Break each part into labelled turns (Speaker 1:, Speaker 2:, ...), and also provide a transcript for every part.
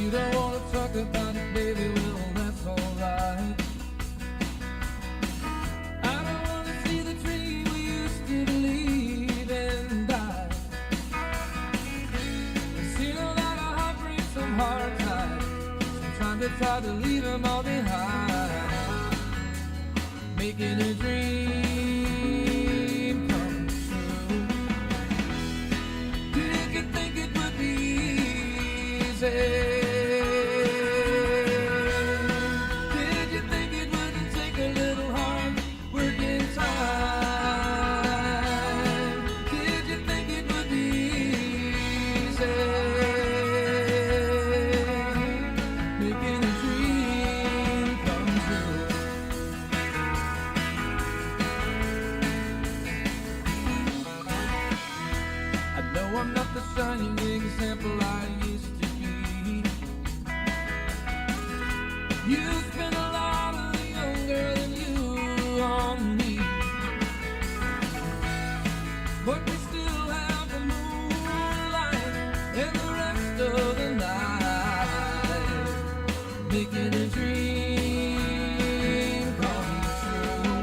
Speaker 1: you don't wanna talk about it, baby, well, that's alright. I don't wanna see the tree we used to believe and die. I've seen a lot of heartbreak, some hard times. Sometimes I try to leave them all behind. Making a dream come true. Did you think it would be easy? Did you think it wouldn't take a little hard working time? Did you think it would be easy? Making a dream come true. I know I'm not the shining example I used to be. You spent a lot of younger than you on me, but we still have the moonlight and the rest of the night, making a dream come true.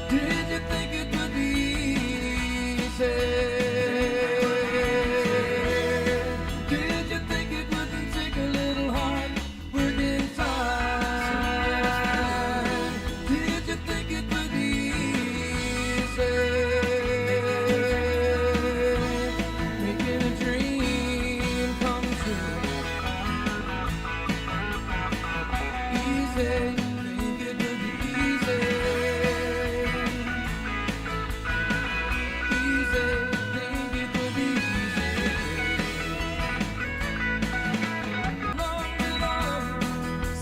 Speaker 1: Did you think it would be easy? Did you think it wouldn't take a little hard working time? Did you think it would be easy? Making a dream come true. Easy, think it would be easy. Easy, think it would be easy. Long with love,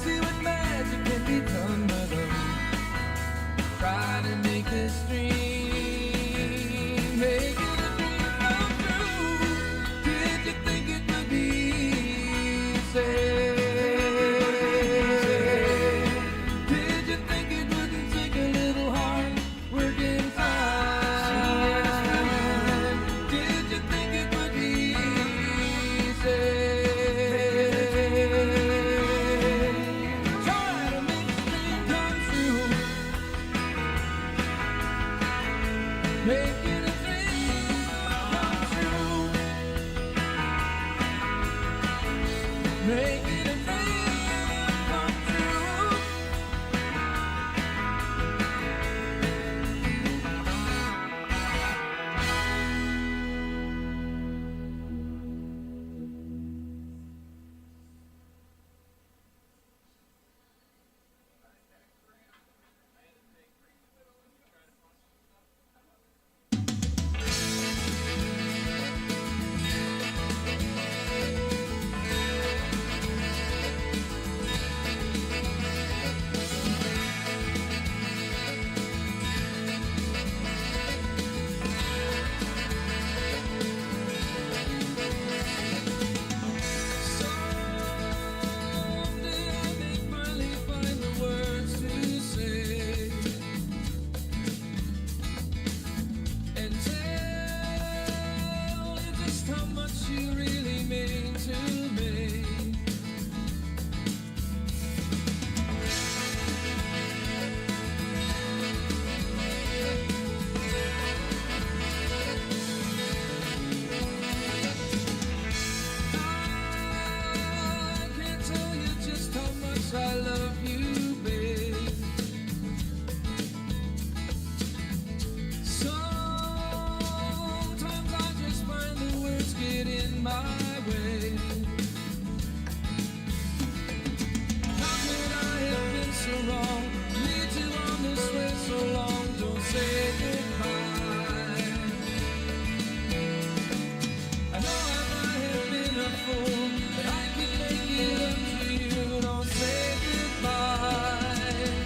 Speaker 1: see what magic can be done with them. Try to make this dream, make it a dream come true. Did you think it would be easy? Did you think it wouldn't take a little hard working time? Did you think it would be easy? Try to make this dream come true. Making a dream come true. Making a dream come true. Someday I may finally find the words to say and tell you just how much you really mean to me. I can't tell you just how much I love you, babe. Sometimes I just find the words get in my way. How could I have been so wrong? Lead you on this way so long, don't say goodbye. I know I might have been a fool, but I can make it up to you, don't say goodbye.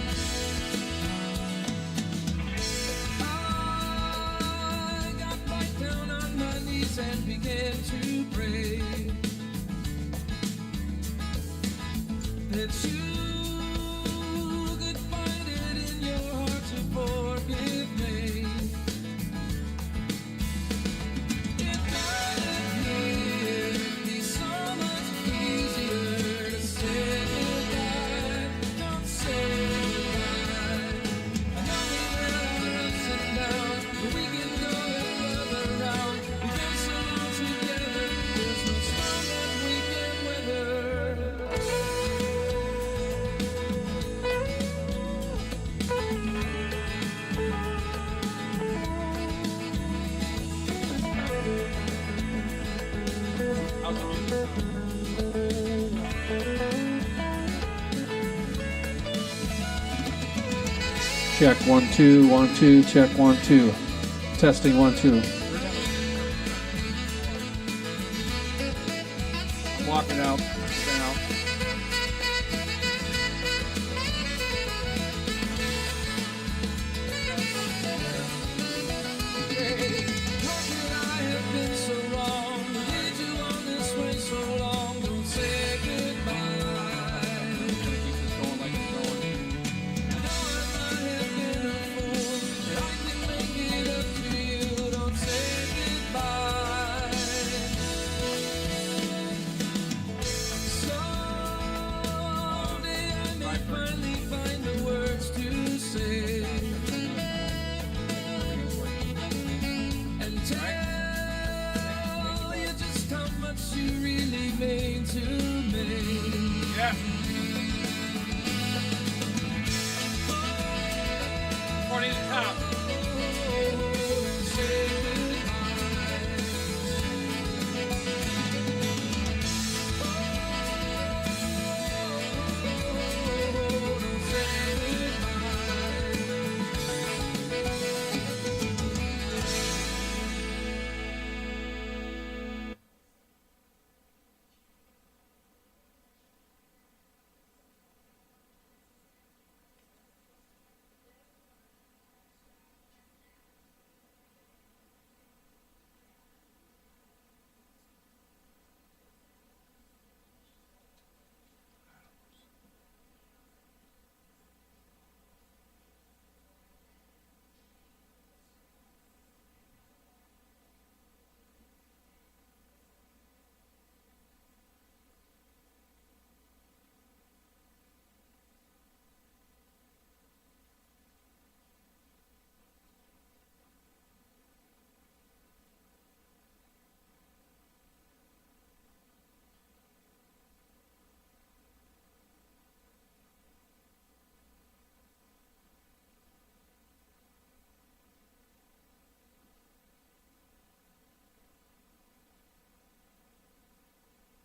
Speaker 1: I got right down on my knees and began to pray.
Speaker 2: Check 1 2 1 2. Check 1 2. Testing 1 2.
Speaker 3: I'm walking out. Staying out.
Speaker 1: How could I have been so wrong? Lead you on this way so long? Don't say goodbye.
Speaker 3: Keep this going like it's going.
Speaker 1: I know I might have been a fool, but I can make it up to you. Don't say goodbye. Someday I may finally find the words to say and tell you just how much you really mean to me.
Speaker 3: Yeah. 40 to the top.
Speaker 1: Say goodbye. Don't say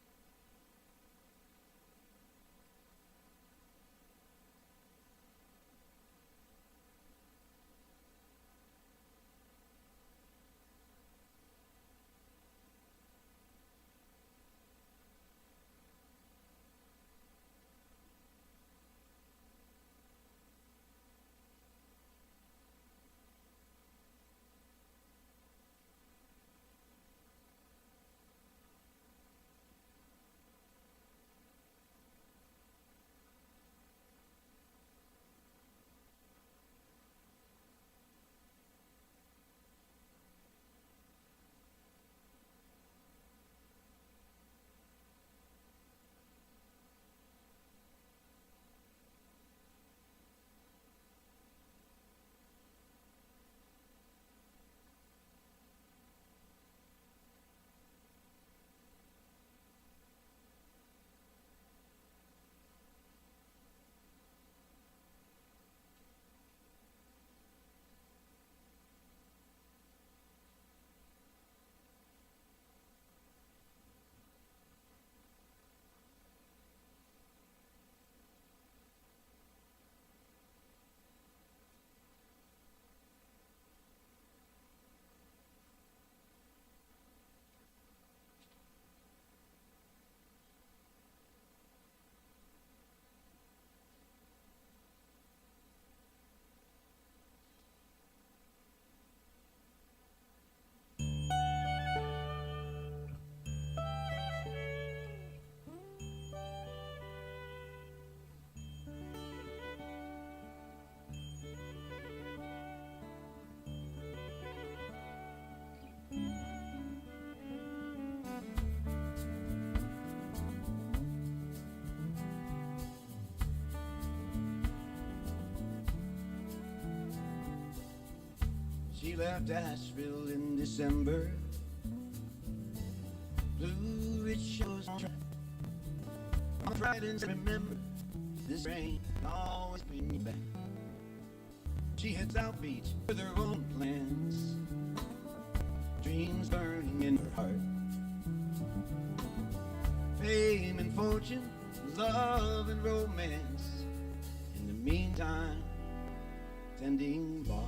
Speaker 4: She left Asheville in December. Blue Ridge shows on track. On Fridays, remember, this rain always bring me back. She heads out beach with her own plans, dreams burning in her heart. Fame and fortune, love and romance. In the meantime, tending bar.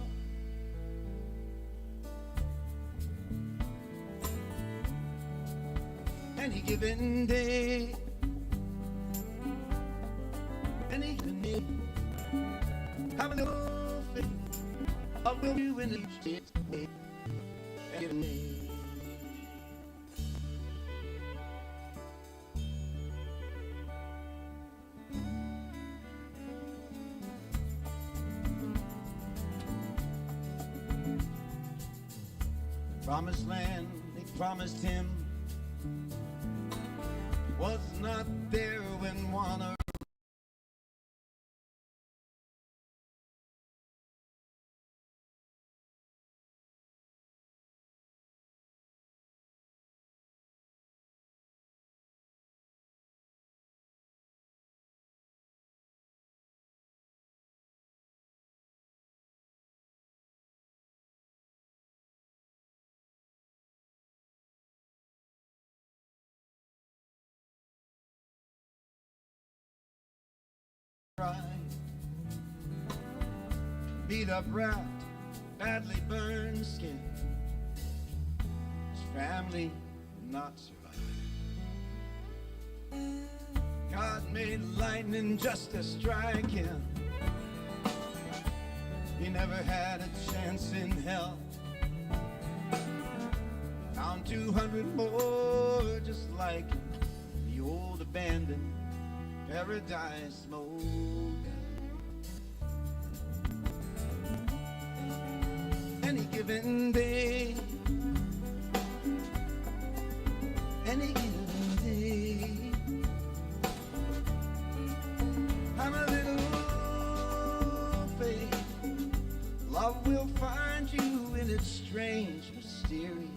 Speaker 4: Any given day, any given day, have a little faith. I will do in each day's way. Any given day. Promised land they promised him was not there when one arrived. Beat up rat, badly burned skin. His family would not survive. God made lightning just to strike him. He never had a chance in hell. Found 200 more just like him. The old abandoned paradise smoke. Any given day, any given day, I'm a little faith. Love will find you in its strange, mysterious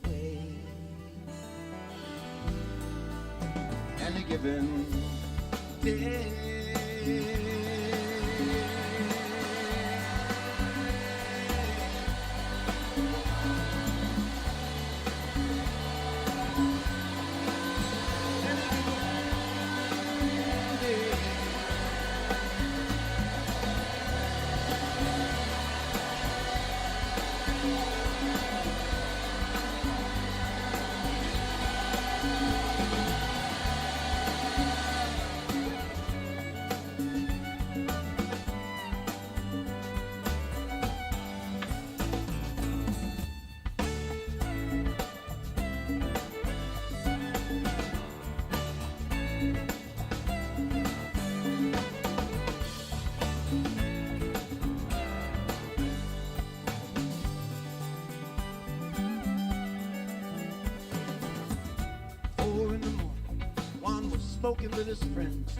Speaker 4: way. Any given day. Spoken with his friends.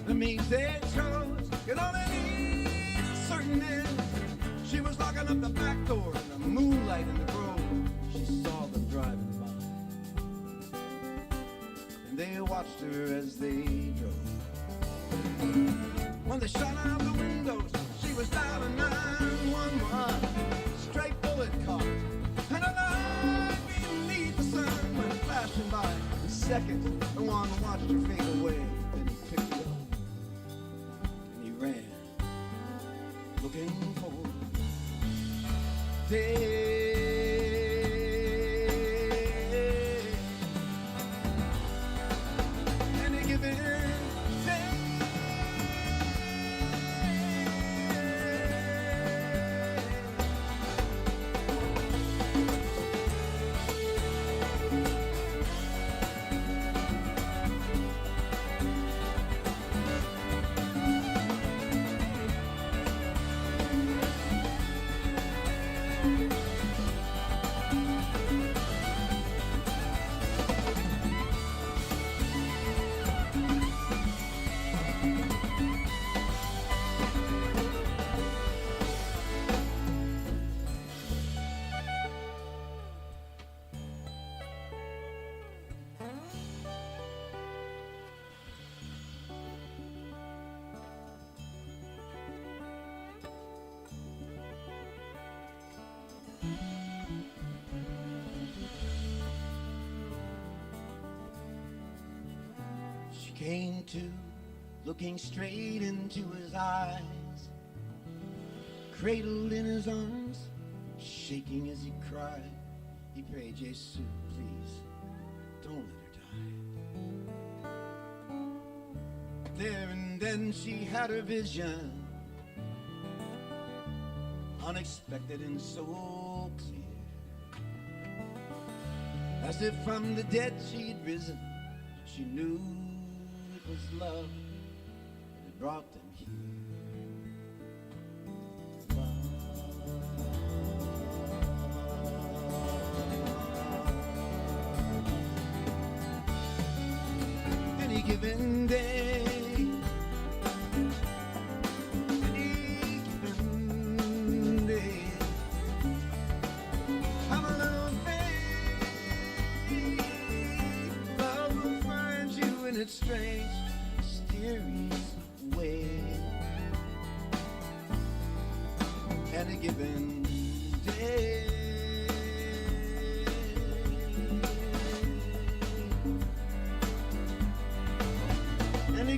Speaker 4: The means they chose could only lead a certain end. She was locking up the back door in the moonlight in the grove. She saw them driving by, and they watched her as they drove. When they shot out the windows, she was dialing 911. Straight bullet caught, and a light beneath the sun went flashing by. In seconds, the one watched her fade away. Then he picked it up and he ran, looking for day. Any given day. She came to looking straight into his eyes, cradled in his arms, shaking as he cried. He prayed, Jesus, please, don't let her die. There and then she had her vision, unexpected and so clear. As if from the dead she'd risen, she knew it was love that had brought them here. Any given day, any given day, I'm a little babe. Love will find you in its strange, mysterious way. Any given day. Any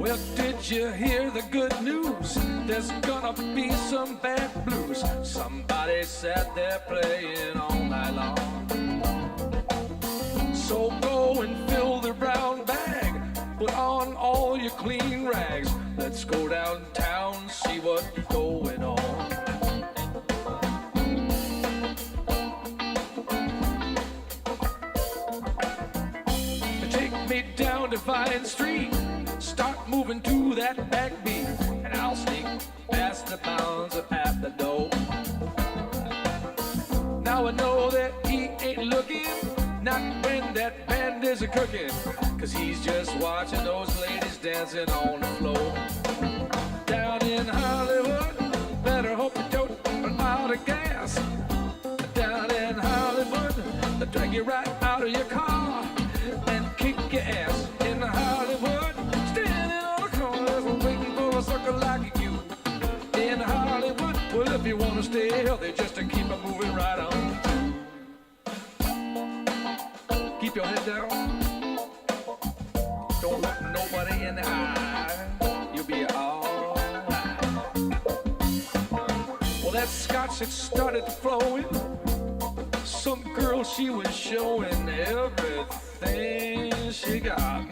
Speaker 1: Well, did you hear the good news? There's gonna be some bad blues. Somebody sat there playing all night long. So go and fill the brown bag, put on all your clean rags. Let's go downtown, see what's going on. Take me down to Vine Street, start moving to that backbeat, and I'll sneak past the bounds at the door. Now I know that he ain't looking, not when that band is a cooking, 'cause he's just watching those ladies dancing on the floor. Down in Hollywood, better hope you don't run out of gas. Down in Hollywood, they'll drag you right out of your car and kick your ass. In Hollywood, standing on the corner waiting for a sucker like you. In Hollywood, well, if you wanna stay healthy, just to keep it moving right on. Keep your head down. Don't look nobody in the eye. You'll be alright. Well, that scotch had started to flow in. Some girl, she was showing everything she got.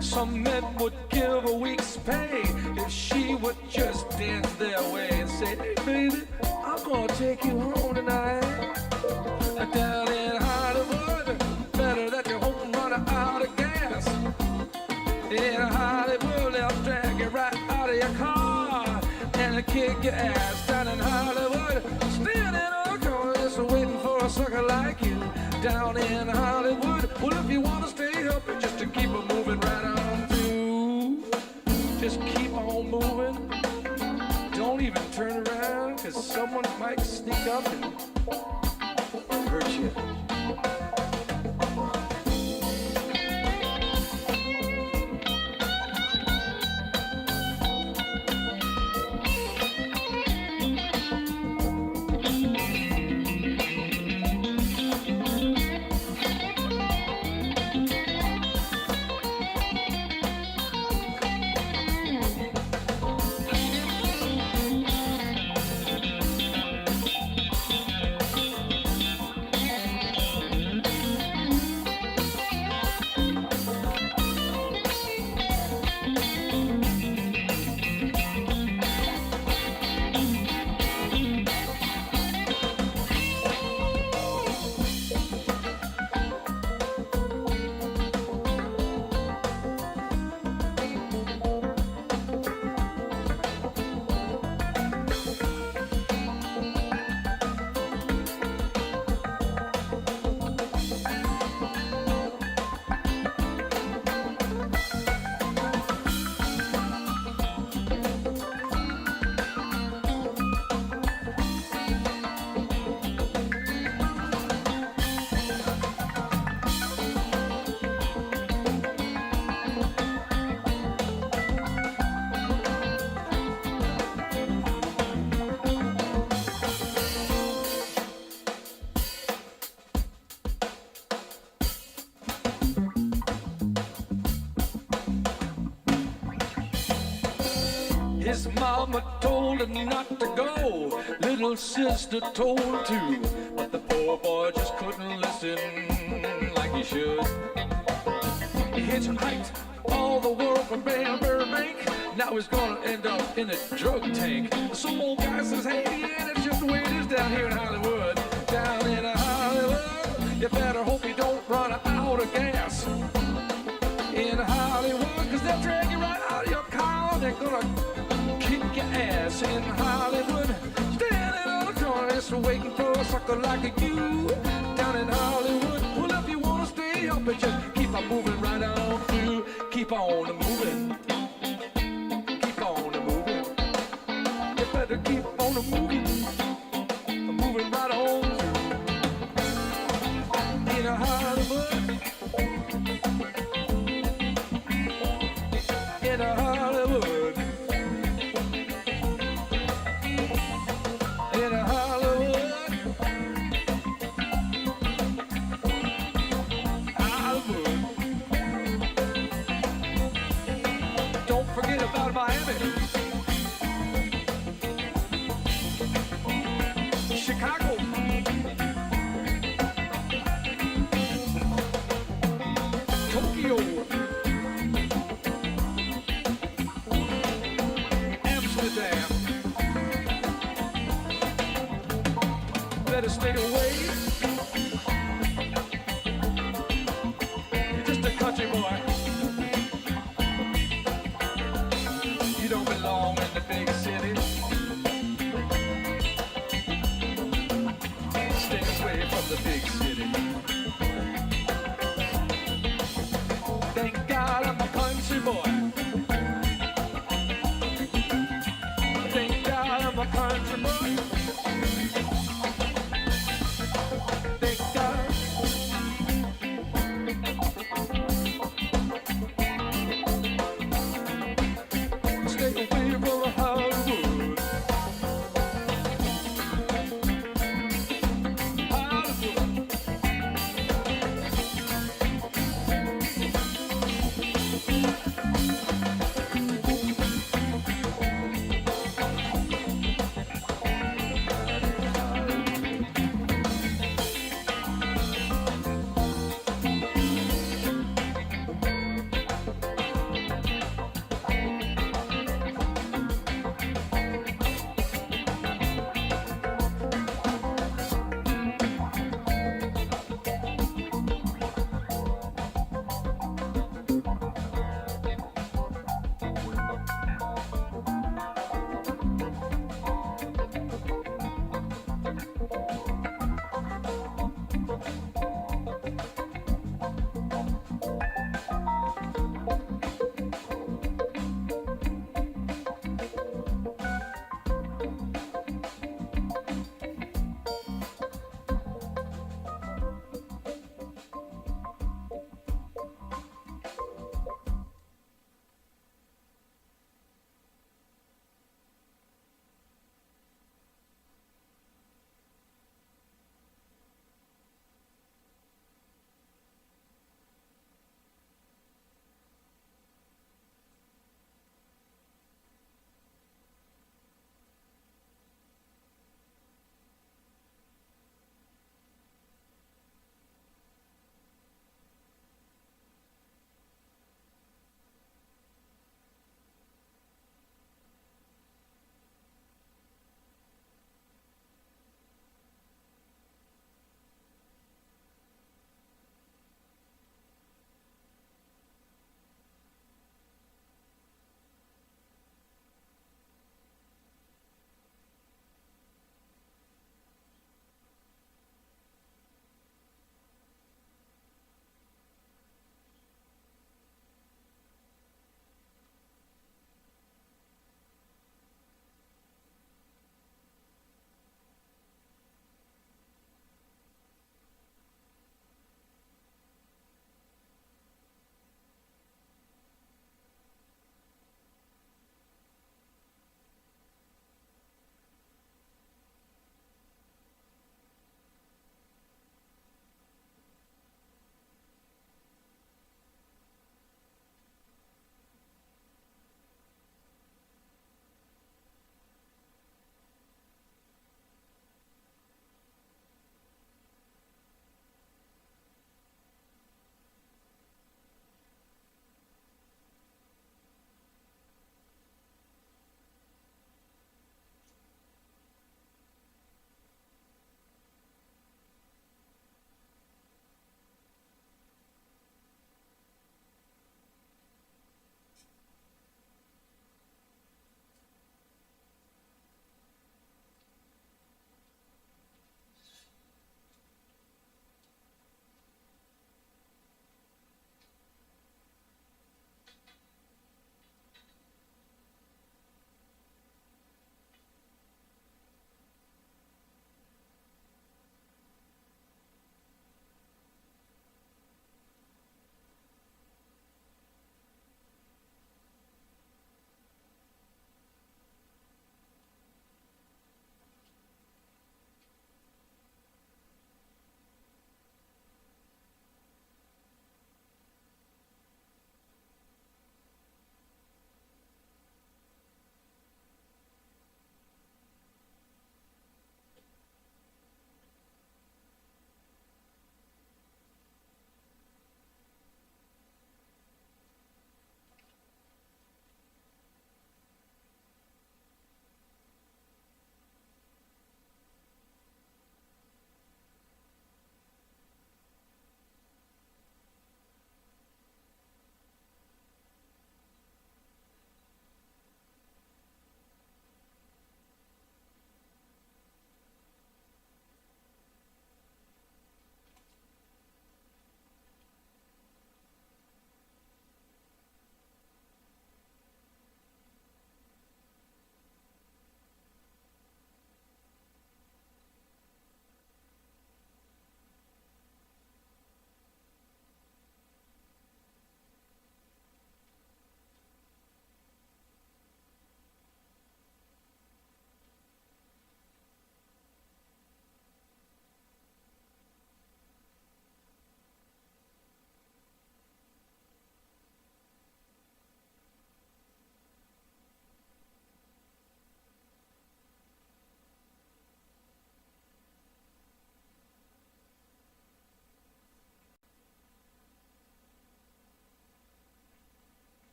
Speaker 1: Some men would give a week's pay if she would just dance their way and say, hey baby, I'm gonna take you home tonight. Down in Hollywood, better that you hope and run out of gas. In Hollywood, they'll drag you right out of your car and kick your ass. Down in Hollywood, standing on the corner just waiting for a sucker like you. Down in Hollywood, well, if you want to stay healthy, just to keep it moving right on through. Just keep on moving. Don't even turn around, 'cause someone might sneak up and hurt you. His mama told him not to go, little sister told him to, but the poor boy just couldn't listen like he should. He hitchhiked all the world from Burbank, now he's gonna end up in a drug tank. Some old guy says, hey, yeah, that's just the way it is down here in Hollywood. Down in Hollywood, you better hope you don't run out of gas. In Hollywood, 'cause they'll drag you right out of your car, they're gonna kick your ass. In Hollywood, standing on the corner just waiting for a sucker like you. Down in Hollywood, well, if you wanna stay up, just keep on moving right on through. Keep on moving. Keep on moving. You better keep on moving. Moving right on through. In Hollywood. In Hollywood. In Hollywood. Hollywood. Tokyo, Amsterdam. Better stay away. You're just a country boy. You don't belong in the big city. Stay away from the big city. Thank God I'm a country boy. Thank God I'm a country boy. Thank God. Stay away from Hollywood. Hollywood.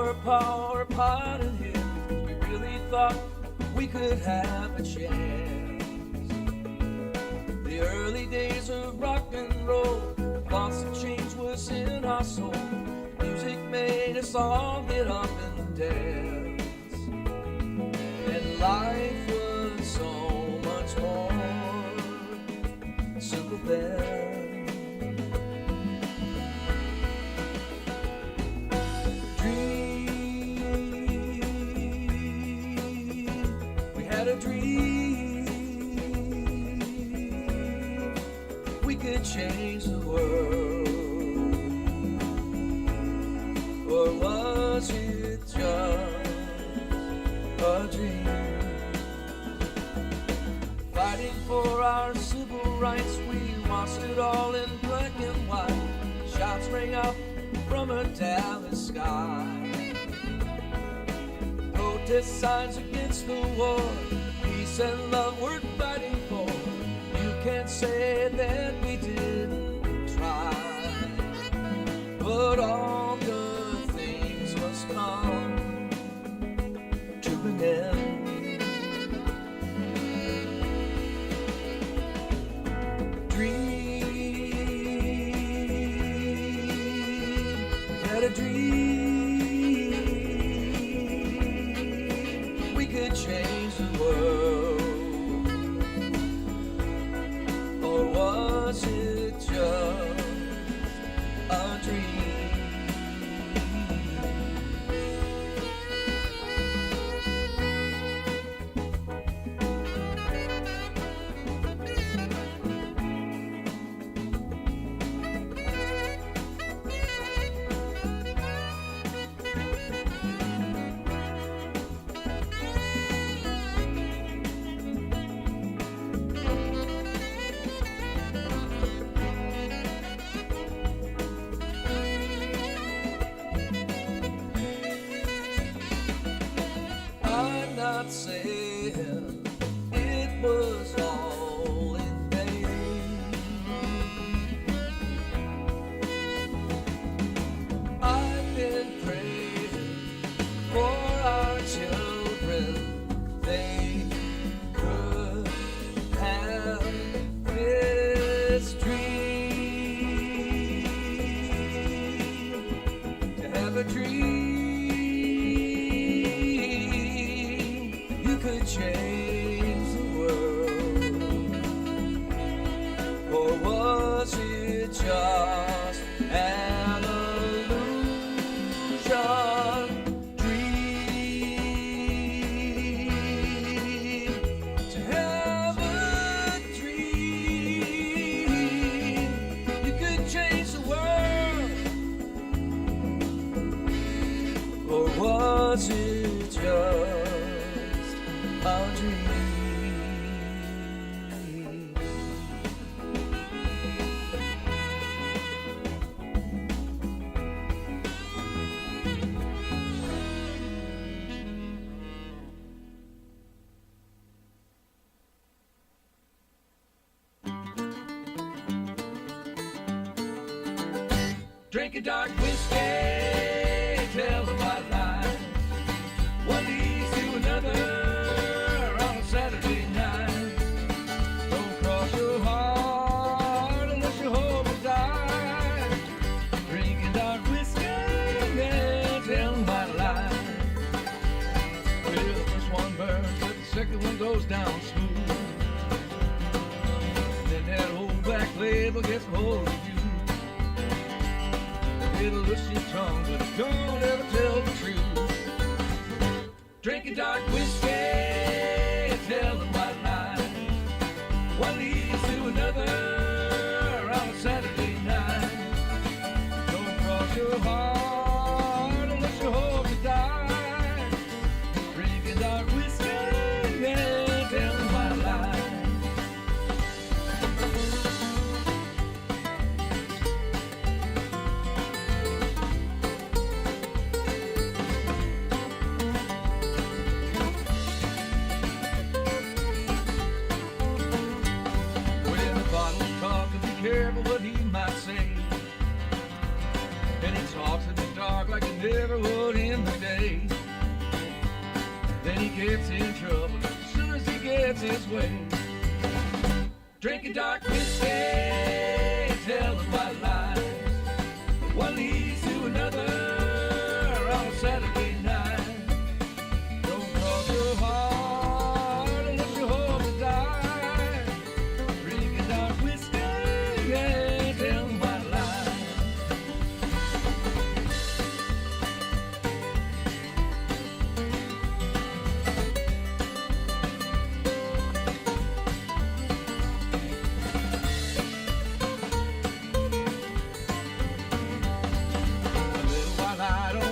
Speaker 5: our power pot in here. We really thought we could have a chance. The early days of rock and roll, thoughts of change was in our soul. Music made us all get up and dance. And life was so much more simple then. Change the world, or was it just a dream? Fighting for our civil rights, we watched it all in black and white. Shots rang out from a Dallas sky. Protest signs against the war, peace and love we're fighting for. You can't say that we didn't try, but all good things must come to an end. Dream, had a dream, we could change the world. Or was it just a dream? Not saying it was all in vain. I've been praying for our children. They could have this dream, to have a dream. Change the world, or was it just an illusion? Dream, to have a dream, you could change the world, or was it just a dream? Drink a dark whiskey, tell the white lie. One leads to another on a Saturday night. Don't cross your heart unless you hope to die. Drinking dark whiskey and telling white lie. Well, the first one burns, but the second one goes down smooth. And then that old black label gets a hold of you. It'll loosen your tongue, but don't ever tell the truth. Drinking dark whiskey and telling white lies. One leads to another on a Saturday night. Don't cross your heart unless you hope to die. Drinking dark whiskey and telling white lies. Careful what he might say, and he talks in the dark like he never would in the day. gets in trouble as soon as he gets his way. Drinking dark whiskey, telling white lies. One leads to another on a Saturday night. Don't cross your heart unless you hope to die. Drinking dark whiskey, yeah, telling white lies.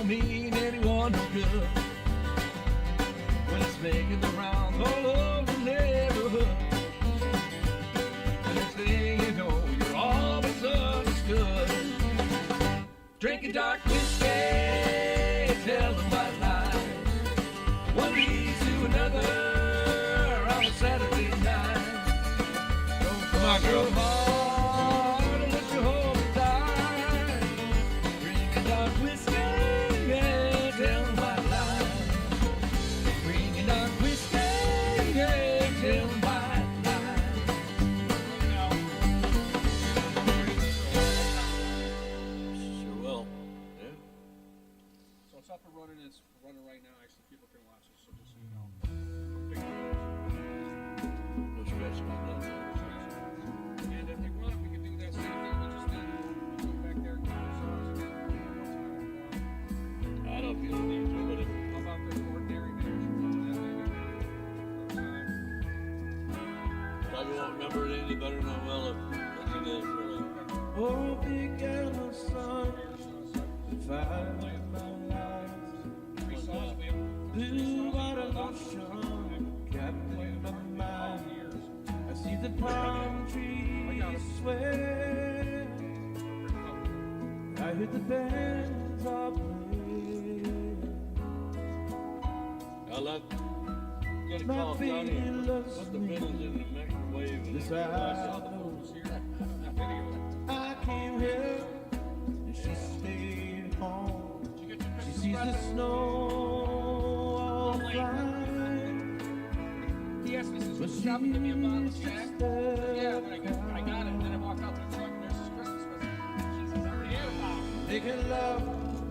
Speaker 5: Mean anyone no good when it's making the rounds all over the neighborhood. The next thing you know, you're all misunderstood. Drinking dark whiskey, telling white lies. One leads to another on a Saturday night. Don't come on, girl. Hard unless you hope to die. Drinking dark whiskey.
Speaker 3: It's running right now. Actually, people can watch it, so just so you know.
Speaker 5: No stress, man.
Speaker 3: And if you want, we can do that same thing we just did. Go back there.
Speaker 5: I don't know if you don't need to, but
Speaker 3: How about the ordinary marriage?
Speaker 5: probably won't remember it any better than I will if it is, really.
Speaker 4: Oh, big yellow sun, if I live my life, blue water ocean, captain my mind. I see the palm trees sway, I hear the bands are playing.
Speaker 5: I love get a
Speaker 4: My
Speaker 5: call down
Speaker 4: baby
Speaker 5: here.
Speaker 4: loves
Speaker 5: Put the
Speaker 4: me.
Speaker 5: ribbons in the microwave. And
Speaker 4: This I know. I came here and she stayed home. She sees the snow all flying.
Speaker 3: He asked me,
Speaker 4: But
Speaker 3: "Stop and give me a bottle of
Speaker 4: she's
Speaker 3: Jack."
Speaker 4: just
Speaker 3: Yeah, but I got it. Then I walked out to the truck and there's his Christmas present. She says, "I already had a bottle."
Speaker 4: making love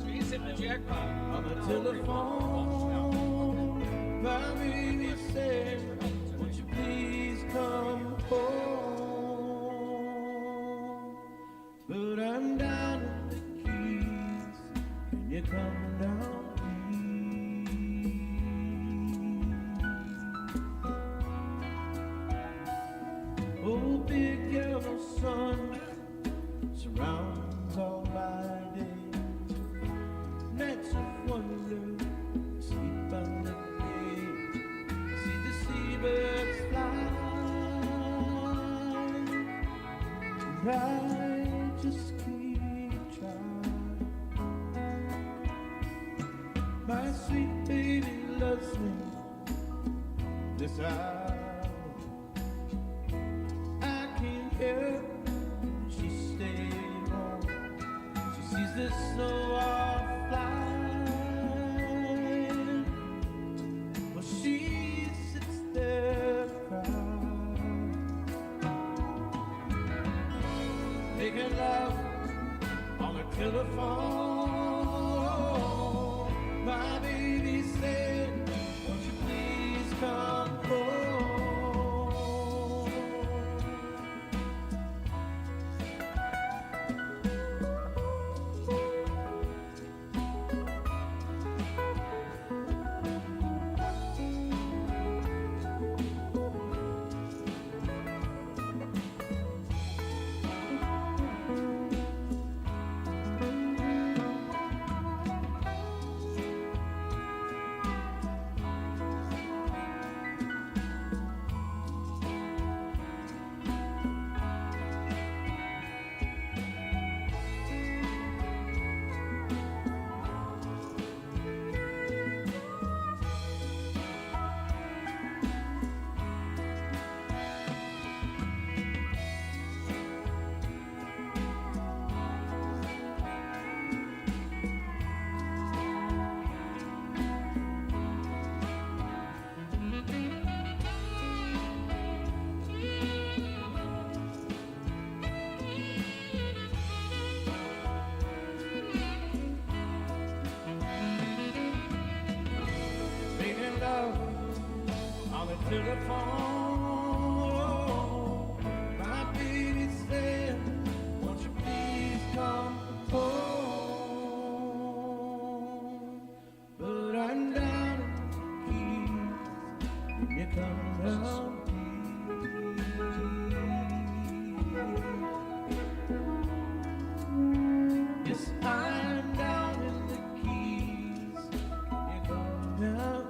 Speaker 3: So he's hitting the jackpot.
Speaker 4: on the telephone. My baby said, won't you please come home? But I'm down in the keys. Can you come down, please? Oh, big yellow sun surrounds all my days. Nights of wonder, sleep under day. See the seabirds fly, and I just keep trying. My sweet baby loves me, this I came here, she stayed home. She sees the snow all flying, well she sits there crying, making love on the telephone. My baby said, won't you please come home? telephone. My baby said, won't you please come home? But I'm down in the Keys. When you come down. Yes, I'm down in the Keys. You come down.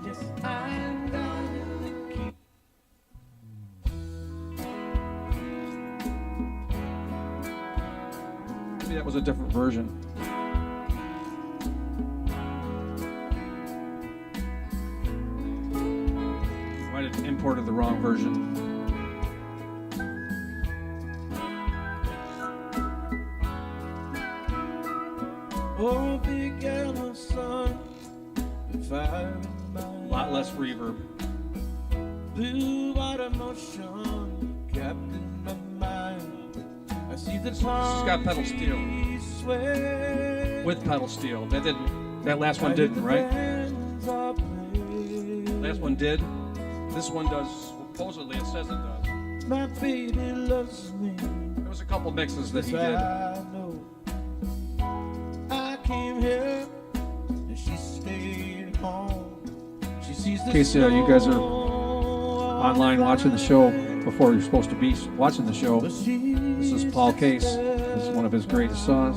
Speaker 4: Yes, I'm down in the Keys.
Speaker 2: Maybe that was a different version. Might have imported the wrong version.
Speaker 4: Oh, big yellow sun, if I
Speaker 2: A lot less reverb.
Speaker 4: blue water motion kept in my mind. I see the
Speaker 2: This has got pedal steel.
Speaker 4: sway.
Speaker 2: With pedal steel. That didn't. That last one didn't, right? Last one did. This one does. Supposedly, it says it does.
Speaker 4: My baby loves me.
Speaker 2: There was a couple mixes that he
Speaker 4: Yes,
Speaker 2: did.
Speaker 4: I know. I came here and she stayed home. She sees the
Speaker 2: In case you guys are
Speaker 4: snow
Speaker 2: online watching the show before you're supposed to be watching the show,
Speaker 4: but she
Speaker 2: this is Paul Case. This is one of his greatest songs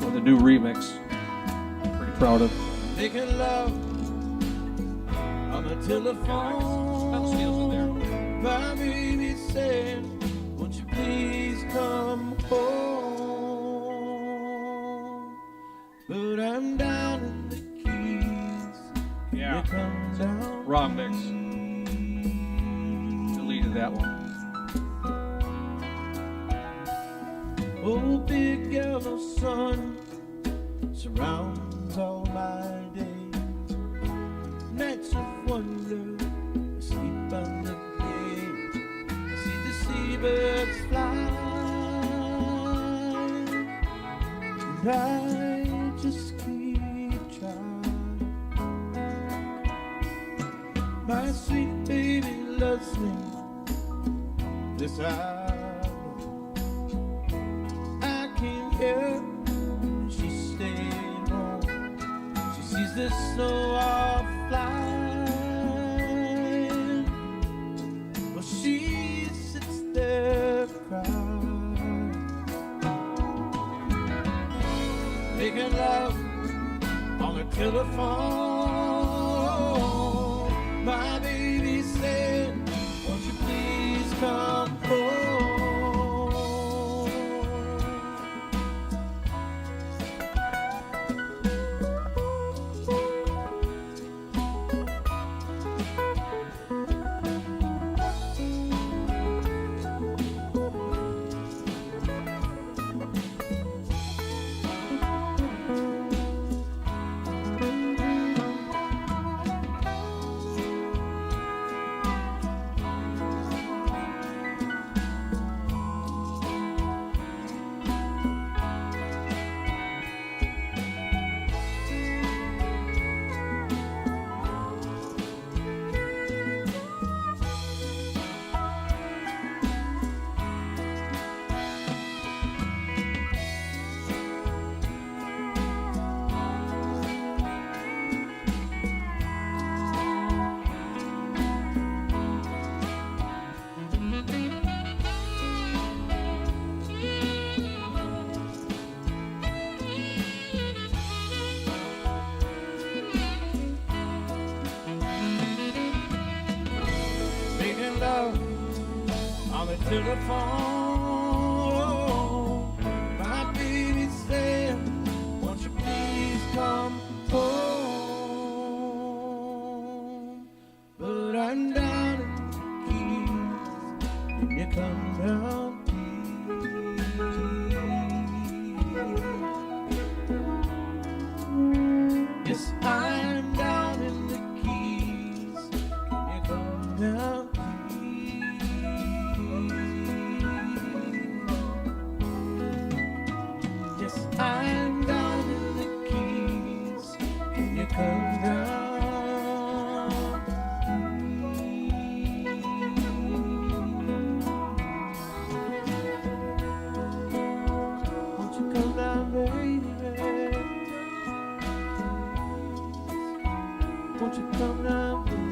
Speaker 2: with a new remix. Pretty proud of.
Speaker 4: making love on the telephone.
Speaker 2: Pedal steel's in there.
Speaker 4: My baby said, won't you please come home? But I'm down in the Keys.
Speaker 2: Yeah.
Speaker 4: You come down.
Speaker 2: Wrong mix. Deleted that one.
Speaker 4: Oh, big yellow sun surrounds all my days. Nights of wonder, sleep on the gate. I see the seabirds fly, and I just keep trying. My sweet baby loves me. This I came here and she stayed home. She sees the snow all flying. Well, she sits there crying, making love on the telephone. My baby said, won't you please come home? Making love on the telephone. My baby said, won't you please come home? But I'm down in the Keys. When you come down, yes, I'm down in the Keys. When you come down. you come down? Won't you come down, baby? Won't you come down, baby?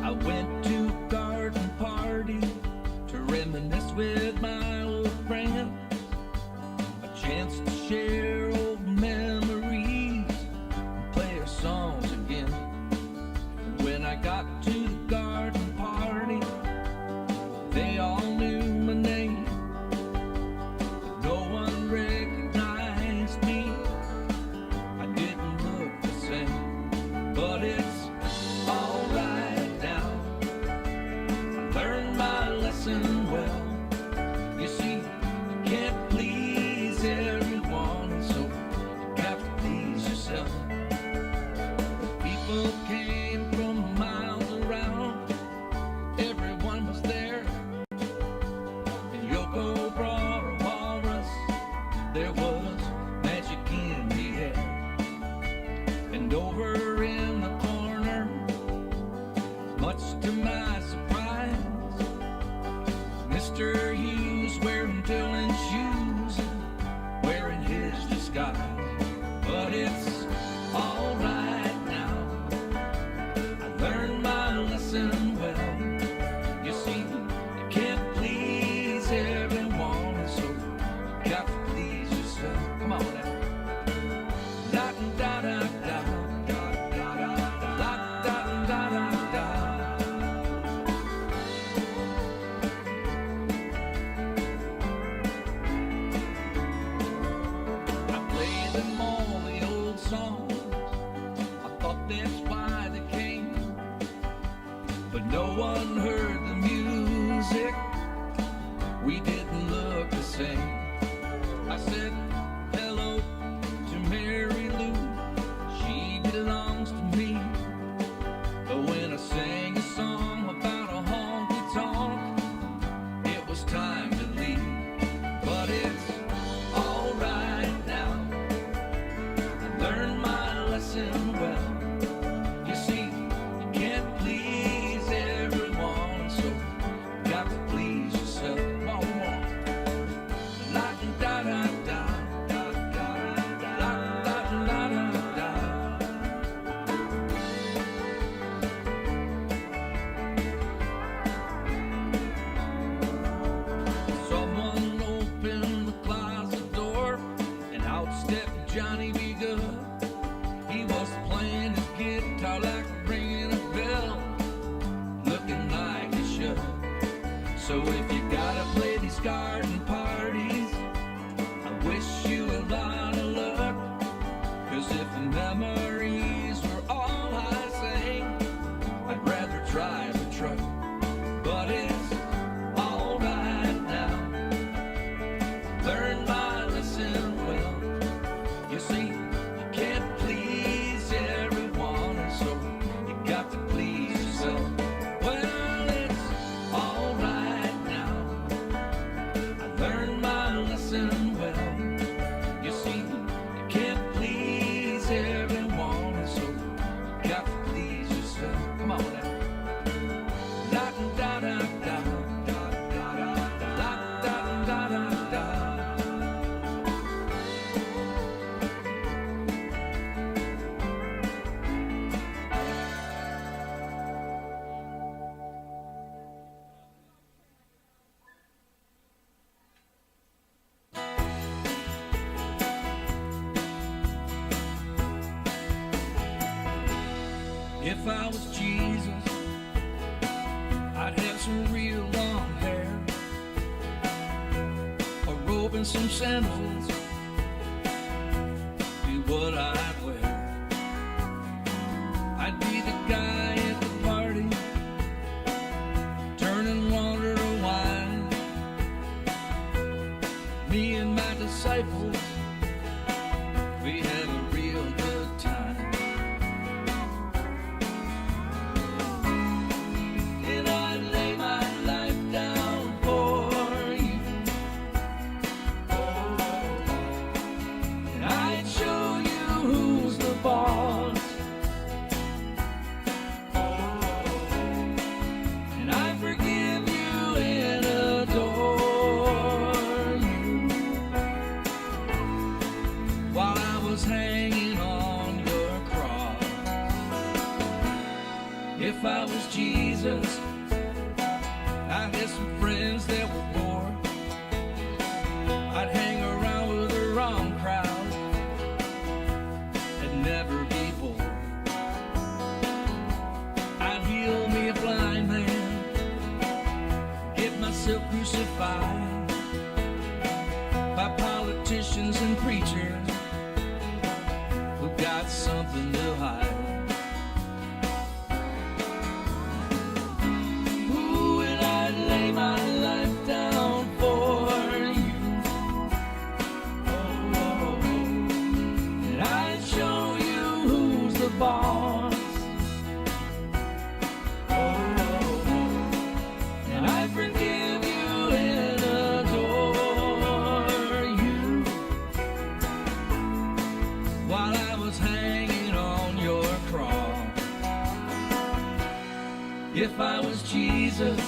Speaker 5: I went to a garden party to reminisce with my old friend. A chance to share old memories and play our songs again. And when I got to the garden party, they all knew my name, but no one recognized me. I didn't look the same, but it's alright now. I learned my lesson well. You see, you can't please everyone, so you got to please yourself. People came from miles around, everyone was there. And Yoko brought a walrus, there was magic in the air. And over in the corner, much to my surprise, Mr. Hughes wearing Dylan's shoes, wearing his disguise. But it's alright now. I learned my lesson well. You see, you can't please everyone, so you got to please yourself. Come on now. Da da da da da da da da da da da. I played them all the old songs. I thought that's why they came, but no one heard the music. We didn't look the same. I said hello to Mary Lou, she belongs to me. But when I sang a song about a honky tonk, it was time to leave. But it's alright now. I learned my lesson well. You see, you can't please everyone, so you got to please yourself. Come on, come on. La da da da da da da la da da da da. Someone opened the closet door, and out stepped Johnny B. Good. He was playing his guitar like ringing a bell, looking like he should. So if you gotta play these garden parties, I wish you a lot of luck. 'Cause if the memories were all I sang, I'd rather drive a truck. But it's alright now. Learn my lesson well. You see, you can't please everyone, so you got to please yourself. Well, it's alright now. I learned my lesson well. You see, you can't please everyone, so you got to please yourself. Come on now. La da da da da da da da da da da da. If I was Jesus, I'd have some real long hair, a robe and some sandals, be what I'd wear. was hanging on your cross. If I was Jesus, I had some friends that were poor. I'd hang around with the wrong crowd and never be bored. I'd heal me a blind man, get myself crucified by politicians and preachers who got something to hide. Ooh, and I'd lay my life down for you. Oh, and I'd show you who's the boss. And I forgive you and adore you while I was hanging on your cross. If I was Jesus,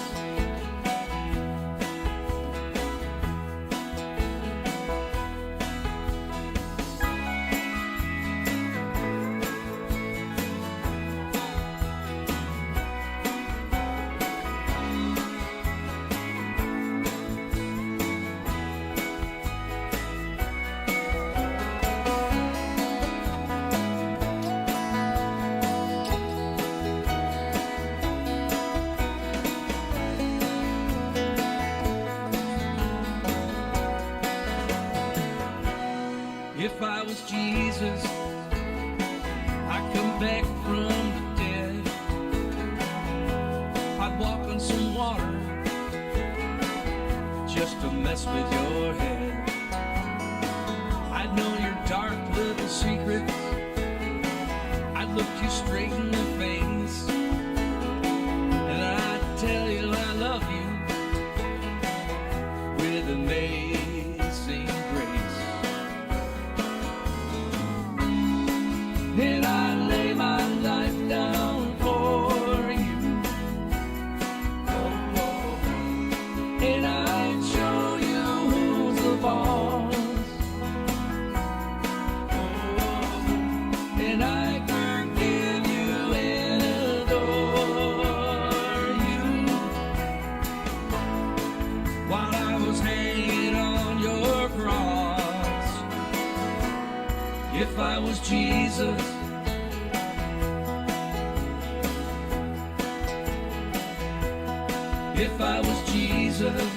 Speaker 5: if I was Jesus, I'd come back from the dead. I'd walk on some water just to mess with your head. I'd know your dark little secrets. I'd look you straight in the face, and I'd tell you I love you with amazing grace. And I lay my life down for you. Oh, and I'd show you who's the boss. Oh, and I forgive you and adore you while I was hanging on your cross. If I was Jesus, if I was Jesus,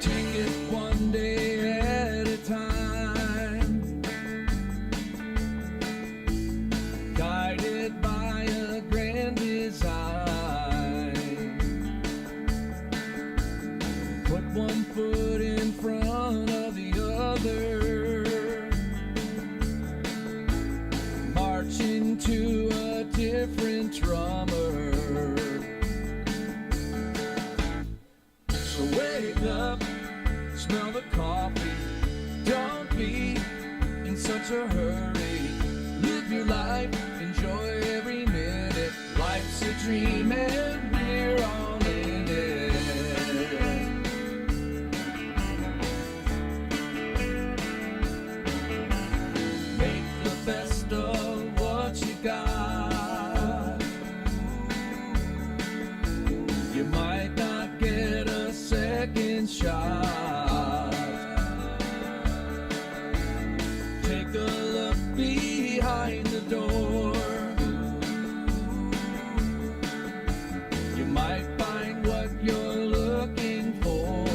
Speaker 5: take it one day at a time, guided by a grand design. Put one foot in front of the other, marching to a different drummer. So wake up, smell the coffee, don't be in such a hurry. Live your life, enjoy every minute. Life's a dream and we're all in it. Make the best of what you got. You might not get a second shot. Take a look behind the door. You might find what you're looking for.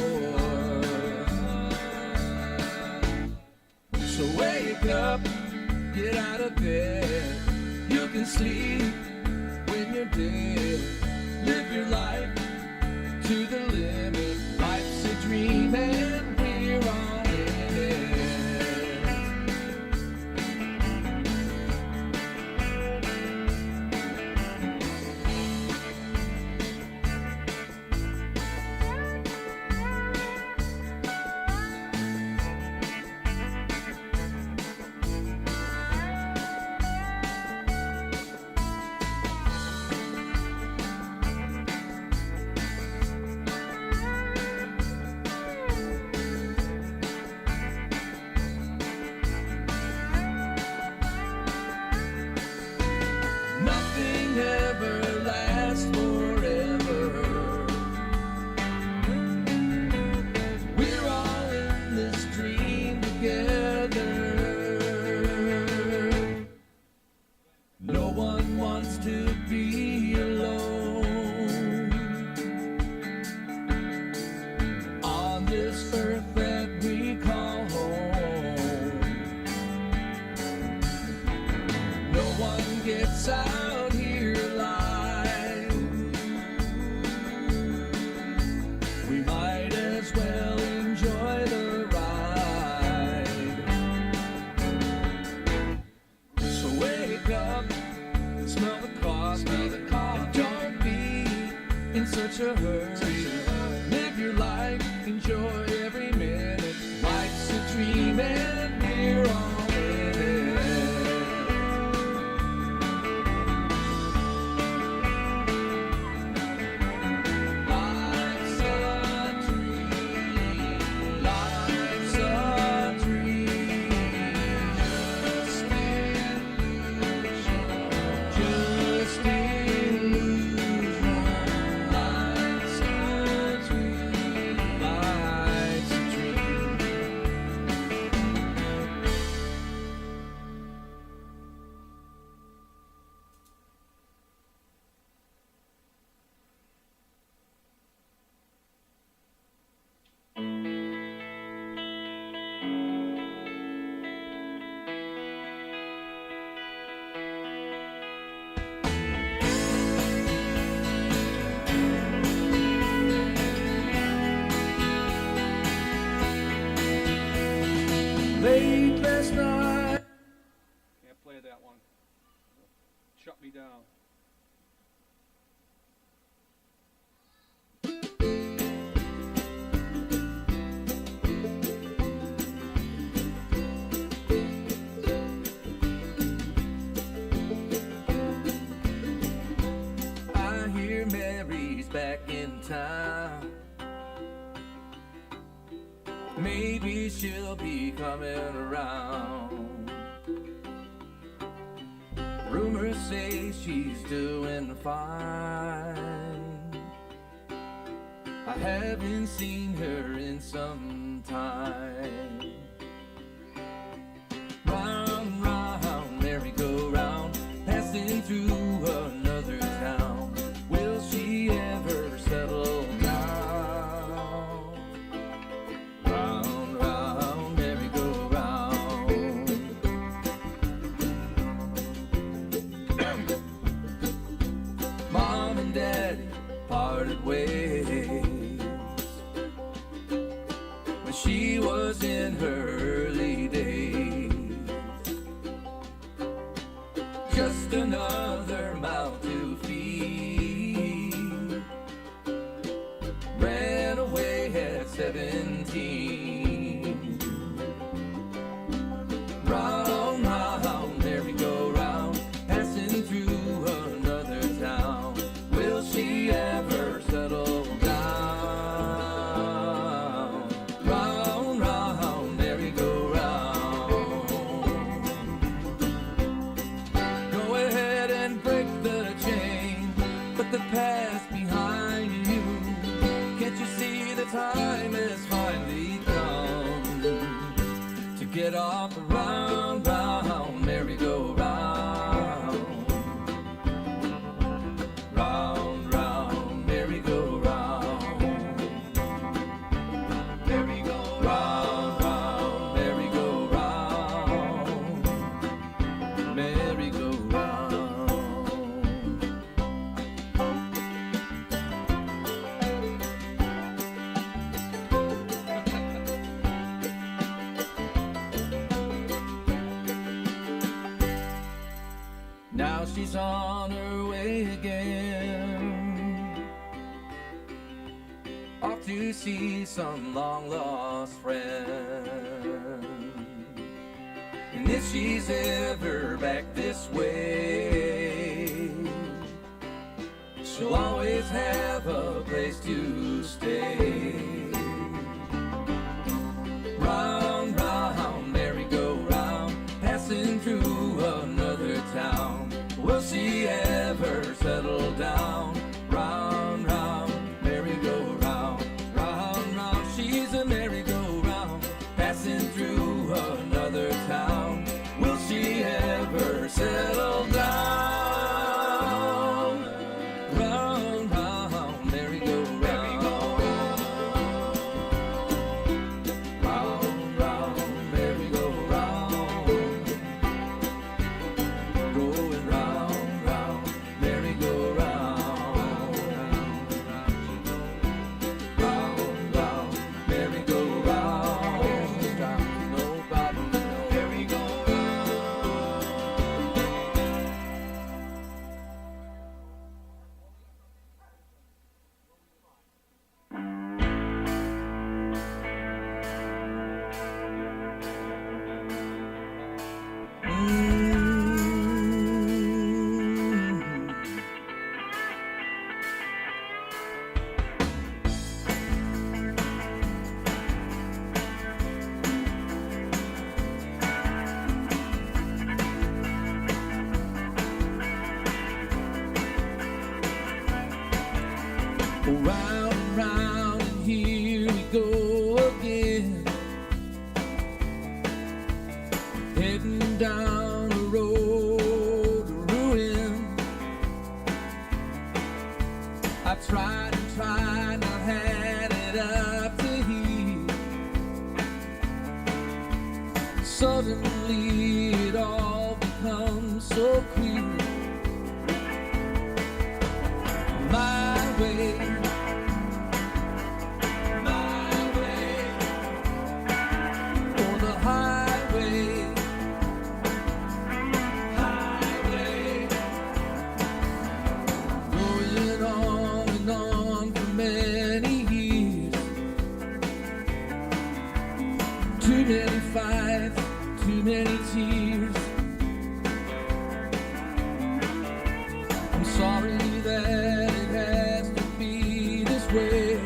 Speaker 5: So wake up, get out of bed. You can sleep when you're dead. Live your life to the limit. Life's a dream and we're all in it. to her. Live your life, enjoy every minute. Life's a dream and we're all in it. Life's a dream, life's a dream. Just illusion, just illusion. Life's a dream, life's a dream. Late last night.
Speaker 2: Can't play that one. Shut me down.
Speaker 5: I hear Mary's back in town. Maybe she'll be coming around. Rumors say she's doing fine. I haven't seen her in some time. Round, round, merry-go-round, passing through another town. Will she ever settle down? Round, round, merry-go-round. Mom and Daddy parted ways when she was in her early days. Just another mouth to feed. Ran away at 17. Round, round, merry-go-round, passing through another town. Will she ever settle down? Round, round, merry-go-round. Go ahead and break the chain, put the past behind you. Can't you see the time has finally come to get off the round, round, merry-go-round. Round, round, merry-go-round. Merry-go-round, round, merry-go-round. Merry-go-round. Now she's on her way again, off to see some long-lost friend. And if she's ever back this way, she'll always have a place to stay. Round, round, merry-go-round, passing through another town. Will she ever settle down? Round, round, merry-go-round. Round, round, she's a merry-go-round, passing through another town. Will she ever settle down? Round, round, merry-go-round. heading down the road to ruin. I tried and tried, now had it up to here. Suddenly it all becomes so clear. My way, or the highway, going on and on for many years. Too many fights, too many tears. I'm sorry that it has to be this way.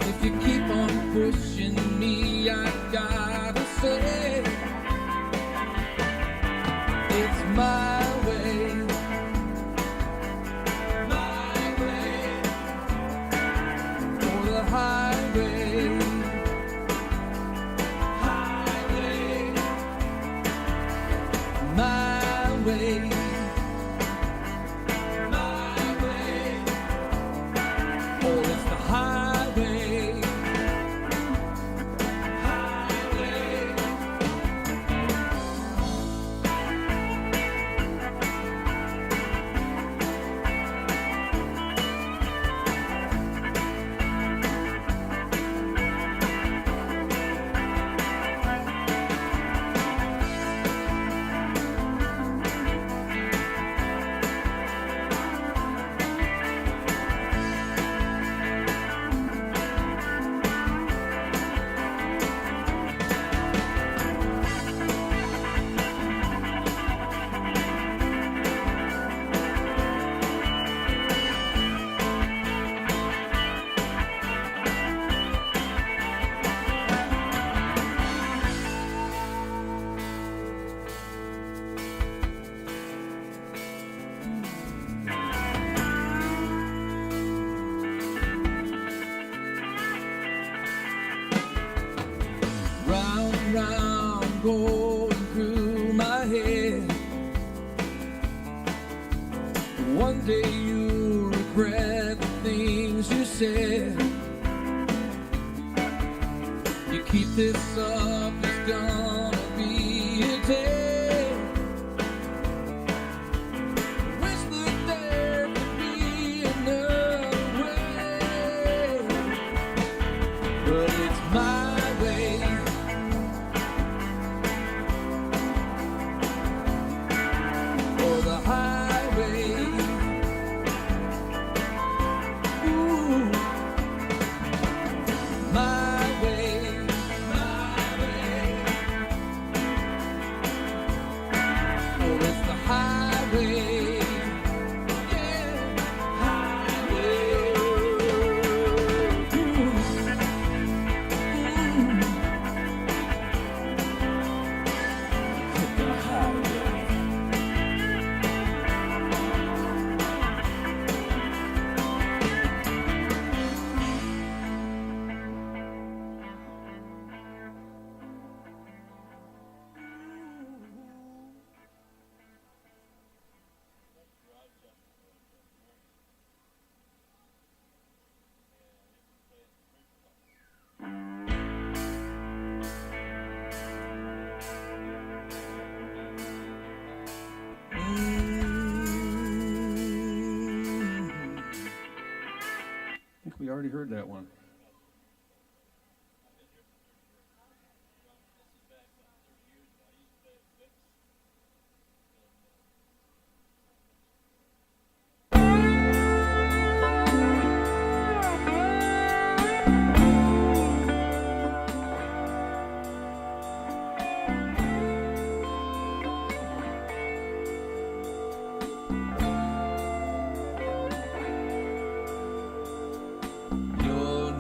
Speaker 5: If you keep on pushing me, I gotta say, it's my way, or the highway, my way, or it's the highway. Round and round, going through my head. One day you'll regret the things you said. You keep this up, there's gonna be a day. Wish that there could be another way, but it's my way, or the highway. Ooh, my way, or it's the highway. Yeah, highway. Ooh. Hit the highway.
Speaker 2: I think we already heard that one.
Speaker 5: You're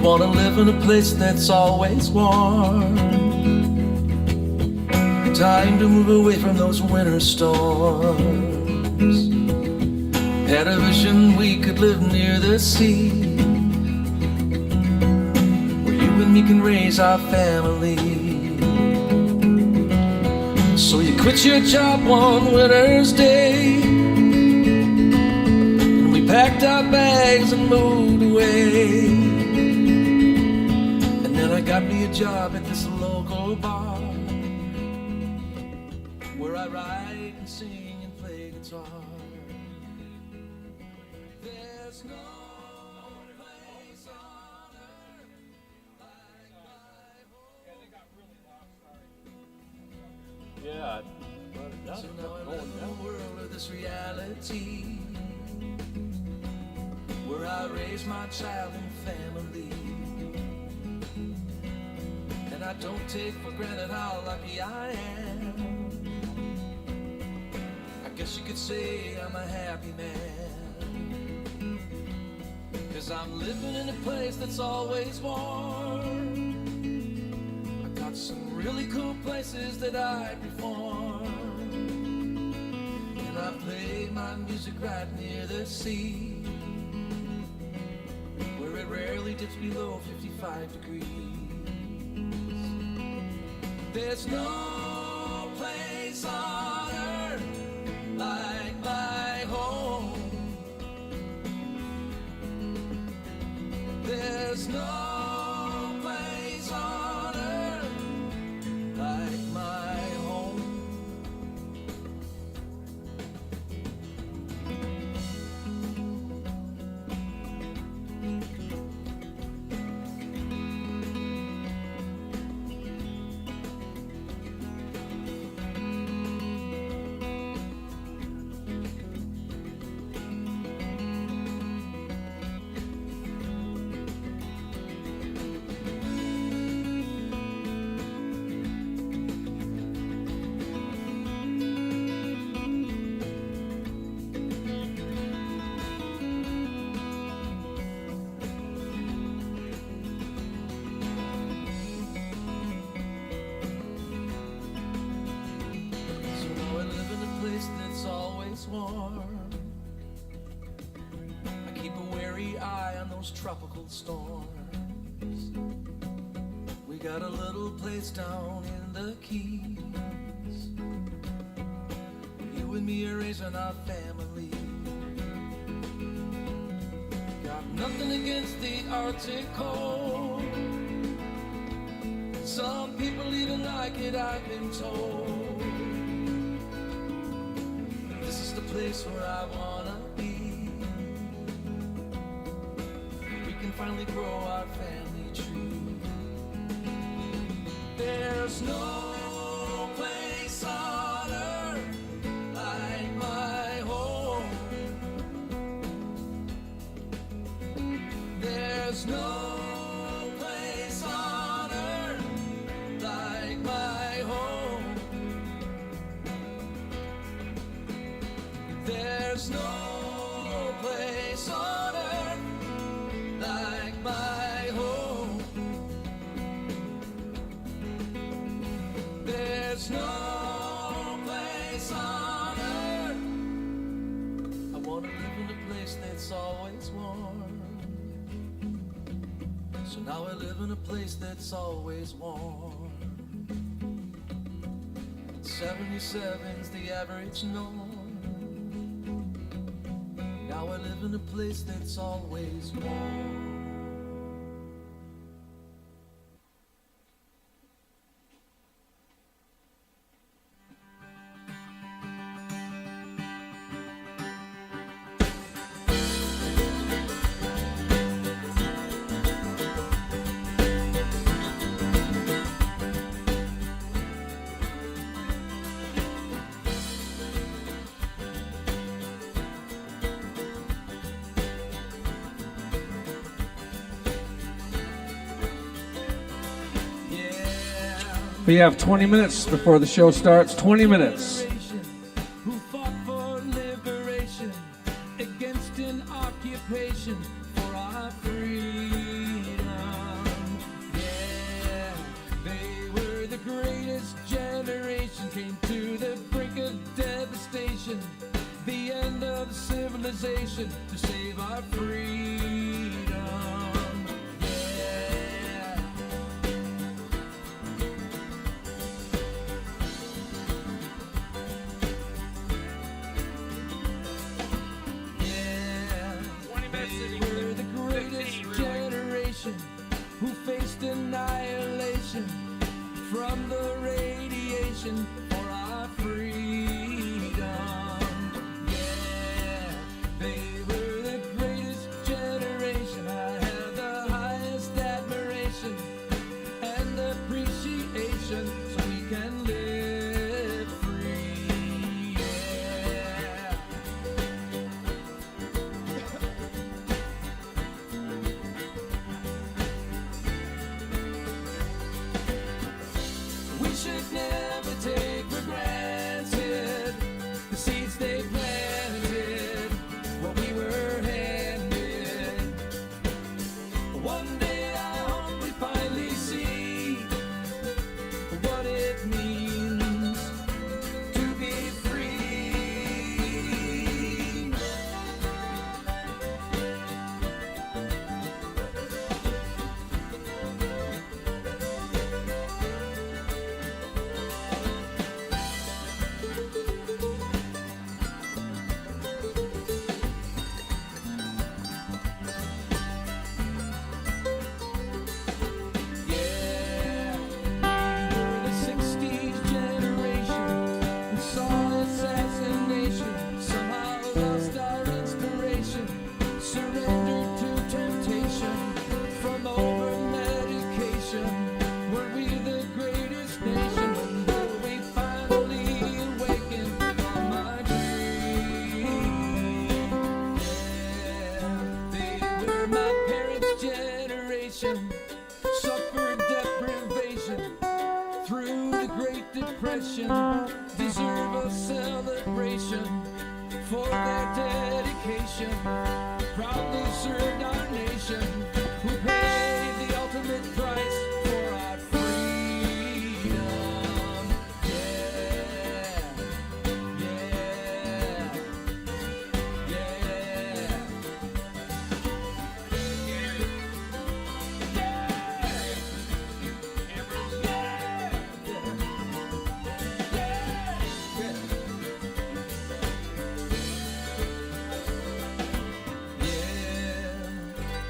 Speaker 5: wanna live in a place that's always warm. Time to move away from those winter storms. Had a vision we could live near the sea, where you and me can raise our family. So you quit your job one winter's day, and we packed our bags and moved away. And then I got me a job at this local bar, where I write and sing and play guitar. There's no place on earth like my home.
Speaker 3: Yeah, they got really loud. Sorry.
Speaker 2: Yeah.
Speaker 5: So now I live in a world of this reality, where I raise my child and family. And I don't take for granted how lucky I am. I guess you could say I'm a happy man, 'cause I'm living in a place that's always warm. I got some really cool places that I perform, and I play my music right near the sea, where it rarely dips below 55 degrees. There's no place on earth like my home. There's no place on earth like my home. Warm. I keep a wary eye on those tropical storms. We got a little place down in the Keys, you and me are raising our family. Got nothing against the Arctic cold. Some people even like it, I've been told. The place where I wanna be. We can finally grow our family tree. There's no place on earth like my home. There's no place on earth like my home. There's no place on earth like my home. There's no place on earth. I want to live in a place that's always warm. So now I live in a place that's always warm. 77's the average norm. Now I live in a place that's always warm.
Speaker 2: We have 20 minutes before the show starts. 20 minutes.
Speaker 5: Who fought for liberation against an occupation for our freedom. civilization to save our freedom. Yeah. Yeah. They were the greatest generation who faced annihilation from the radiation for our freedom. Yeah, they were the greatest generation. I have the highest admiration and appreciation so we can live free. Yeah. We should never take for granted the seeds they planted, what we were handed. One day I hope we finally see what it means to be free. Yeah, we were the 60s generation who saw assassination, somehow lost our inspiration, surrendered to temptation from over-medication. Were we the greatest nation? When will we finally awaken from our dream? Yeah, they were my parents' generation, suffered deprivation through the Great Depression, deserve a celebration for their dedication, proudly served our nation, who paid the ultimate price for our freedom. Yeah, yeah, yeah.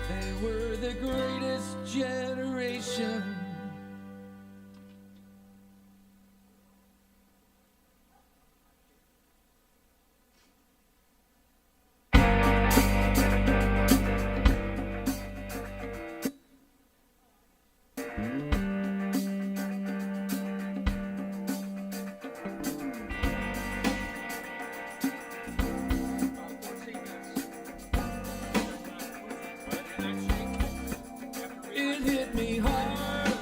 Speaker 5: They were the greatest generation. It hit me hard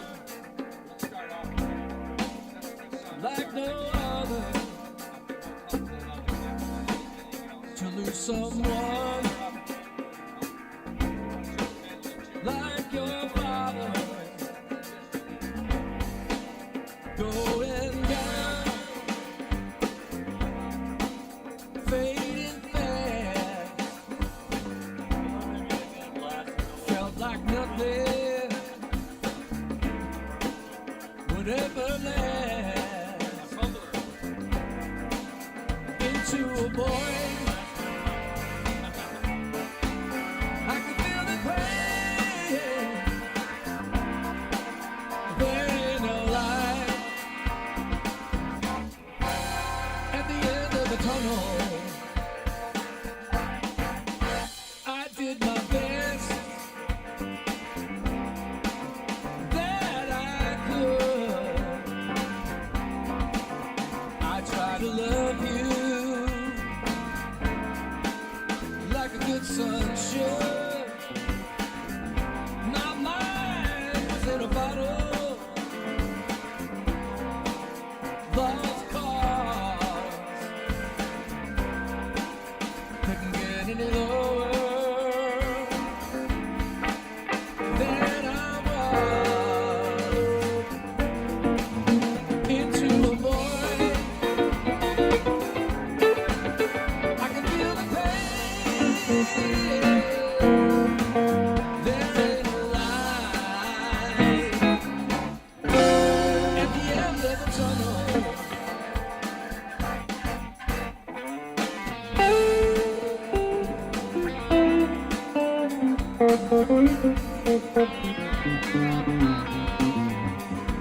Speaker 5: like no other to lose someone like your father going down, fading fast. Felt like nothing would ever last. Into a void, I could feel the pain. There ain't no light at the end of the tunnel. I did my best that I could. I tried to love you like a good son should. My mind was in a bottle, lost cause, couldn't get any lower than I was. Into a void, I can feel the pain. tunnel.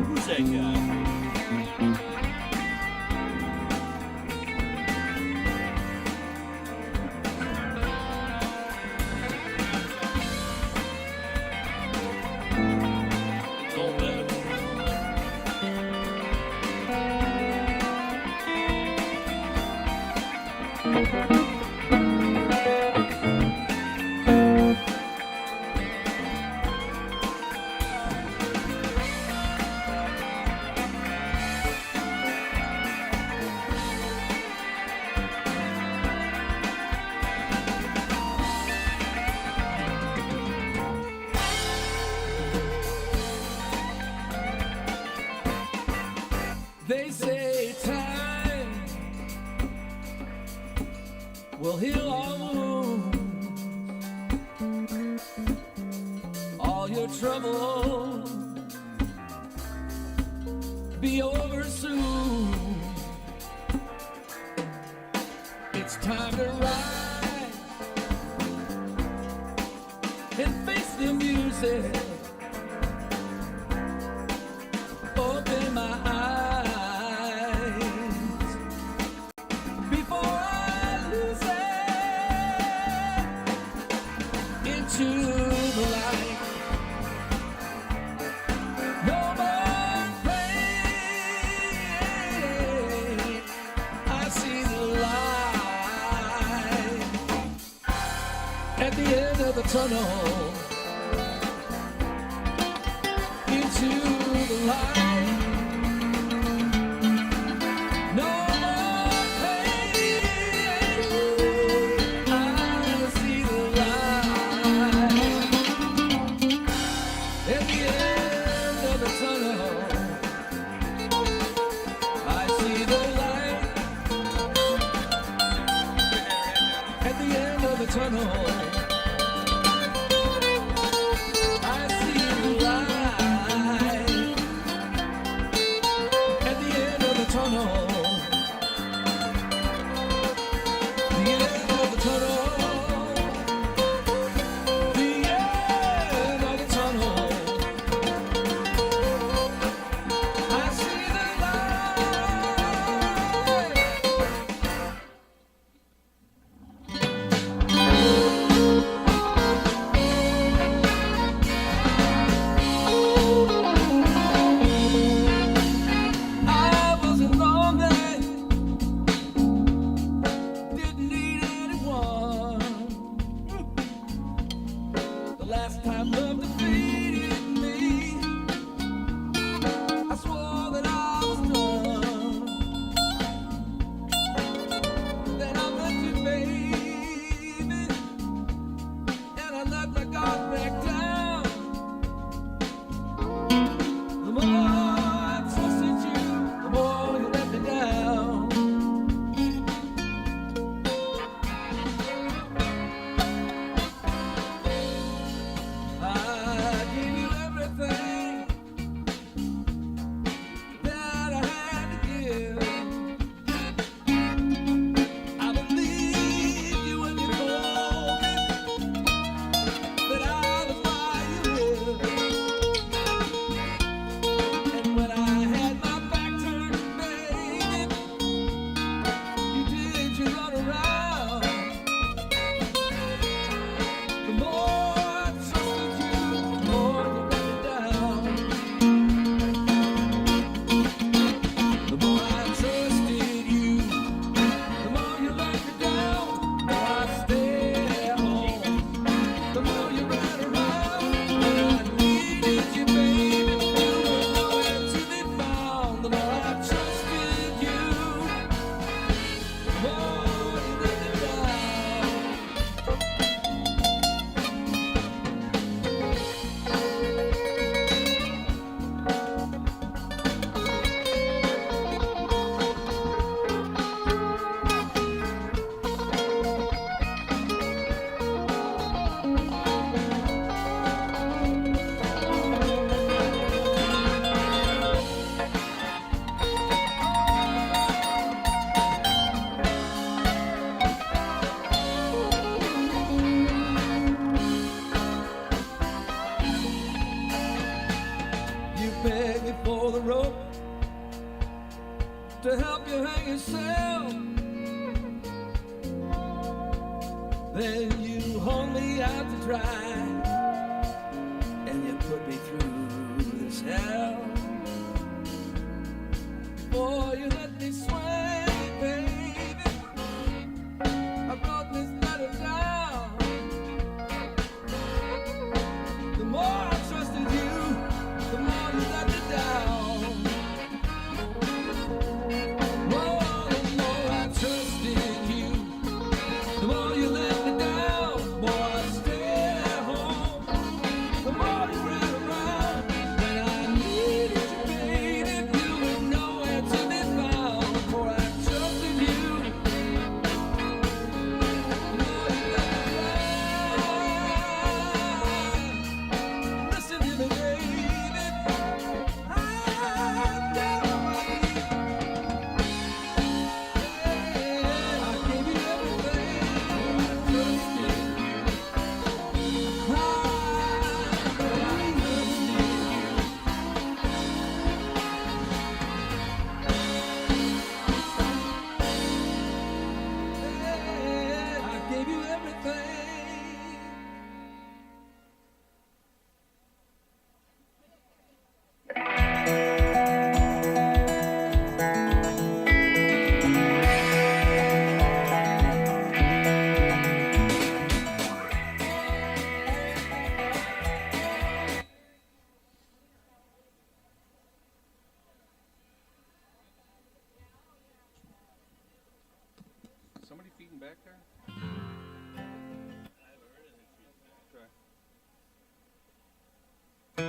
Speaker 4: Who's that guy? Old Webb.
Speaker 5: They say time will heal all wounds, all your trouble be over soon. It's time to rise and face the music. Open my eyes before I lose it into the light. No more pain. I see the light at the end of the tunnel. Into the light. No more pain. I see the light at the end of the tunnel. I see the light at the end of the tunnel. me for the rope to help you hang yourself. Then you hung me out to dry, and you put me through this hell. Boy, you let me swing, baby. I brought this letter down. The more I trusted you, the more you let me down. More and more I trusted you, the more you let me down. More I stayed at home, the more you ran around. When I needed you, baby, you were nowhere to be found. For I trusted you, the more you let me down. Listen to me, baby. I'm down on my knees. I gave you everything. I trusted you. I gave you everything.
Speaker 2: Somebody feeding back there?
Speaker 3: And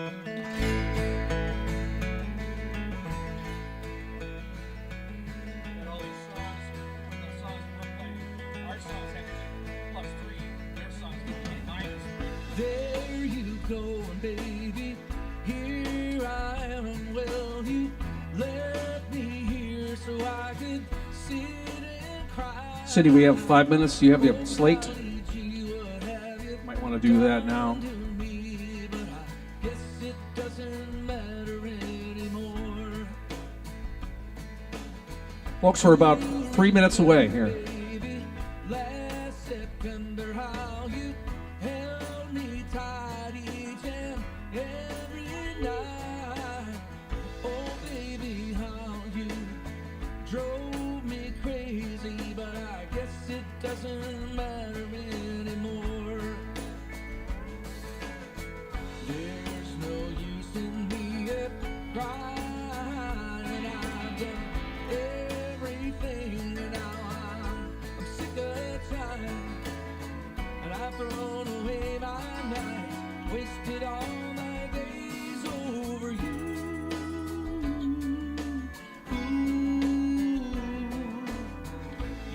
Speaker 3: all these songs, when the songs we're playing, our songs have to be +3, their songs have to be -3.
Speaker 5: There you go, baby. Here I am. Well, you left me here so I could sit and cry.
Speaker 2: Cindy, we have 5 minutes. You have your slate.
Speaker 5: You would have it
Speaker 2: Might want to do that now.
Speaker 5: to me, but I guess it doesn't matter anymore.
Speaker 2: Folks, we're about 3 minutes away here.
Speaker 5: Baby, last September, how you held me tight each and every night. Oh, baby, how you drove me crazy, but I guess it doesn't matter anymore. There's no use in me crying. I've done everything, and now I'm sick of trying. And I've thrown away my nights, wasted all my days over you.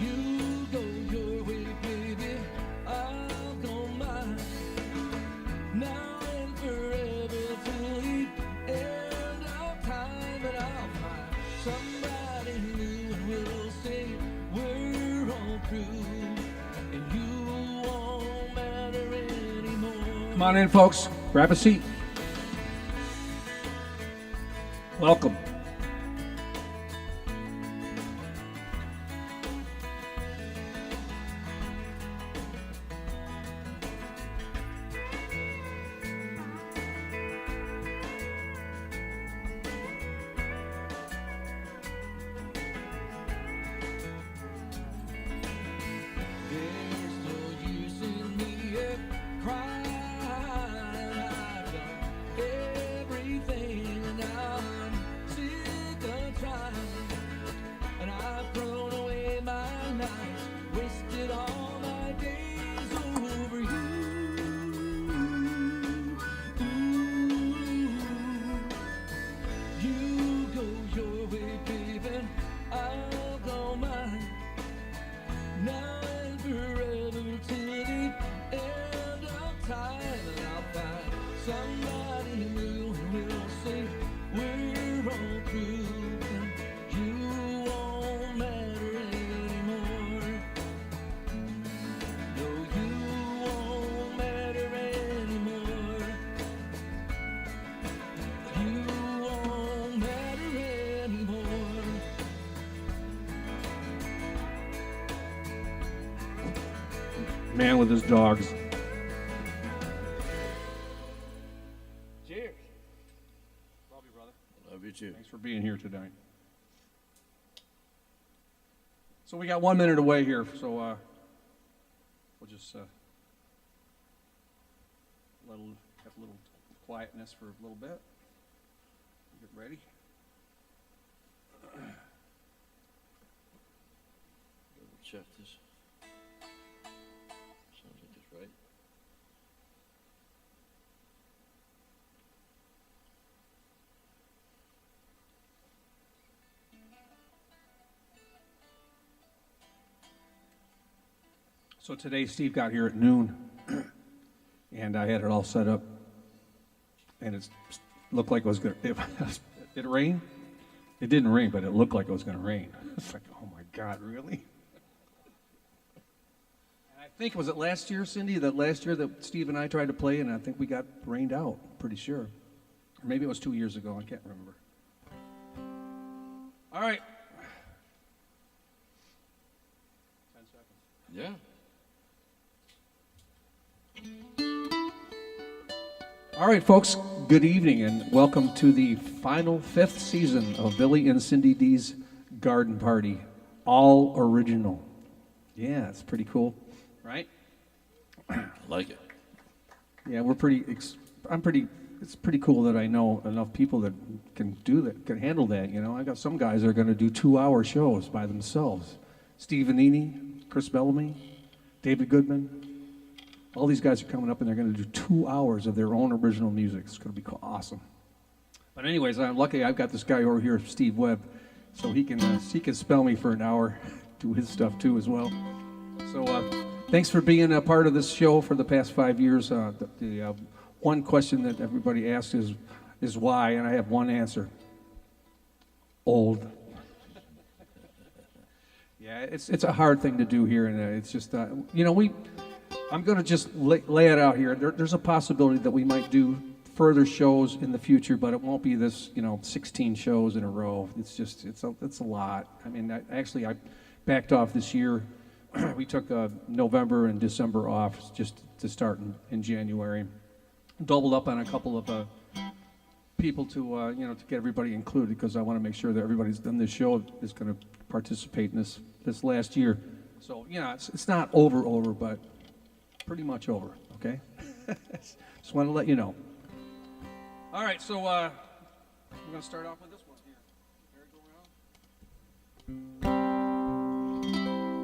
Speaker 5: You go your way, baby, I'll go mine. Now and forever till the end of time, and I'll find somebody new, and we'll say we're all through, and you won't matter anymore.
Speaker 2: Come on in, folks. Grab a seat. Welcome.
Speaker 5: There's no use in me crying. I've done everything, and now I'm sick
Speaker 2: Man with his dogs.
Speaker 5: Cheers.
Speaker 2: Love you, brother.
Speaker 5: Love you too.
Speaker 2: Thanks for being here tonight. So we got 1 minute away here, so we'll just have a little quietness for a little bit. Get ready.
Speaker 5: Double check this. Sounds like it's right.
Speaker 2: So today Steve got here at noon, and I had it all set up, and it looked like it was going to, it rained? It didn't rain, but it looked like it was going to rain. It's like, oh my God, really? And I think, was it last year, Cindy, that last year that Steve and I tried to play, and I think we got rained out, pretty sure. Or maybe it was 2 years ago, I can't remember. All right. 10 seconds.
Speaker 5: Yeah.
Speaker 2: All right, folks, good evening and welcome to the final 5th season of Billy and Cindy D's Garden Party, all original. Yeah, it's pretty cool, right?
Speaker 5: I like it.
Speaker 2: Yeah, it's pretty cool that I know enough people that can do that, can handle that, you know. I got some guys that are going to do 2-hour shows by themselves. Steve Vanini, Chris Bellamy, David Goodman. All these guys are coming up and they're going to do 2 hours of their own original music. It's going to be awesome. But anyways, I'm lucky I've got this guy over here, Steve Webb, so he can spell me for an hour, do his stuff too as well. So thanks for being a part of this show for the past 5 years. The one question that everybody asks is why, and I have one answer. Old. Yeah, it's a hard thing to do here, and it's just, I'm going to just lay it out here. There's a possibility that we might do further shows in the future, but it won't be this, 16 shows in a row. It's just, it's a lot. I mean, I backed off this year. We took November and December off just to start in January. Doubled up on a couple of people to get everybody included, because I want to make sure that everybody's done this show is going to participate in this last year. So, it's not over, but pretty much over, okay? Just want to let you know. All right, so we're going to start off with this one here.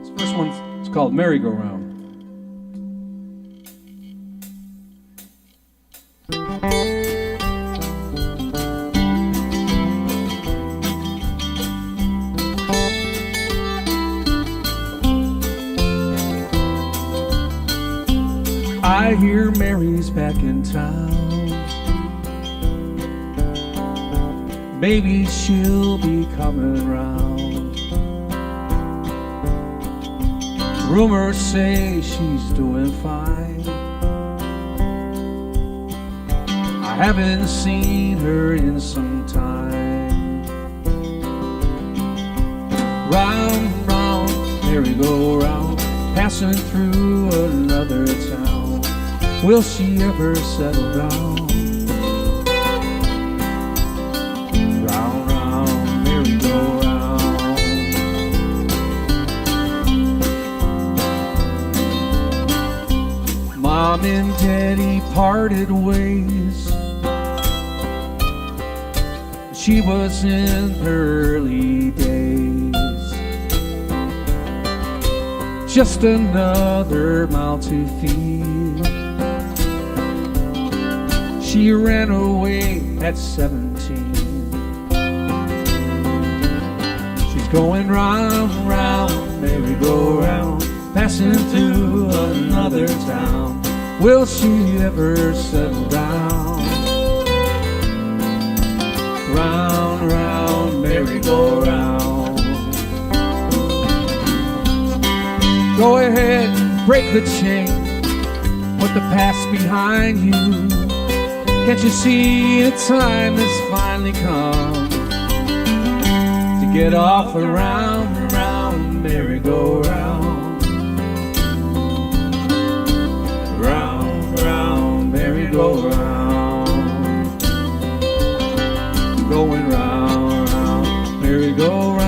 Speaker 2: This first one is called Merry-Go-Round. I hear Mary's back in town. Maybe she'll be coming round. Rumors say she's doing fine. I haven't seen her in some time. Round, round, merry-go-round, passing through another town. Will she ever settle down? Round, round, merry-go-round. Mom and Daddy parted ways. She was in her early days. Just another mouth to feed. She ran away at 17. She's going round, round, merry-go-round, passing through another town. Will she ever settle down? Round, round, merry-go-round. Go ahead, break the chain, put the past behind you. Can't you see the time has finally come to get off around, around, merry-go-round? merry-go-round, going round, round, merry-go-round,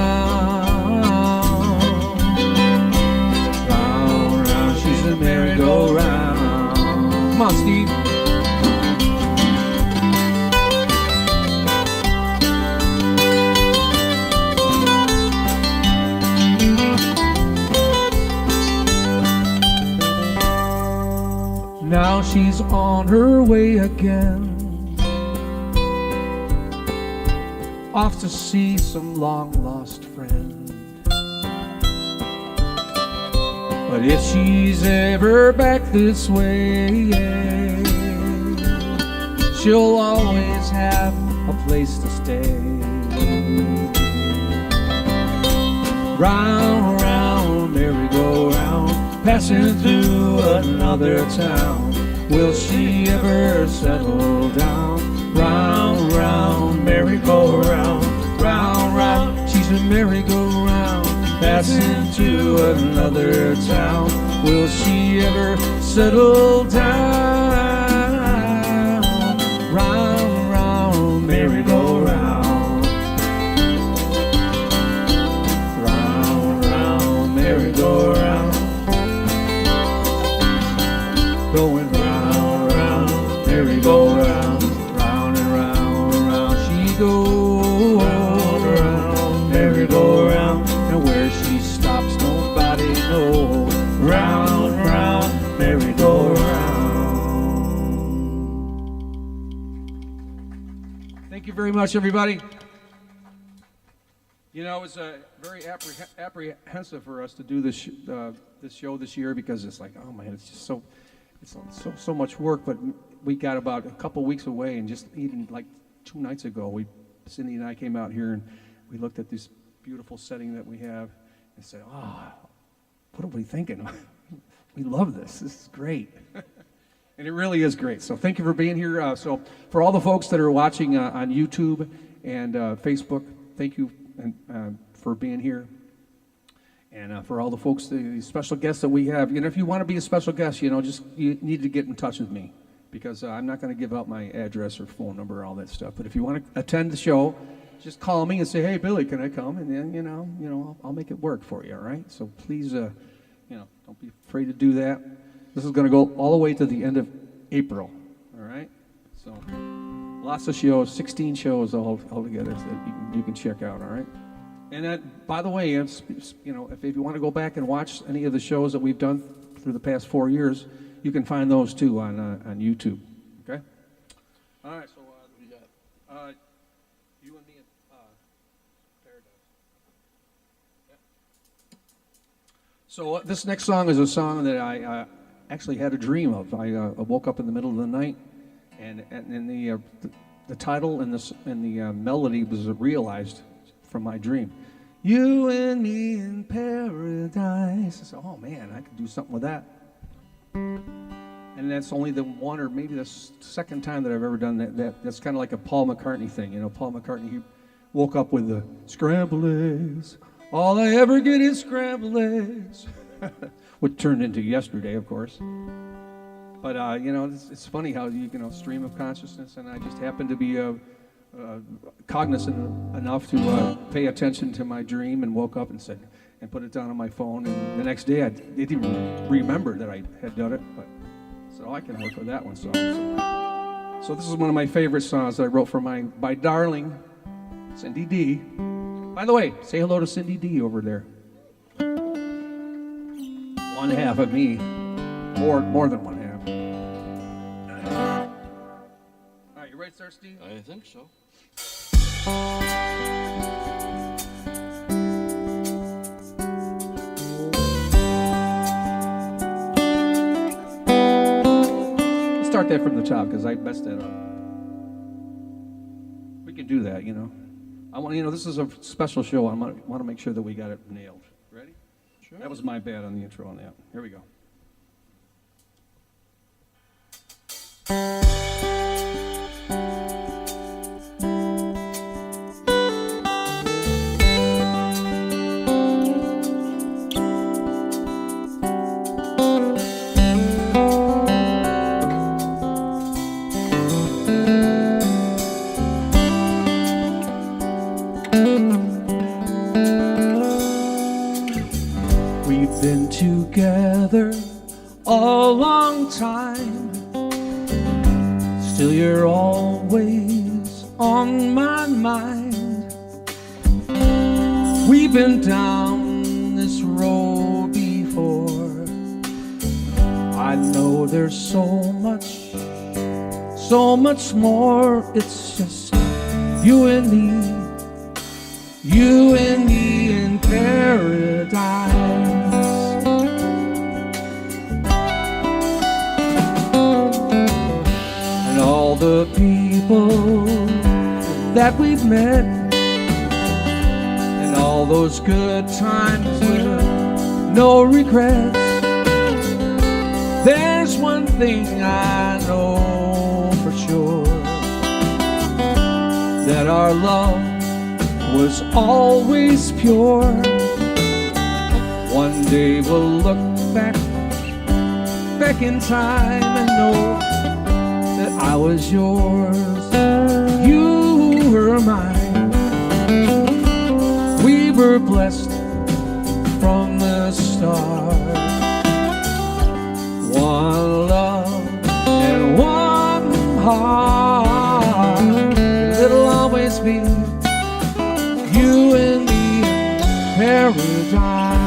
Speaker 2: round, round, she's a merry-go-round. Come on, Steve. Now she's on her way again, off to see some long-lost friend. But if she's ever back this way, she'll always have a place to stay. Round, round, merry-go-round, passing through another town. Will she ever settle down? Round, round, merry-go-round, round, round, she's a merry-go-round, passing to another town. Will she ever settle down? Round, round, merry-go-round, round, round, merry-go-round, going round, round, merry-go-round, round and round, round she goes, round, merry-go-round, and where she stops nobody knows. Round, round, merry-go-round. Thank you very much, everybody. You know, it's very apprehensive for us to do this show this year because it's like, oh man, it's just so much work. But we got about a couple weeks away, and just even like 2 nights ago, Cindy and I came out here and we looked at this beautiful setting that we have and said, what are we thinking? We love this. This is great. And it really is great. So thank you for being here. So for all the folks that are watching on YouTube and Facebook, thank you for being here. And for all the folks, the special guests that we have, if you want to be a special guest, you need to get in touch with me, because I'm not going to give out my address or phone number or all that stuff. But if you want to attend the show, just call me and say, hey, Billy, can I come? And then, I'll make it work for you, all right? So please, don't be afraid to do that. This is going to go all the way to the end of April, all right? So lots of shows, 16 shows all together that you can check out, all right? And by the way, if you want to go back and watch any of the shows that we've done through the past 4 years, you can find those too on YouTube. Okay. All right. So we got you and me in Paradise. Yeah. So this next song is a song that I actually had a dream of. I woke up in the middle of the night, and the title and the melody was realized from my dream. You and me in paradise. I said, oh man, I could do something with that. And that's only the one or maybe the second time that I've ever done that. That's kind of like a Paul McCartney thing. Paul McCartney, he woke up with the scrambled eggs. All I ever get is scrambled eggs. Which turned into yesterday, of course. But, it's funny how stream of consciousness, and I just happened to be cognizant enough to pay attention to my dream, and woke up and put it down on my phone. And the next day, I didn't even remember that I had done it. But so I can work with that one song. So this is one of my favorite songs that I wrote for my darling Cindy D. By the way, say hello to Cindy D over there. One half of me, more than one half. All right, you ready, sir, Steve?
Speaker 5: I think so.
Speaker 2: Let's start that from the top because I messed that up. We can do that, I want, this is a special show. I want to make sure that we got it nailed. Ready? Sure. That was my bad on the intro on that. Here we go.
Speaker 5: together a long time. Still you're always on my mind. We've been down this road before. I know there's so much more. It's just you and me in paradise. And all the people that we've met, and all those good times with no regrets. There's one thing I know for sure, that our love was always pure. One day we'll look back in time and know that I was yours, you were mine. We were blessed from the start. One love and one heart. It'll always be you and me in paradise.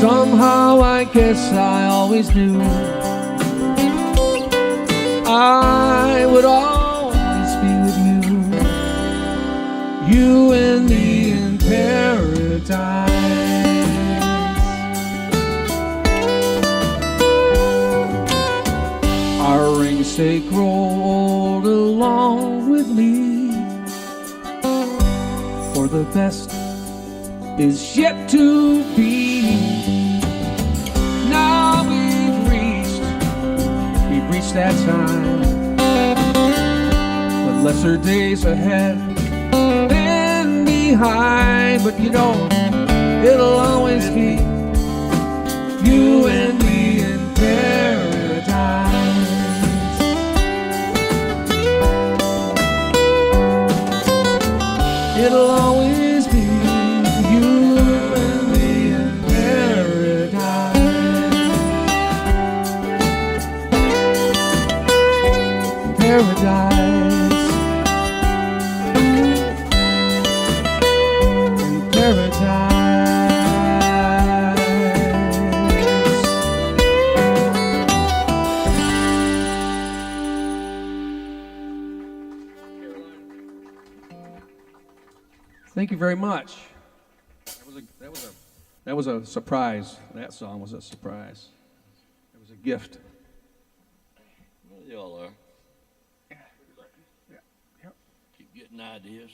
Speaker 5: Somehow I guess I always knew I would always be with you, you and me in paradise. Our rings stay grown along with me, for the best is yet to be. Now we've reached that time, with lesser days ahead than behind. But you know, it'll always be you and me in paradise. It'll always be you and me in paradise. Paradise. In paradise.
Speaker 2: Thank you very much. That was a surprise. That song was a surprise. It was a gift.
Speaker 6: Well, y'all are.
Speaker 2: Yeah.
Speaker 6: Keep getting ideas.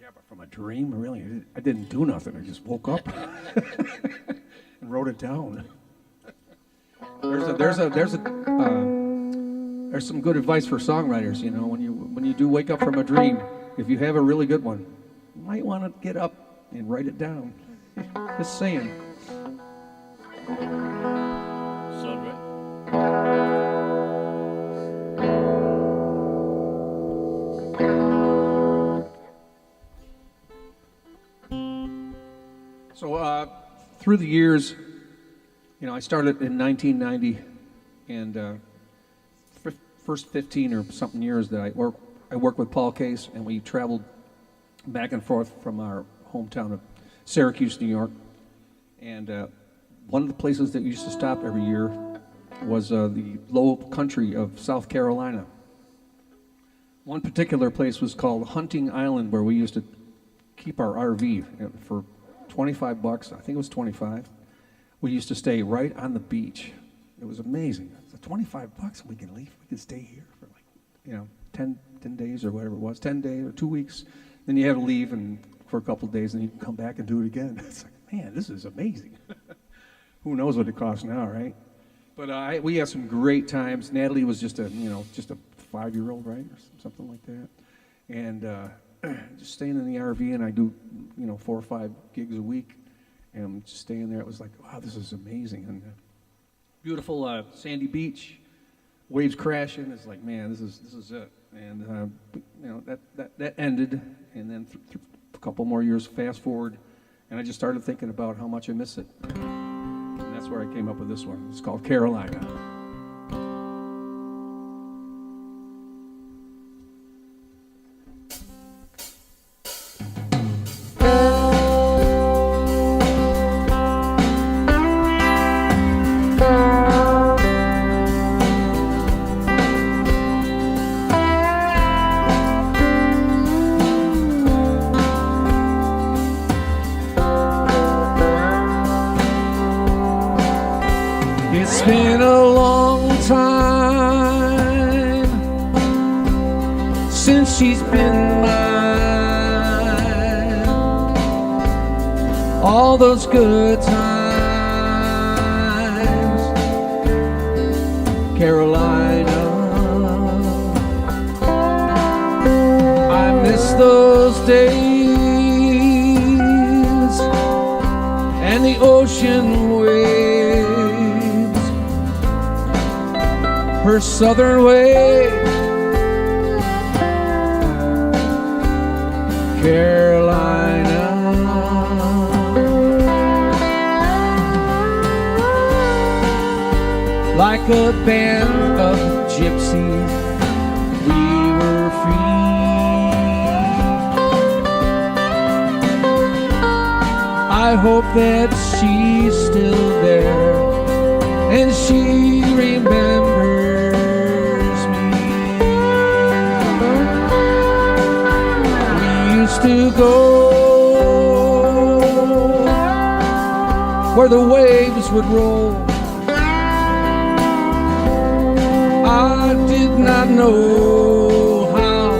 Speaker 2: Yeah, but from a dream, really, I didn't do nothing. I just woke up and wrote it down. There's some good advice for songwriters. You know, when you do wake up from a dream, if you have a really good one, you might want to get up and write it down. Just saying.
Speaker 6: Sound right?
Speaker 2: So through the years, you know, I started in 1990, and first 15 or something years that I worked with Paul Case, and we traveled back and forth from our hometown of Syracuse, New York. And one of the places that we used to stop every year was the low country of South Carolina. One particular place was called Hunting Island, where we used to keep our RV for $25. I think it was 25. We used to stay right on the beach. It was amazing. So $25, and we can leave. We can stay here for 10 days or whatever it was, 10 days or 2 weeks. Then you have to leave and for a couple of days, and you can come back and do it again. It's like, man, this is amazing. Who knows what it costs now, right? But we had some great times. Natalie was just a 5-year-old, right, or something like that. And just staying in the RV, and I do 4 or 5 gigs a week, and just staying there. It was like, wow, this is amazing. And beautiful sandy beach, waves crashing. It's like, man, this is it. And that ended, and then a couple more years fast forward, and I just started thinking about how much I miss it. And that's where I came up with this one. It's called Carolina. It's been a long time since she's been mine. All those good times, Carolina. I miss those days and the ocean waves. Her southern way, Carolina. Like a band of gypsies, we were free. I hope that she's still there and she remembers. To go where the waves would roll. I did not know how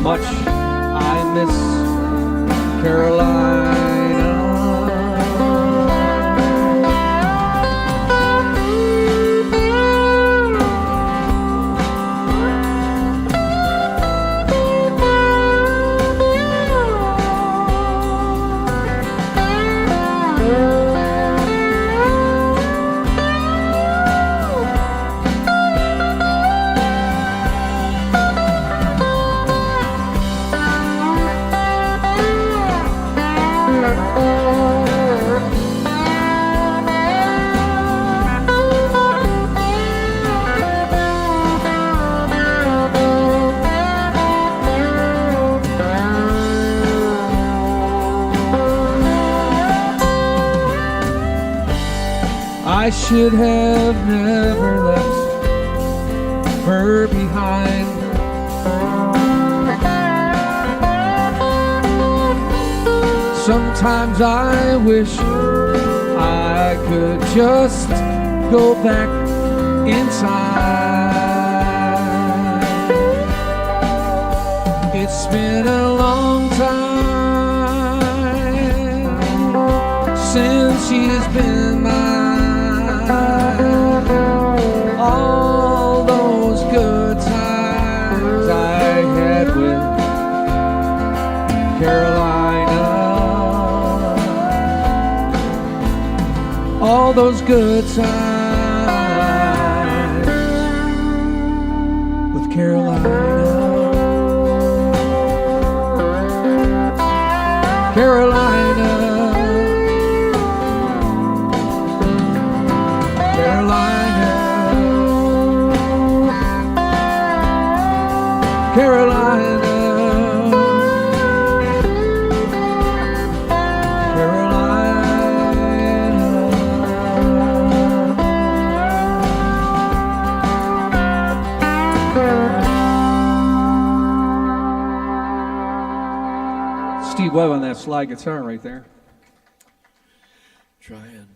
Speaker 2: much I miss Carolina. I should have never left her behind. Sometimes I wish I could just go back in time. It's been a long time since she's been mine. All those good times I had with Carolina. All those good times with Carolina. Carolina. Carolina, Steve Webb on that slide guitar right there.
Speaker 6: Trying.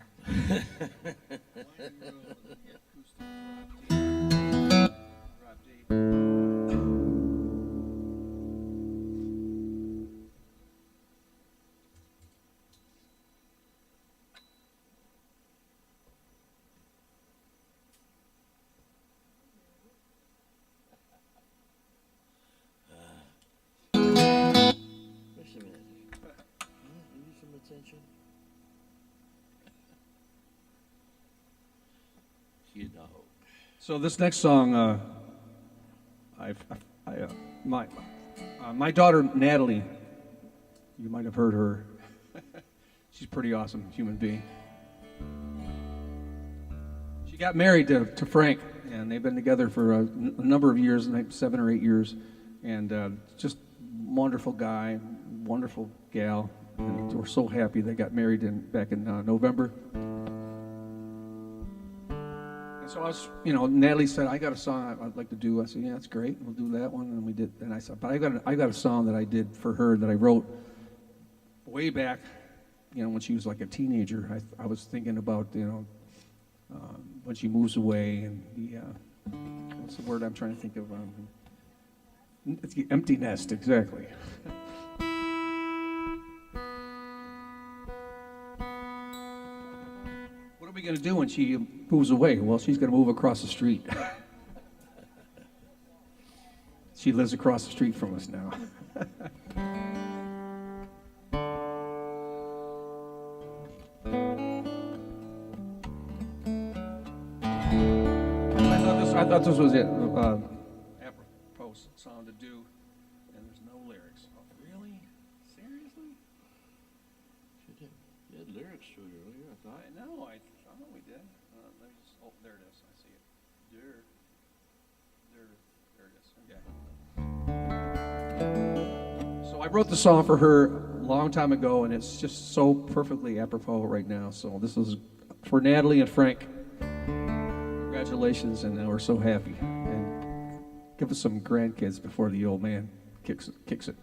Speaker 6: attention? You know.
Speaker 2: So this next song, my daughter Natalie, you might have heard her. She's a pretty awesome human being. She got married to Frank, and they've been together for a number of years, like 7 or 8 years, and just wonderful guy, wonderful gal, and we're so happy they got married back in November. And so I was, Natalie said, I got a song I'd like to do. I said, yeah, that's great. We'll do that one. And we did. And I said, but I got a song that I did for her that I wrote way back, when she was like a teenager. I was thinking about, when she moves away and what's the word I'm trying to think of? It's the empty nest, exactly. What are we going to do when she moves away? Well, she's going to move across the street. She lives across the street from us now. I thought this was it. Apropos song to do, and there's no lyrics. Oh, really? Seriously?
Speaker 6: You had lyrics to it earlier, I thought.
Speaker 2: I know we did. Let me just, there it is. I see it. There it is. Okay. So I wrote the song for her a long time ago, and it's just so perfectly apropos right now. So this is for Natalie and Frank. Congratulations, and we're so happy. And give us some grandkids before the old man kicks it.
Speaker 5: 1,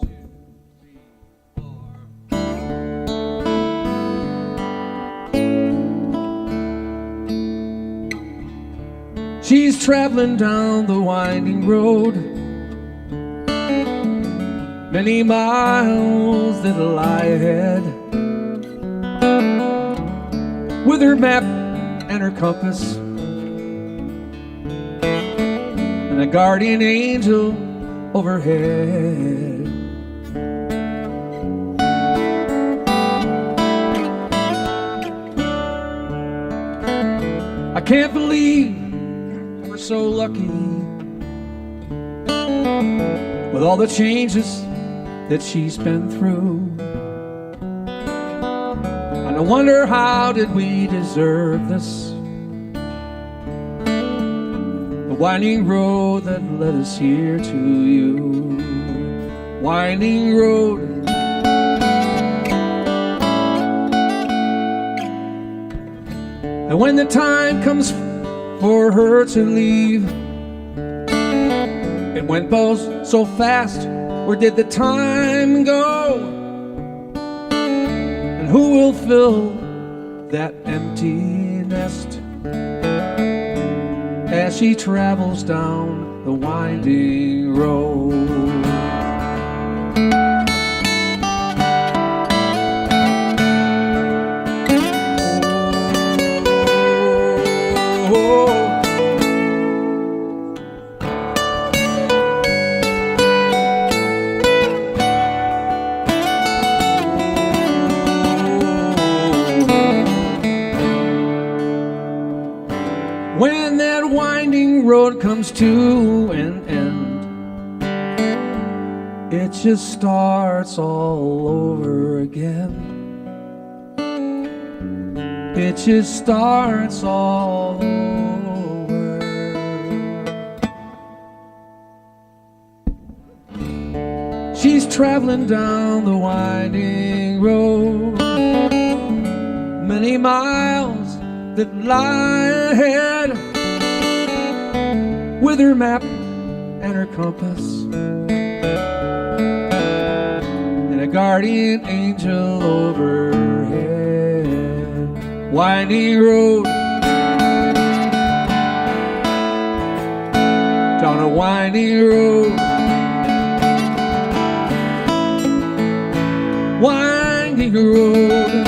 Speaker 5: 2, 3, 4.
Speaker 2: She's traveling down the winding road, many miles that lie ahead, with her map and her compass, and a guardian angel overhead. I can't believe we're so lucky, with all the changes that she's been through. And I wonder, how did we deserve this? The winding road that led us here to you. Winding road. And when the time comes for her to leave, it went both so fast. Where did the time go? And who will fill that empty nest as she travels down the winding road? When that winding road comes to an end, it just starts all over again. It just starts all over. She's traveling down the winding road, many miles that lie ahead, with her map and her compass, and a guardian angel overhead. Winding road, down a winding road, winding road.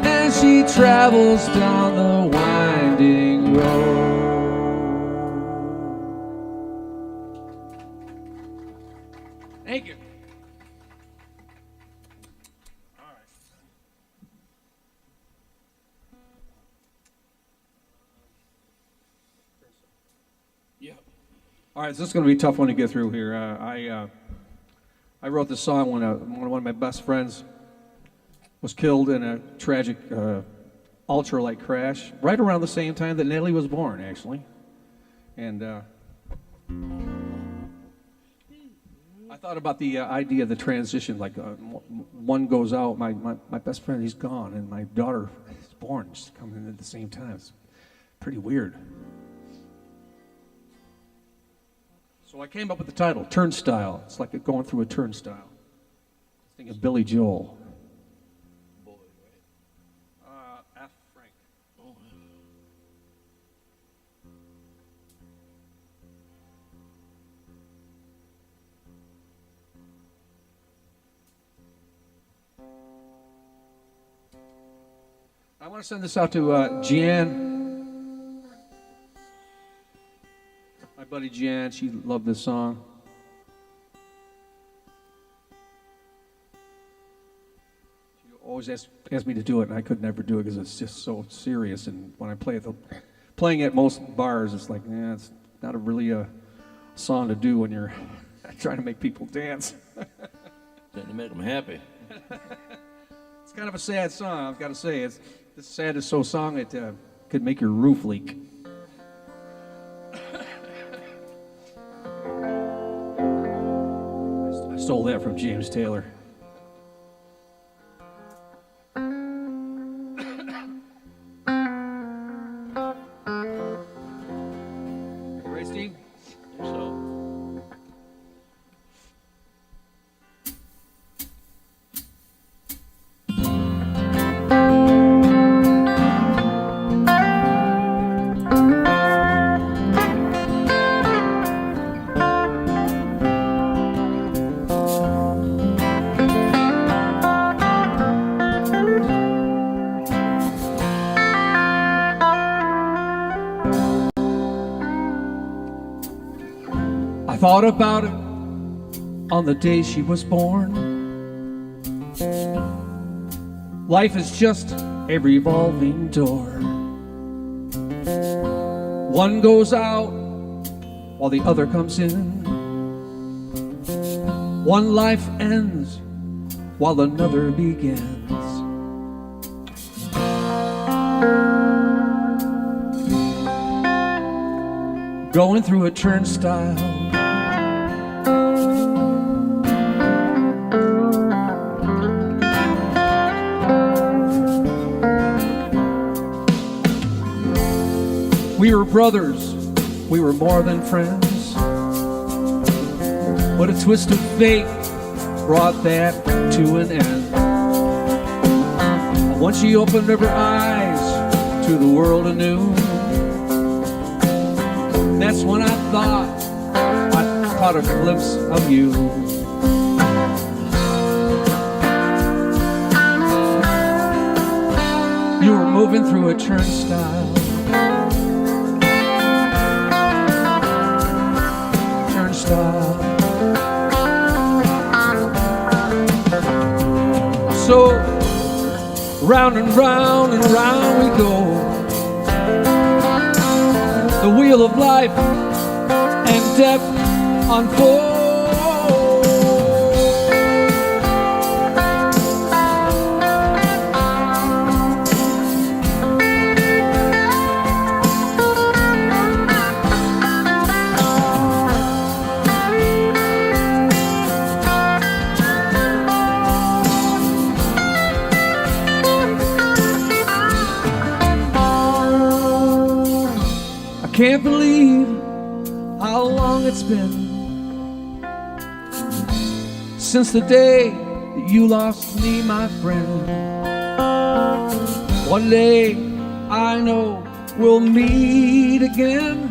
Speaker 2: As she travels down the winding road. All right, this is going to be a tough one to get through here. I wrote this song when one of my best friends was killed in a tragic ultralight crash, right around the same time that Nellie was born, actually. And I thought about the idea of the transition, like one goes out, my best friend, he's gone, and my daughter is born, just coming in at the same time. It's pretty weird. So I came up with the title, Turnstile. It's like going through a turnstile. Think of Billy Joel.
Speaker 6: Boy, right?
Speaker 2: F. Frank.
Speaker 6: Oh,
Speaker 2: I want to send this out to Jan. My buddy Jan, she loved this song. She always asked me to do it, and I could never do it because it's just so serious. And when I playing at most bars, it's like, it's not really a song to do when you're trying to make people dance.
Speaker 6: Trying to make them happy.
Speaker 2: It's kind of a sad song, I've got to say. It's the saddest song it could make your roof leak. I stole that from James Taylor. Ready, Steve?
Speaker 6: So,
Speaker 2: I thought about it on the day she was born. Life is just a revolving door. One goes out while the other comes in. One life ends while another begins. Going through a turnstile, we were brothers, we were more than friends, but a twist of fate brought that to an end. Once she opened up her eyes to the world anew, that's when I thought I caught a glimpse of you. You were moving through a turnstile. So round and round and round we go, the wheel of life and death unfolds. Can't believe how long it's been since the day that you lost me, my friend. One day I know we'll meet again,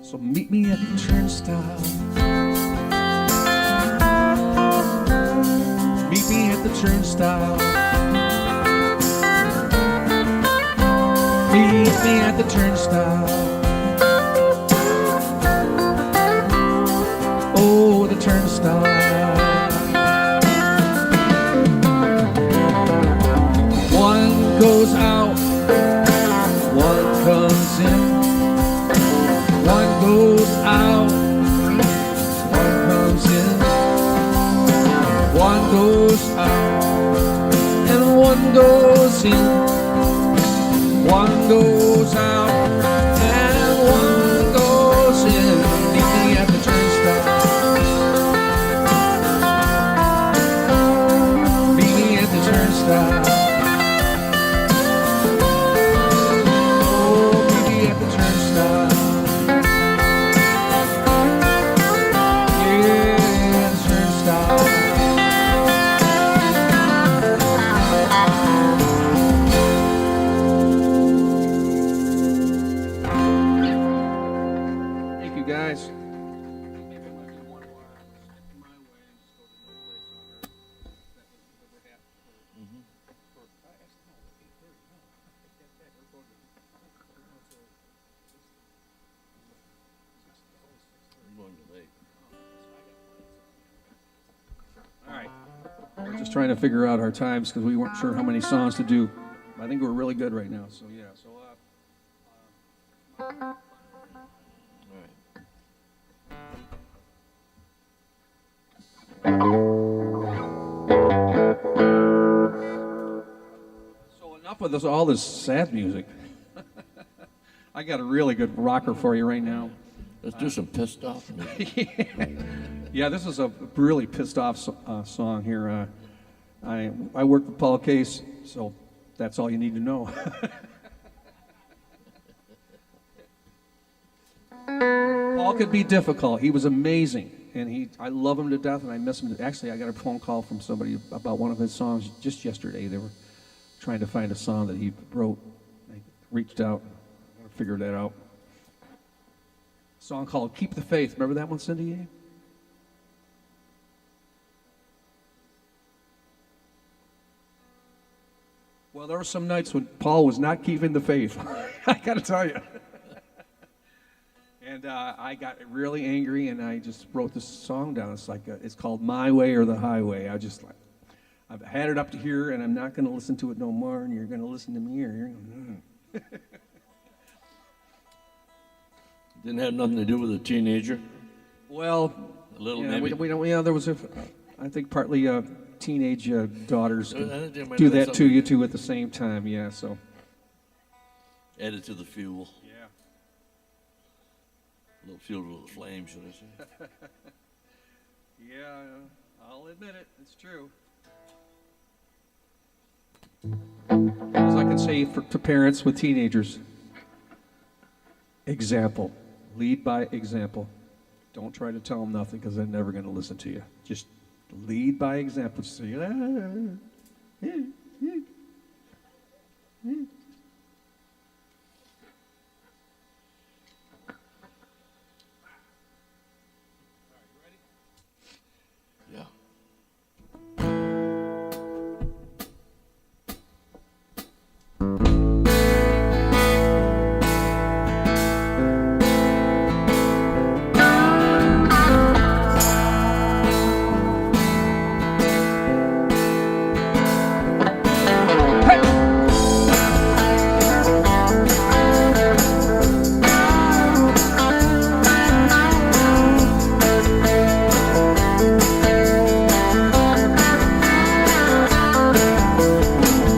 Speaker 2: so meet me at the turnstile. Meet me at the turnstile. Meet me at the turnstile. Oh, the turnstile. One goes out, one comes in. One goes just trying to figure out our times because we weren't sure how many songs to do. I think we're really good right now. So yeah. So.
Speaker 6: All
Speaker 2: So enough of all this sad music. I got a really good rocker for you right now.
Speaker 6: Let's do some pissed off music.
Speaker 2: Yeah, this is a really pissed off song here. I work with Paul Case, so that's all you need to know. Paul could be difficult. He was amazing, and I love him to death, and I miss him. Actually, I got a phone call from somebody about one of his songs just yesterday. They were trying to find a song that he wrote. I reached out, figured that out. A song called "Keep the Faith." Remember that one, Cindy? Well, there were some nights when Paul was not keeping the faith. I got to tell you. And I got really angry, and I just wrote this song down. It's called "My Way or the Highway." I've had it up to here, and I'm not going to listen to it no more. And you're going to listen to me, or you're going to.
Speaker 6: Didn't have nothing to do with a teenager.
Speaker 2: Well,
Speaker 6: A little
Speaker 2: yeah,
Speaker 6: maybe.
Speaker 2: we don't. Yeah, there was I think partly teenage daughters
Speaker 6: I think there might
Speaker 2: do
Speaker 6: have been
Speaker 2: that to
Speaker 6: something.
Speaker 2: you too at the same time. Yeah, so.
Speaker 6: Added to the fuel.
Speaker 2: Yeah.
Speaker 6: A little fuel to the flame, should I say?
Speaker 2: Yeah, I'll admit it. It's true. As I can say to parents with teenagers, example. Lead by example. Don't try to tell them nothing because they're never going to listen to you. Just lead by example. Say,
Speaker 6: Yeah.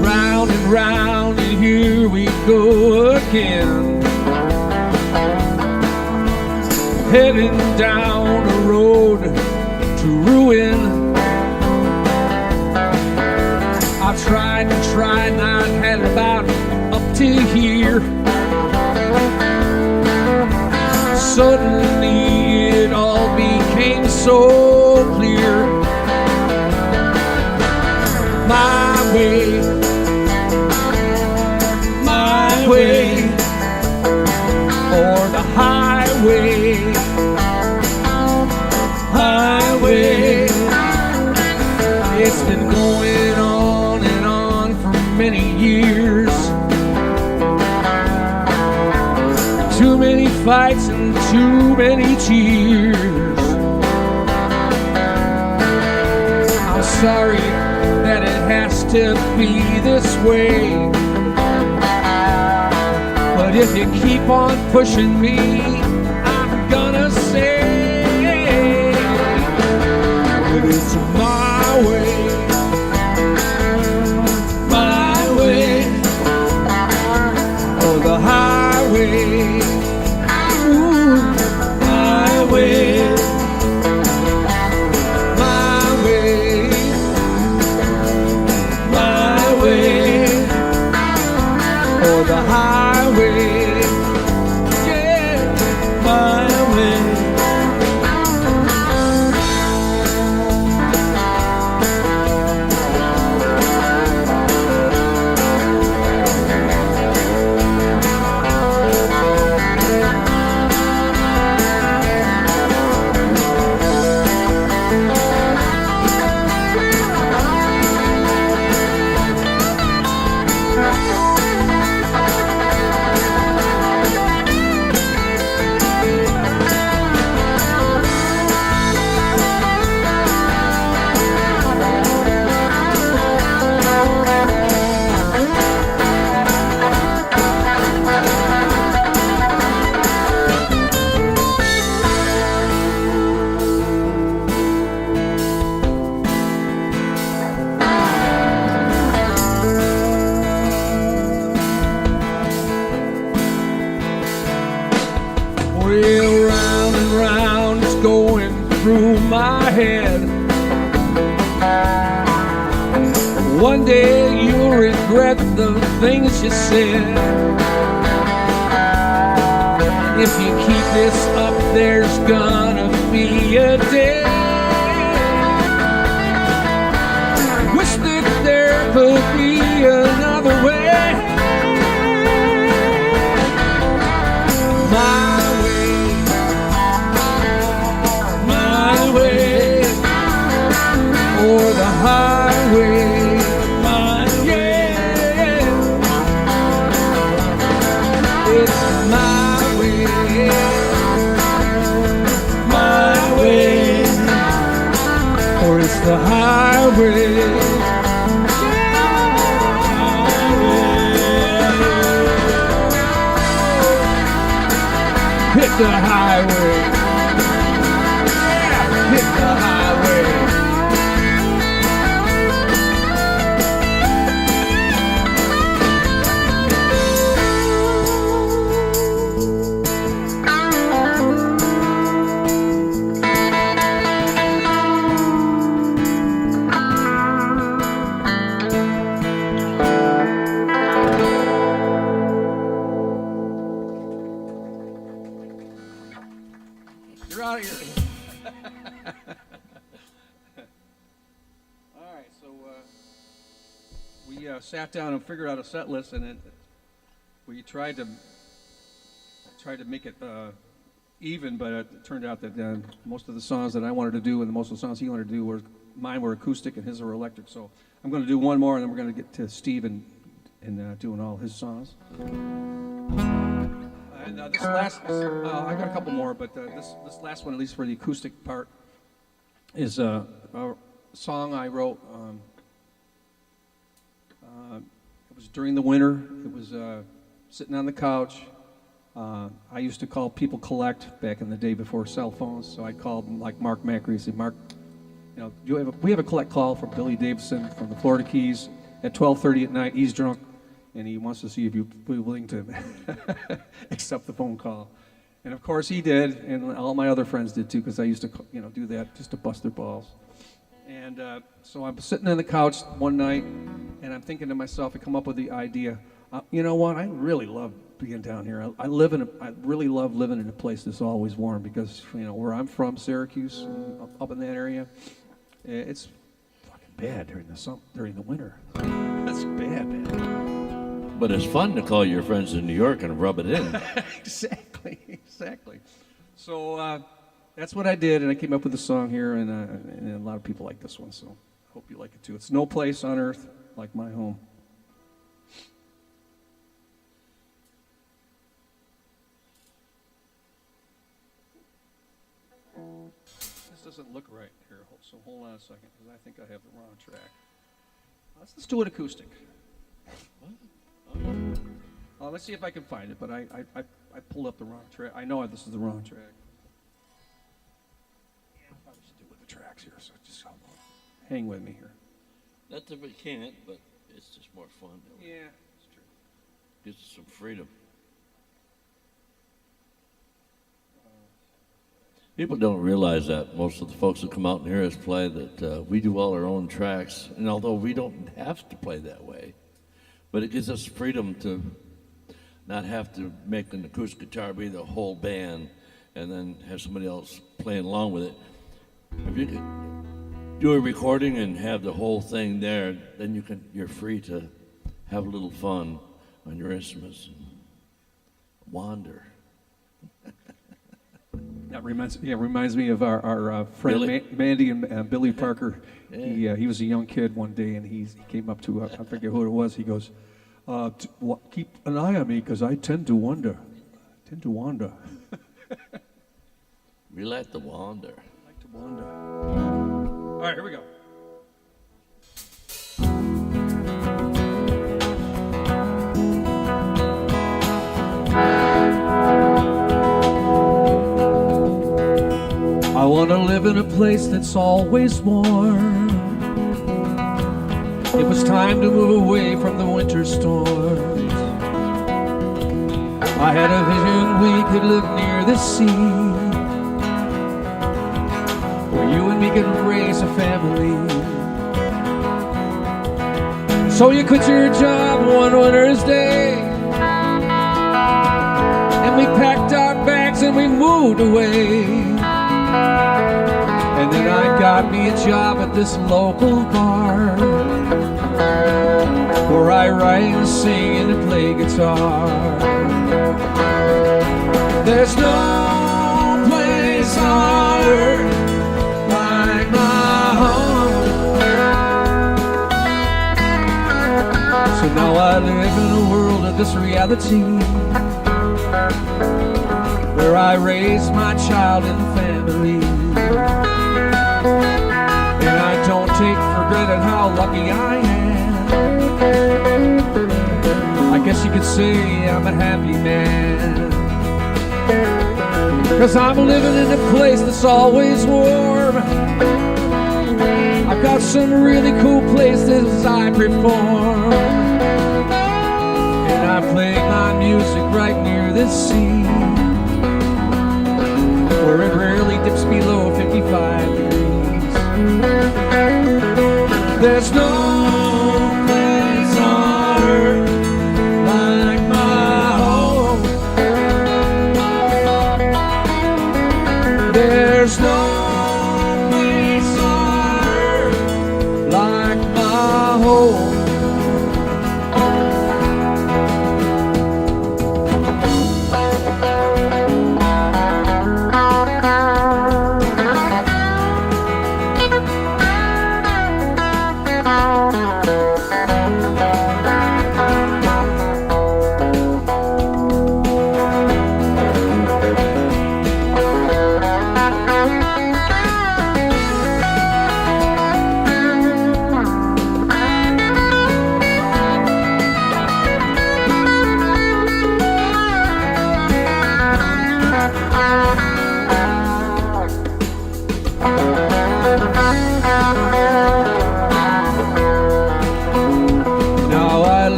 Speaker 5: Round and round, and here we go again. Heading down a road to ruin. I've tried and tried, and I've had it about up to here. Suddenly it all became so clear. My way, or the highway, highway. It's been going on and on for many years. Too many fights and too many tears. I'm sorry that it has to be this way. But if you keep on pushing me, I'm gonna say it's my way, or the highway. Ooh, my way, my way, my way, or the highway. Yeah, my way.
Speaker 2: Well, round and round it's going through my head. One day you'll regret the things you said. If you keep this up, there's gonna be a day. Wish that there could be another way. My way, or the highway, my yeah. It's my way, or it's the highway. Hit the highway. Yeah, hit the highway. You're out of here. All right, so we sat down and figured out a set list, and we tried to make it even, but it turned out that most of the songs that I wanted to do and most of the songs he wanted to do mine were acoustic and his were electric. So I'm going to do one more, and then we're going to get to Steve and doing all his songs. And this last, I got a couple more, but this last one, at least for the acoustic part, is a song I wrote. It was during the winter. It was sitting on the couch. I used to call people collect back in the day before cell phones, so I called them like Mark Macri. Said, Mark, we have a collect call from Billy Davidson from the Florida Keys at 12:30 at night. He's drunk, and he wants to see if you'd be willing to accept the phone call. And of course he did, and all my other friends did too, because I used to, do that just to bust their balls. And so I'm sitting on the couch one night, and I'm thinking to myself, I come up with the idea, you know what? I really love being down here. I really love living in a place that's always warm, because where I'm from, Syracuse, up in that area, it's fucking bad during the winter. That's bad, man.
Speaker 6: But it's fun to call your friends in New York and rub it in.
Speaker 2: Exactly. So that's what I did, and I came up with a song here, and a lot of people like this one, so I hope you like it too. It's No Place on Earth Like My Home. This doesn't look right here, so hold on a second, because I think I have the wrong track. Let's do it acoustic. Let's see if I can find it, but I pulled up the wrong track. I know this is the wrong track. I probably should do it with the tracks here, so just hang with me here.
Speaker 6: Not that we can't, but it's just more fun.
Speaker 2: Yeah, it's true.
Speaker 6: Gives us some freedom. People don't realize that most of the folks that come out and hear us play that we do all our own tracks, and although we don't have to play that way, but it gives us freedom to not have to make an acoustic guitar be the whole band and then have somebody else playing along with it. If you could do a recording and have the whole thing there, then you're free to have a little fun on your instruments and wander.
Speaker 2: That reminds me of our friend Mandy and Billy Parker. Yeah. He was a young kid one day, and he came up to I forget who it was. He goes, "Keep an eye on me, because I tend to wander."
Speaker 6: We like to wander.
Speaker 2: All right, here we go. I want to live in a place that's always warm. It was time to move away from the winter storms. I had a vision we could live near the sea, where you and me could raise a family. So you quit your job one winter's day, and we packed our bags and we moved away. And then I got me a job at this local bar, where I write and sing and play guitar. There's no place on earth like my home. So now I live in a world of this reality, where I raise my child and family. And I don't take for granted how lucky I am. I guess you could say I'm a happy man, 'cause I'm living in a place that's always warm. I've got some really cool places I perform, and I play my music right near the sea, where it rarely dips below 55 degrees. There's no place on earth like my home. There's no place on earth like my home.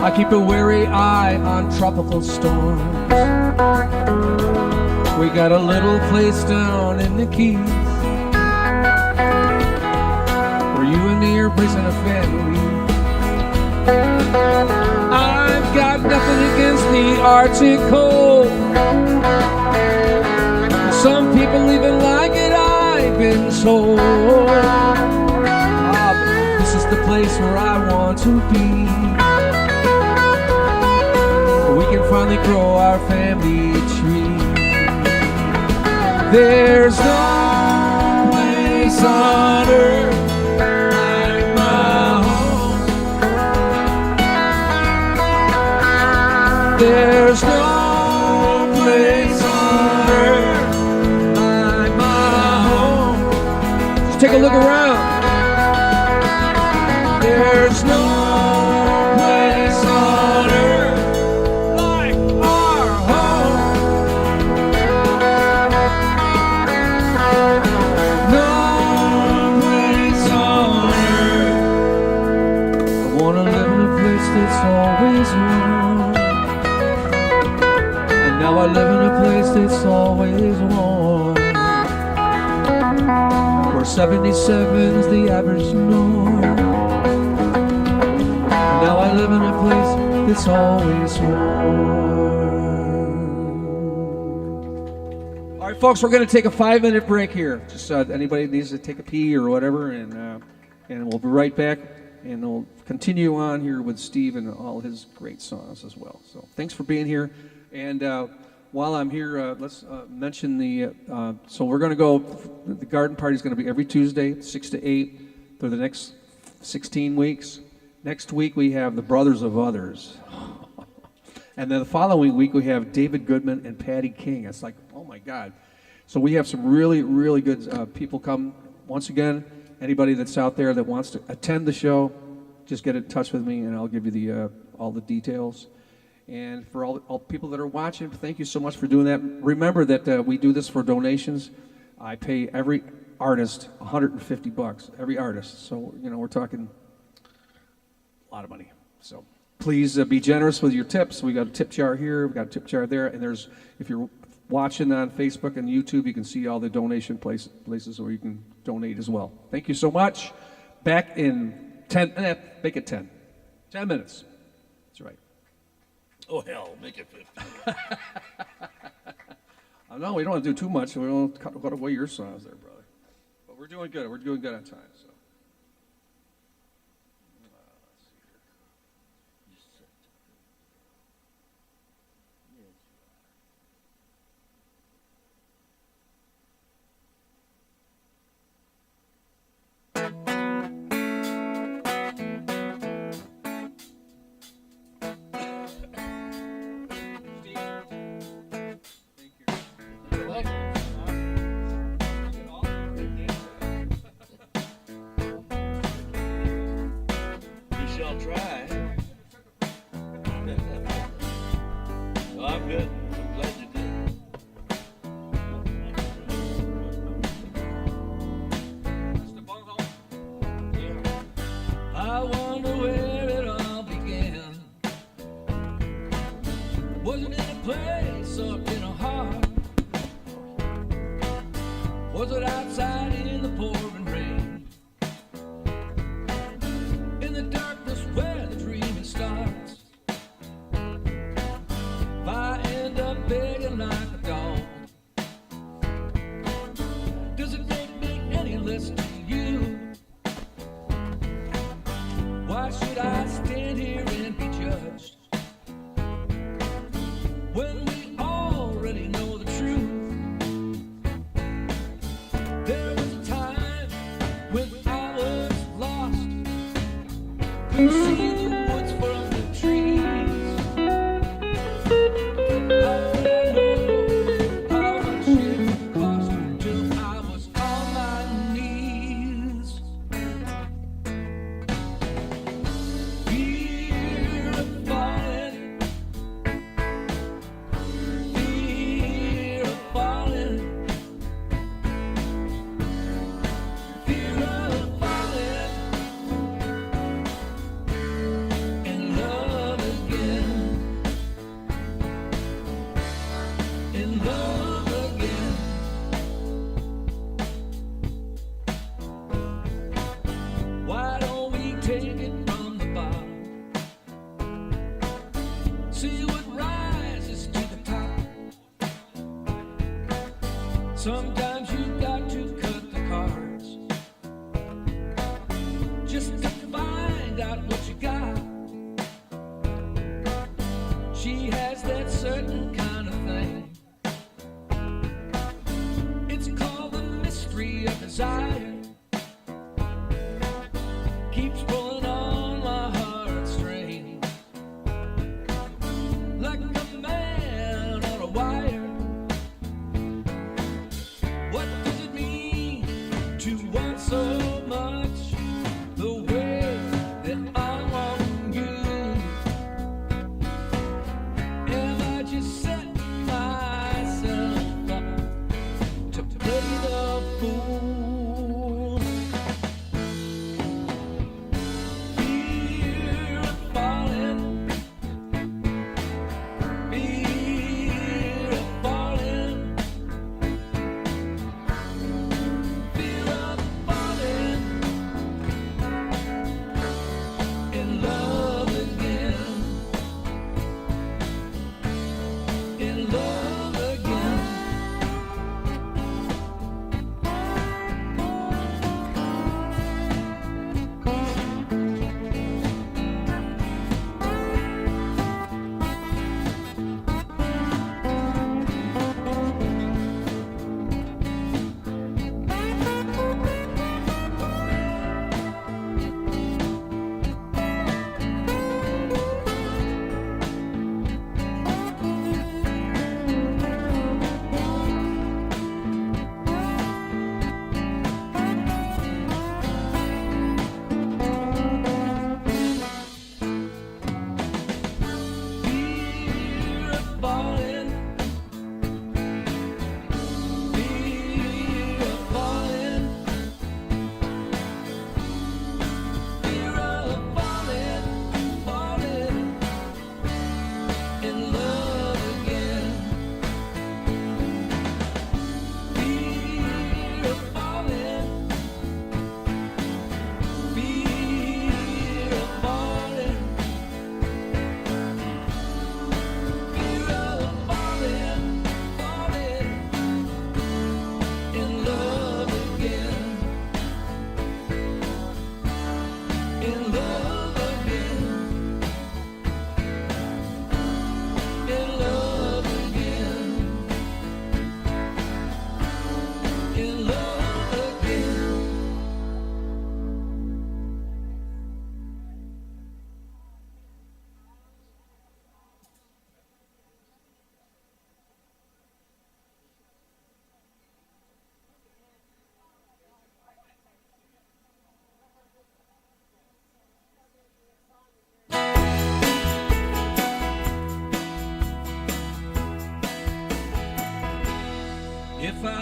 Speaker 2: I keep a wary eye on tropical storms. We got a little place down in the Keys, where you and me are raising a family. I've got nothing against the Arctic cold. Some people even like it, I've been told. But this is the place where I want to be. We can finally grow our family tree. There's no place on earth like my home. There's no place on earth like my home. Just take a look around. There's no place on earth like our home. No place on earth. I wanna live in a place that's always warm. And now I live in a place that's always warm, where 77 is the average norm. Now I live in a place that's always warm. All right, folks, we're going to take a 5-minute break here. Just anybody needs to take a pee or whatever, and we'll be right back, and we'll continue on here with Steve and all his great songs as well. So thanks for being here. And while I'm here, let's mention the. So we're going to go. The garden party is going to be every Tuesday, 6 to 8, for the next 16 weeks. Next week we have the Brothers of Others. And then the following week we have David Goodman and Paddy King. It's like, oh my God. So we have some really, really good people come. Once again, anybody that's out there that wants to attend the show, just get in touch with me and I'll give you the all the details. And for all people that are watching, thank you so much for doing that. Remember that we do this for donations. I pay every artist $150, every artist. So, we're talking a lot of money. So please be generous with your tips. We got a tip jar here, we got a tip jar there, and there's, if you're watching on Facebook and YouTube, you can see all the donation places where you can donate as well. Thank you so much. Back in 10, make it 10. 10 minutes. That's right.
Speaker 6: Oh, hell, make it 50.
Speaker 2: No, we don't want to do too much. We don't cut away your songs there, brother. But we're doing good. We're doing good on time. So.
Speaker 6: We shall try. No, I'm good. I'm glad you did.
Speaker 5: I wonder where it all began. Was it in a place or in a heart? Was it outside in the pouring rain? In the darkness where the dreaming starts. If I end up begging like a dog, does it make me any less to you? Why should I stand here and be judged when we already know the truth? There was a time when I was lost, couldn't see the woods from the trees. How could I know how much it would cost till I was on my knees? Fear of falling, fear of falling, fear of falling in love again, in love again. Why don't we take it from the bottom? See what rises to the top. Sometimes you got to cut the cards just to find out what you got. She has that certain kind of thing. It's called the mystery of desire. Keeps pulling on my heartstrings like a man on a wire. What does it mean to want so much the way that I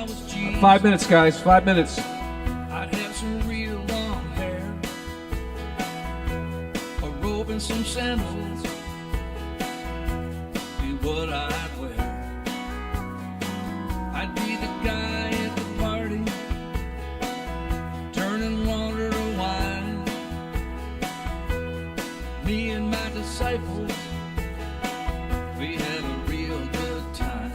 Speaker 5: was Jesus,
Speaker 2: 5 minutes, guys. 5 minutes.
Speaker 5: I'd have some real long hair, a robe and some sandals, be what I'd wear. I'd be the guy at the party, turning water to wine. Me and my disciples, we have a real good time.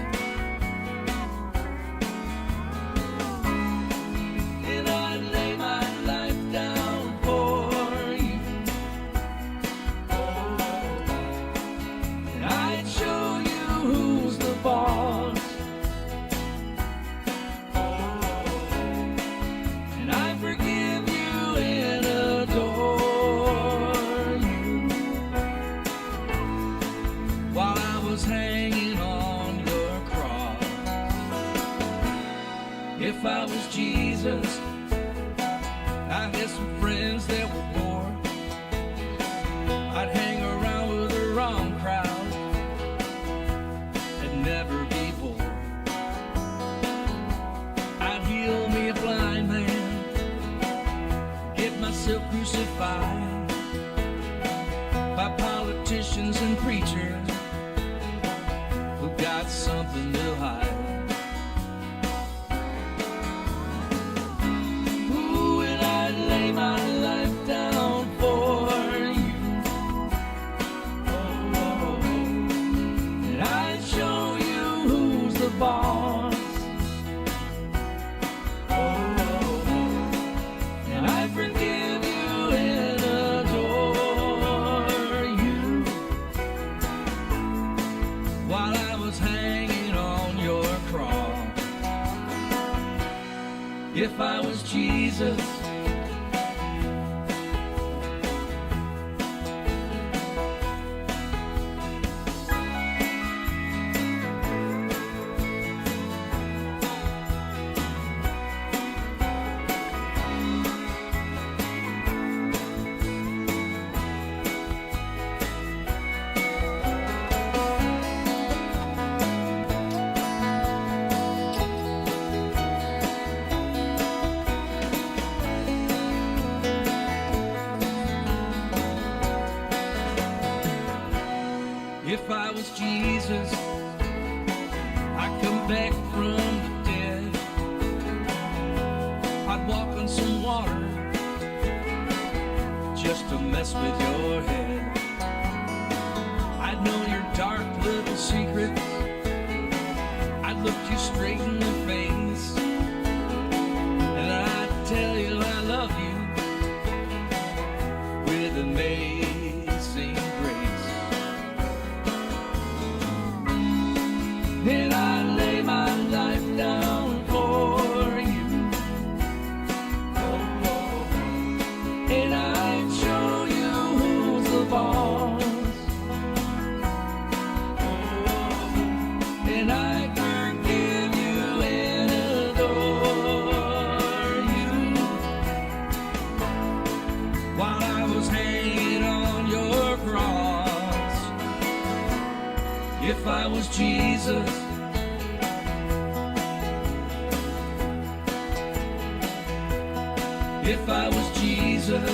Speaker 5: And I'd lay my life down for you. And I'd show you who's the boss. And I forgive you and adore you. While I was hanging on your cross, if I was Jesus, I had some friends that were poor. I'd hang around with the wrong crowd and never be bored. I'd heal me a blind man, get myself crucified by politicians and preachers who got something to hide. Ooh, and I'd lay my life down for you. Oh, and I'd show you who's the boss. Oh, and I forgive you and adore you. While I was hanging on your cross, if I was Jesus, if I was Jesus, I'd come back from the dead. I'd walk on some water just to mess with your head. I'd know your dark little secrets. I'd look you straight in the face, and I'd tell you I love you with amazing grace. And I'd lay my life down for you. Oh, and I'd show you who's the boss. Oh, and I'd forgive you and adore you. While I was hanging on your cross, if I was Jesus, if I was Jesus,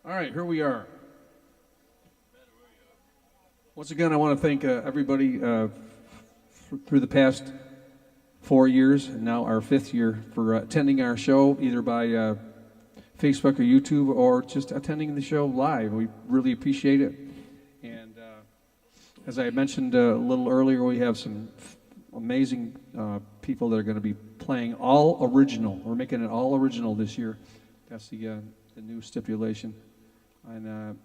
Speaker 2: All right, here we are. Once again, I want to thank everybody through the past 4 years, and now our 5th year, for attending our show, either by Facebook or YouTube, or just attending the show live. We really appreciate it. And as I mentioned a little earlier, we have some amazing people that are going to be playing all original. We're making it all original this year. That's the new stipulation. And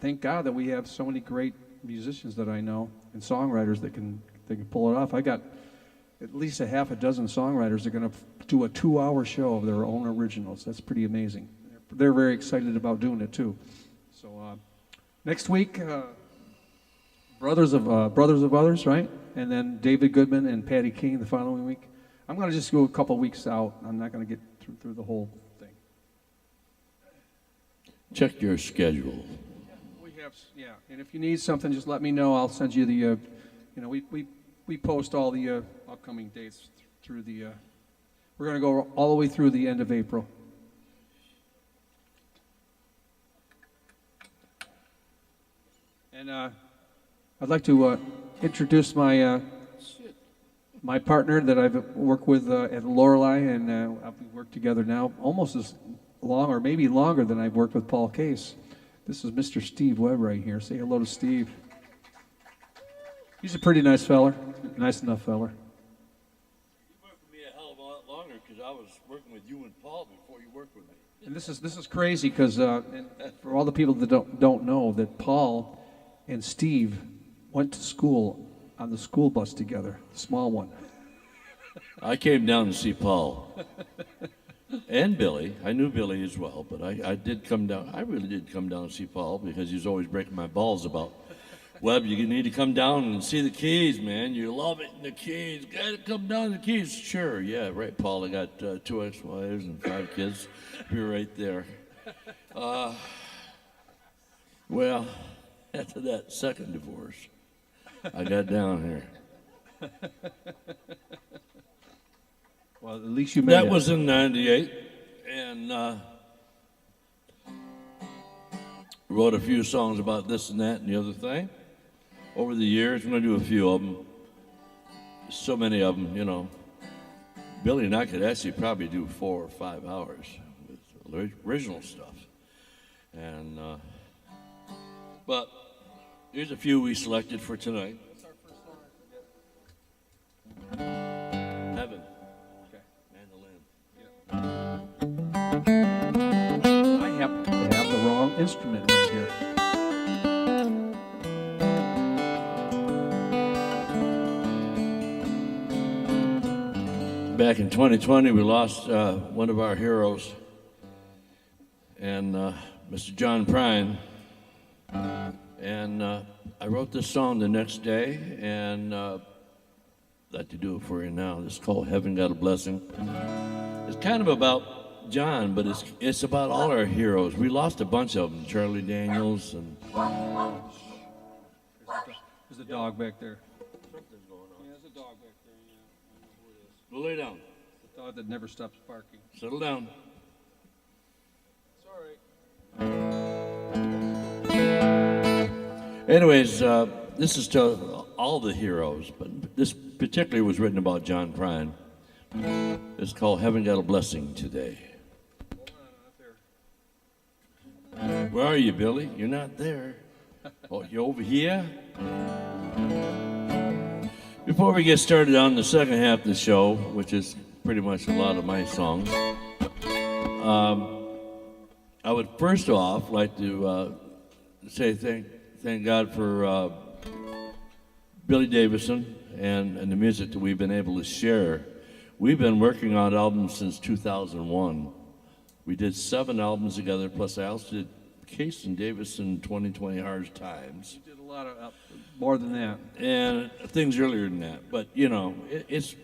Speaker 2: thank God that we have so many great musicians that I know and songwriters that can pull it off. I got at least a half a dozen songwriters that are going to do a 2-hour show of their own originals. That's pretty amazing. They're very excited about doing it too. So next week, Brothers of Others, right? And then David Goodman and Paddy King the following week. I'm going to just go a couple weeks out. I'm not going to get through the whole thing.
Speaker 6: check your schedule.
Speaker 2: We have, yeah, and if you need something, just let me know. I'll send you the, we post all the upcoming dates through the, we're going to go all the way through the end of April. And I'd like to introduce my my partner that I've worked with at Lorelei, and we've worked together now almost as long, or maybe longer, than I've worked with Paul Case. This is Mr. Steve Webb right here. Say hello to Steve. He's a pretty nice feller, nice enough feller.
Speaker 6: You worked with me a hell of a lot longer because I was working with you and Paul before you worked with me.
Speaker 2: And this is crazy because for all the people that don't know, that Paul and Steve went to school on the school bus together, the small one.
Speaker 6: I came down to see Paul and Billy. I knew Billy as well, but I did come down. I really did come down to see Paul because he was always breaking my balls about, Webb, you need to come down and see the Keys, man. You love it in the Keys. Got to come down to the Keys. Sure, yeah, right, Paul. I got 2 ex-wives and 5 kids. You're right there. Well, after that second divorce, I got down here.
Speaker 2: Well, at least you made
Speaker 6: That
Speaker 2: it.
Speaker 6: was in '98, and wrote a few songs about this and that and the other thing. Over the years, I'm going to do a few of them. So many of them, you know. Billy and I could actually probably do 4 or 5 hours with original stuff. And but here's a few we selected for tonight. Heaven.
Speaker 2: Okay.
Speaker 6: Mandolin.
Speaker 2: I happen to have the wrong instrument right here.
Speaker 6: Back in 2020, we lost one of our heroes, and Mr. John Prine. And I wrote this song the next day, and I'd like to do it for you now. It's called Heaven Got a Blessing. It's kind of about John, but it's about all our heroes. We lost a bunch of them, Charlie Daniels and...
Speaker 2: There's a dog back there.
Speaker 6: Something's going on.
Speaker 2: Yeah, there's a dog back there. Yeah, I know who it is.
Speaker 6: Well, lay down.
Speaker 2: The dog that never stops barking.
Speaker 6: Settle down.
Speaker 2: It's all right.
Speaker 6: Anyways, this is to all the heroes, but this particularly was written about John Prine. It's called Heaven Got a Blessing Today.
Speaker 2: Hold on, not there.
Speaker 6: Where are you, Billy? You're not there. Oh, you over here? Before we get started on the second half of the show, which is pretty much a lot of my songs, I would first off like to say thank God for Billy Davidson and the music that we've been able to share. We've been working on albums since 2001. We did 7 albums together, plus I also did Case and Davidson 2020 Hard Times.
Speaker 2: You did a lot of, more than that.
Speaker 6: And things earlier than that. But, you know, it's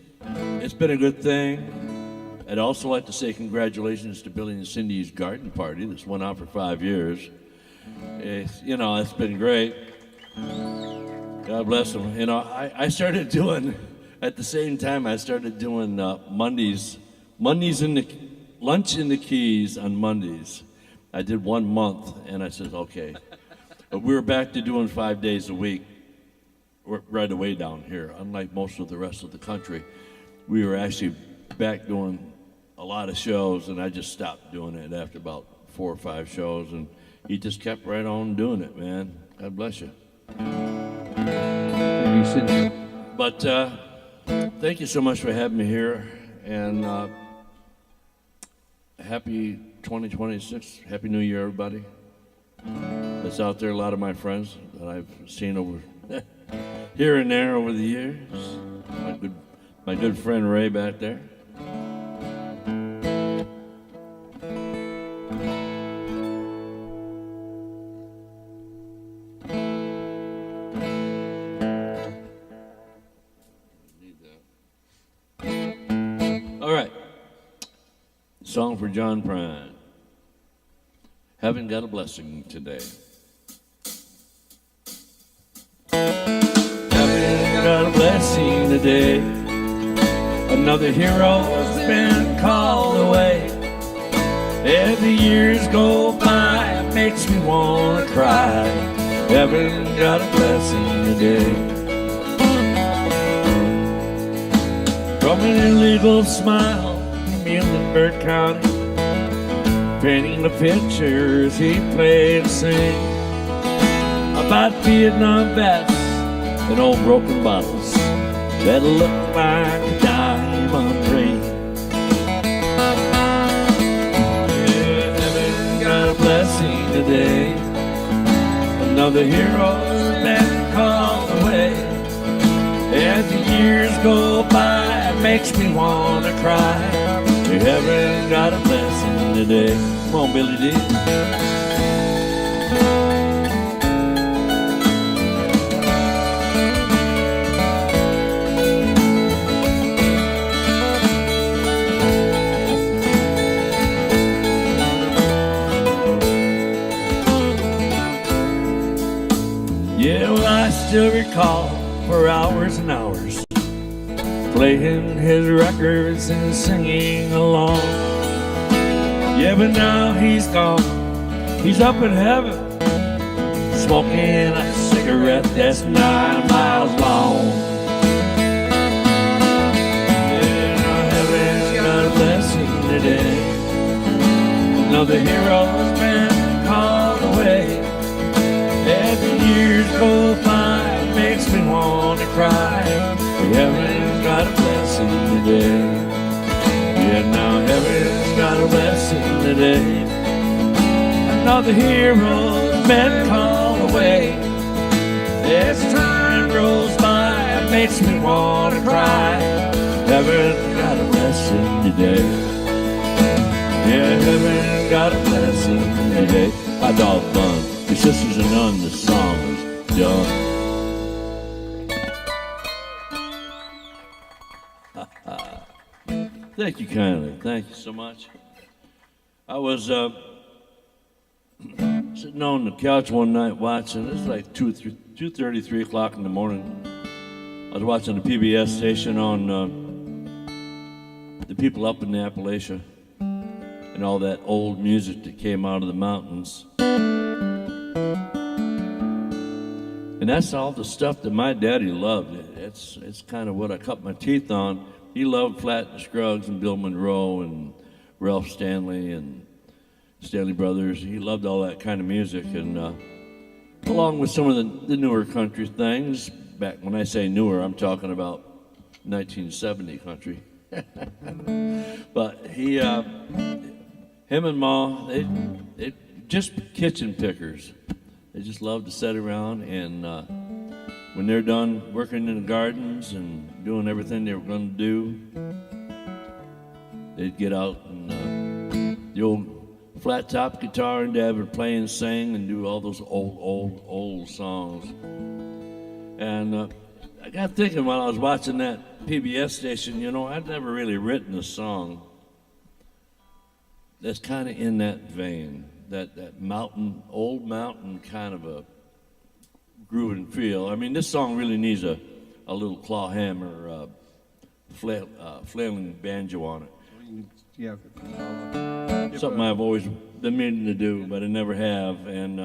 Speaker 6: been a good thing. I'd also like to say congratulations to Billy and Cindy's garden party. This went on for 5 years. It's been great. God bless them. You know, I started doing, at the same time, I started doing Mondays in the, lunch in the Keys on Mondays. I did 1 month, and I said, okay. But we were back to doing 5 days a week right away down here. Unlike most of the rest of the country, we were actually back doing a lot of shows, and I just stopped doing it after about 4 or 5 shows, and he just kept right on doing it, man. God bless you.
Speaker 2: Maybe Cindy.
Speaker 6: But thank you so much for having me here, and happy 2026. Happy New Year, everybody. That's out there, a lot of my friends that I've seen over here and there over the years. My good friend Ray back there. All right. Song for John Prine. Haven't got a blessing today. Haven't got a blessing today. Another hero's been called away. As the years go by, it makes me wanna cry. Haven't got a blessing today. From an illegal smile in Muhlenberg County, painting the pictures he played and sang about Vietnam vets and old broken bottles that look like a diamond ring. Yeah, haven't got a blessing today. Another hero's been called away. As the years go by, it makes me wanna cry. We haven't got a blessing today. Come on, Billy D. Yeah, well, I still recall for hours and hours playing his records and singing along. Yeah, but now he's gone. He's up in heaven, smoking a cigarette that's 9 miles long. Yeah, now heaven's got a blessing today. Another hero's been called away. As the years go by, it makes me want to cry. We haven't got a blessing today. Yeah, now heaven's got a blessing today. Another hero's been called away. As time rolls by, it makes me want to cry. Heaven's got a blessing today. Yeah, heaven's got a blessing today. I dog fun. Your sisters are none, the song is done. Thank you kindly. Thank you so much. I was sitting on the couch one night watching. It's like 2:30, 3 o'clock in the morning. I was watching the PBS station on the people up in the Appalachia and all that old music that came out of the mountains. And that's all the stuff that my daddy loved. It's kind of what I cut my teeth on. He loved Flat and Scruggs and Bill Monroe and Ralph Stanley and Stanley Brothers. He loved all that kind of music, and along with some of the newer country things. Back when I say newer, I'm talking about 1970 country. But him and Ma, they just kitchen pickers. They just love to sit around, and when they're done working in the gardens and doing everything they were going to do, they'd get out and the old flat top guitar and Dad would play and sing and do all those old songs. And I got thinking while I was watching that PBS station, you know, I'd never really written a song that's kind of in that vein. That mountain, old mountain kind of a groove and feel. I mean, this song really needs a little claw hammer, flailing banjo on it.
Speaker 2: Yeah.
Speaker 6: Something I've always been meaning to do, but I never have. And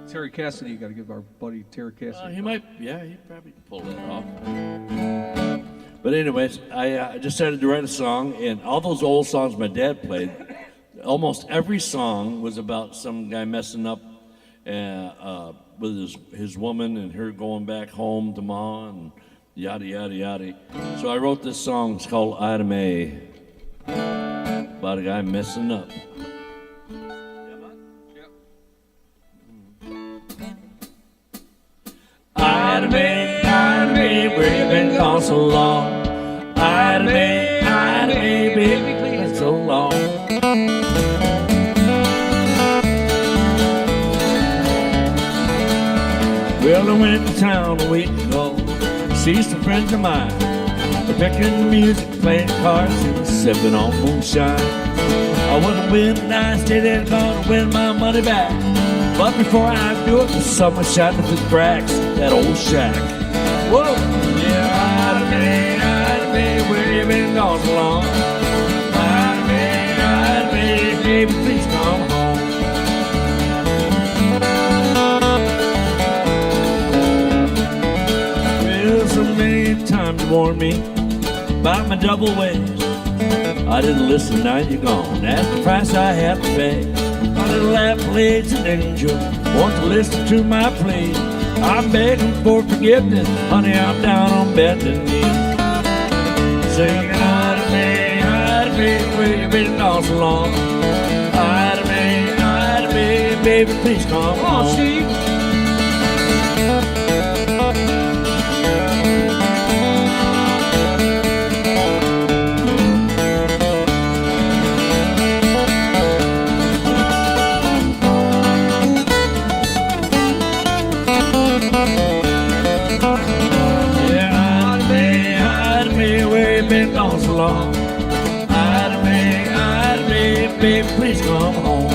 Speaker 2: Terry Cassidy, you got to give our buddy Terry Cassidy.
Speaker 6: he probably pull that off. But anyways, I decided to write a song, and all those old songs my dad played, almost every song was about some guy messing up with his woman and her going back home to Ma and yada, yada, yada. So I wrote this song. It's called Item A, about a guy messing up. Item A, where you been gone so long? Item A, baby, been so long. Well, I went to town a week ago, see some friends of mine. They're picking music, playing cards, and sipping on moonshine. I wanna win and I stayed there gonna win my money back. But before I do it, the sun was shining through the cracks of that old shack. Whoa! Yeah, hide me, where you been gone so long? Hide me, baby, please come home. Well, so many times you warned me about my double ways. I didn't listen, now you're gone. That's the price I have to pay. My little Appalachian angel wants to listen to my plea. I'm begging for forgiveness, honey, I'm down on bending knee. Singing, hide me, where you been all so long? Hide me, baby, please come home. See? Been gone so long. Hide me, baby, please come home.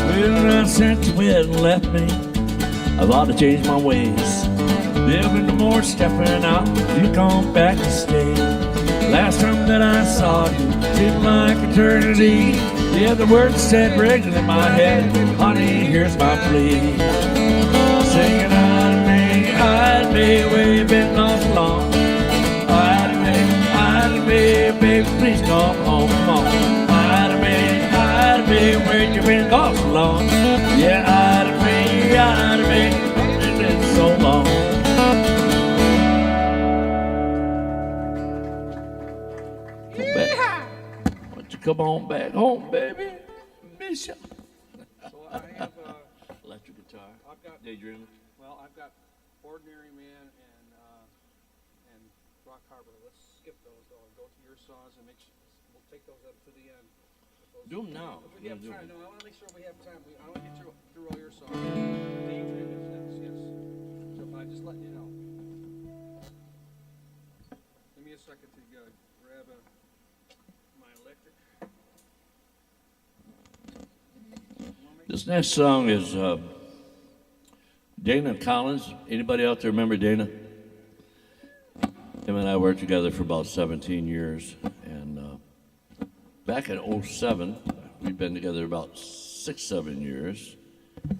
Speaker 6: Well, I sent you where and left me. I've ought to change my ways. Living no more stepping out. You come back to stay. Last time that I saw you seemed like eternity. Yeah, the words said ringing in my head. Honey, here's my plea. Singing, hide me, where you been gone so long? Hide me, baby, please come home, come on. Hide me, where you been gone so long? Yeah, hide me, it's been so long. Come back. Why don't you come on back home, baby? Miss you.
Speaker 2: So I have,
Speaker 6: electric guitar.
Speaker 2: I've got,
Speaker 6: Daydream.
Speaker 2: well, I've got Ordinary Man and Rock Harbor. Let's skip those though and go to your songs and we'll take those up to the end.
Speaker 6: Do them now.
Speaker 2: If we have time, no, I want to make sure we have time. I want to get through all your songs. Daydream is next, yes. So I'm just letting you know. Give me a second to grab my electric.
Speaker 6: This next song is Dana Collins. Anybody out there remember Dana? Him and I worked together for about 17 years. And back in 07, we've been together about 6-7 years.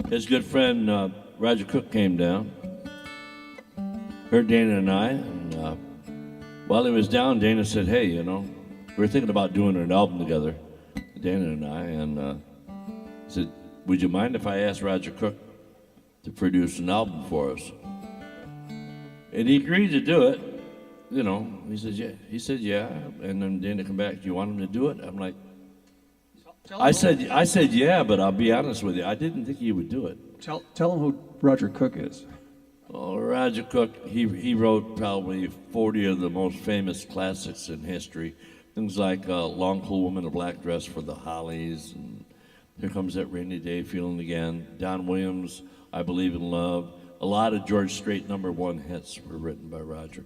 Speaker 6: His good friend Roger Cook came down, heard Dana and I, and while he was down, Dana said, hey, you know, we were thinking about doing an album together, Dana and I, and said, would you mind if I asked Roger Cook to produce an album for us? And he agreed to do it. You know, he said, yeah. He said, yeah. And then Dana come back, do you want him to do it? I'm like, I said, yeah, but I'll be honest with you, I didn't think he would do it.
Speaker 2: Tell him who Roger Cook is.
Speaker 6: Oh, Roger Cook, he wrote probably 40 of the most famous classics in history. Things like Long Cool Woman in a Black Dress for the Hollies, and Here Comes That Rainy Day Feeling Again, Don Williams, I Believe in Love. A lot of George Strait #1 hits were written by Roger.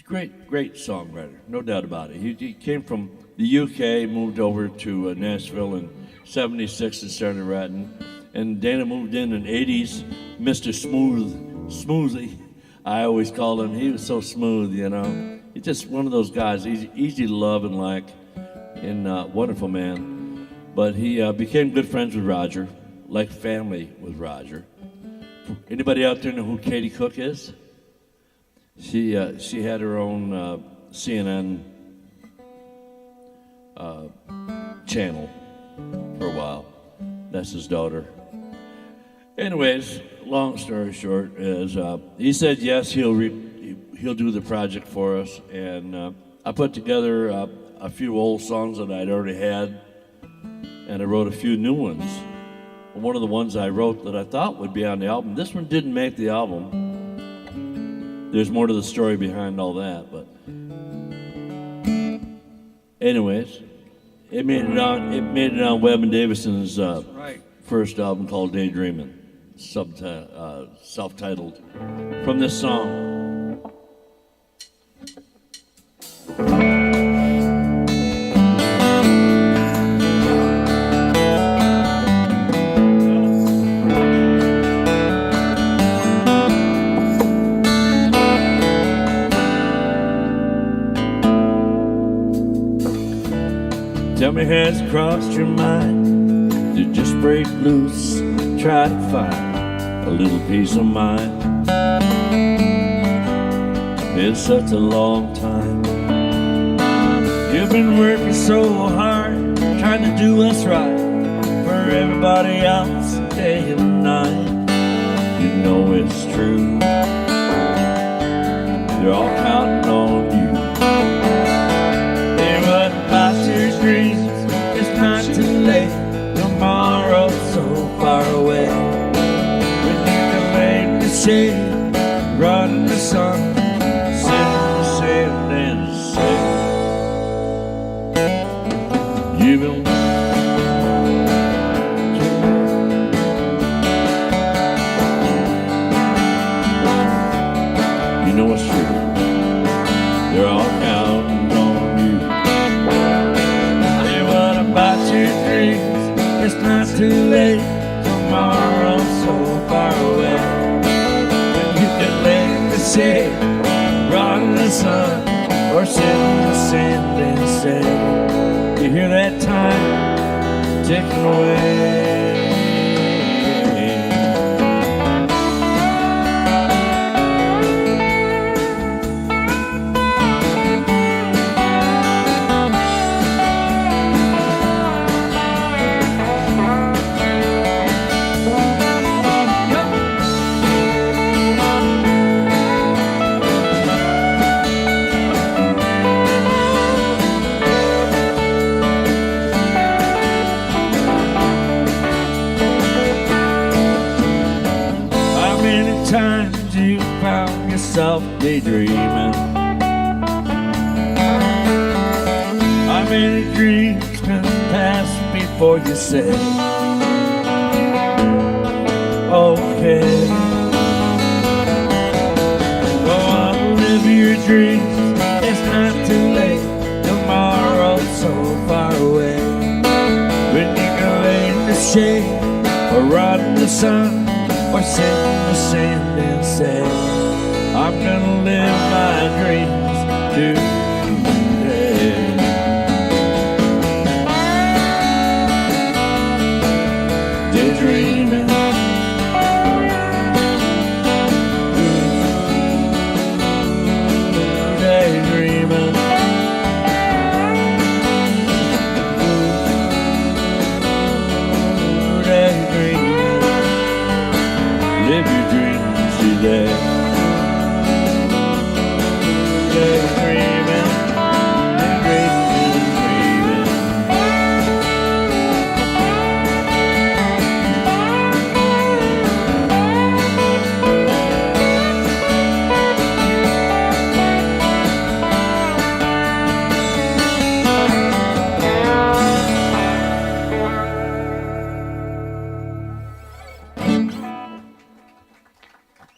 Speaker 6: Great, great songwriter, no doubt about it. He came from the UK, moved over to Nashville in '76 and started writing. And Dana moved in '80s, Mr. Smoothie, I always called him. He was so smooth, you know. He's just one of those guys, easy to love and like, and wonderful man. But he became good friends with Roger, like family with Roger. Anybody out there know who Katie Cook is? She had her own CNN channel for a while. That's his daughter. Anyways, long story short is he said yes, he'll do the project for us, and I put together a few old songs that I'd already had, and I wrote a few new ones. One of the ones I wrote that I thought would be on the album, this one didn't make the album. There's more to the story behind all that, but anyways, it made it on Webb and Davidson's first album called Daydreamin', self-titled, from this song. me, has it crossed your mind to just break loose, try to find a little peace of mind? It's such a long time. You've been working so hard, trying to do what's right for everybody else, day and night. You know it's true. They're all counting on you. Hey, what about your dreams? It's not too late. Tomorrow's so far away. When you can lay in the shade, run in the sun, sit in the sand and say, you've been know it's true. They're all counting on you. Hey, what about your dreams? It's not too late. Tomorrow's so far away. When you can lay in the shade, run in the sun, or sit in the sand and say, you hear that time ticking away. Times you found yourself daydreaming. How many dreams can pass before you say, okay? Go on, live your dreams. It's not too late. Tomorrow's so far away. When you can lay in the shade or run in the sun, or sit in the sand and say, I'm gonna live my dreams today. Daydreaming. Daydreaming. Daydreaming. Live your dreams today. Daydreaming, daydreaming, dreaming.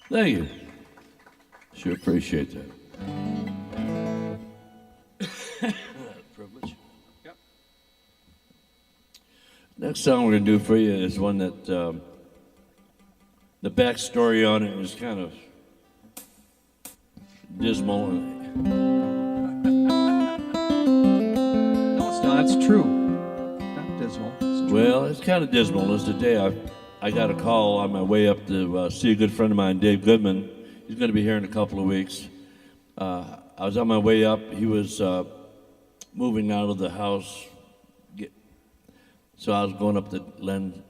Speaker 6: Thank you. Sure appreciate that. Privilege.
Speaker 2: Yep.
Speaker 6: Next song we're going to do for you is one that the backstory on it is kind of dismal.
Speaker 2: No, it's not. It's true. Not dismal. It's true.
Speaker 6: Well, it's kind of dismal. It's the day I got a call on my way up to see a good friend of mine, Dave Goodman. He's going to be here in a couple of weeks. I was on my way up. He was moving out of the house. So I was going up to lend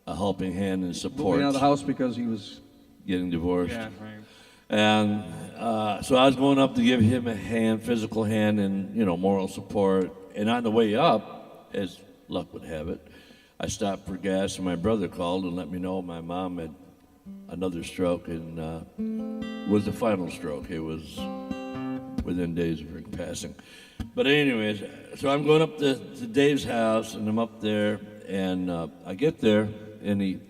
Speaker 6: a helping hand and support.
Speaker 2: Moving out of the house because he was
Speaker 6: getting divorced.
Speaker 2: Yeah, right.
Speaker 6: And so I was going up to give him a hand, physical hand, and moral support. And on the way up, as luck would have it, I stopped for gas, and my brother called and let me know my mom had another stroke, and was the final stroke. It was within days of her passing. But anyways, so I'm going up to Dave's house, and I'm up there, and I get there, and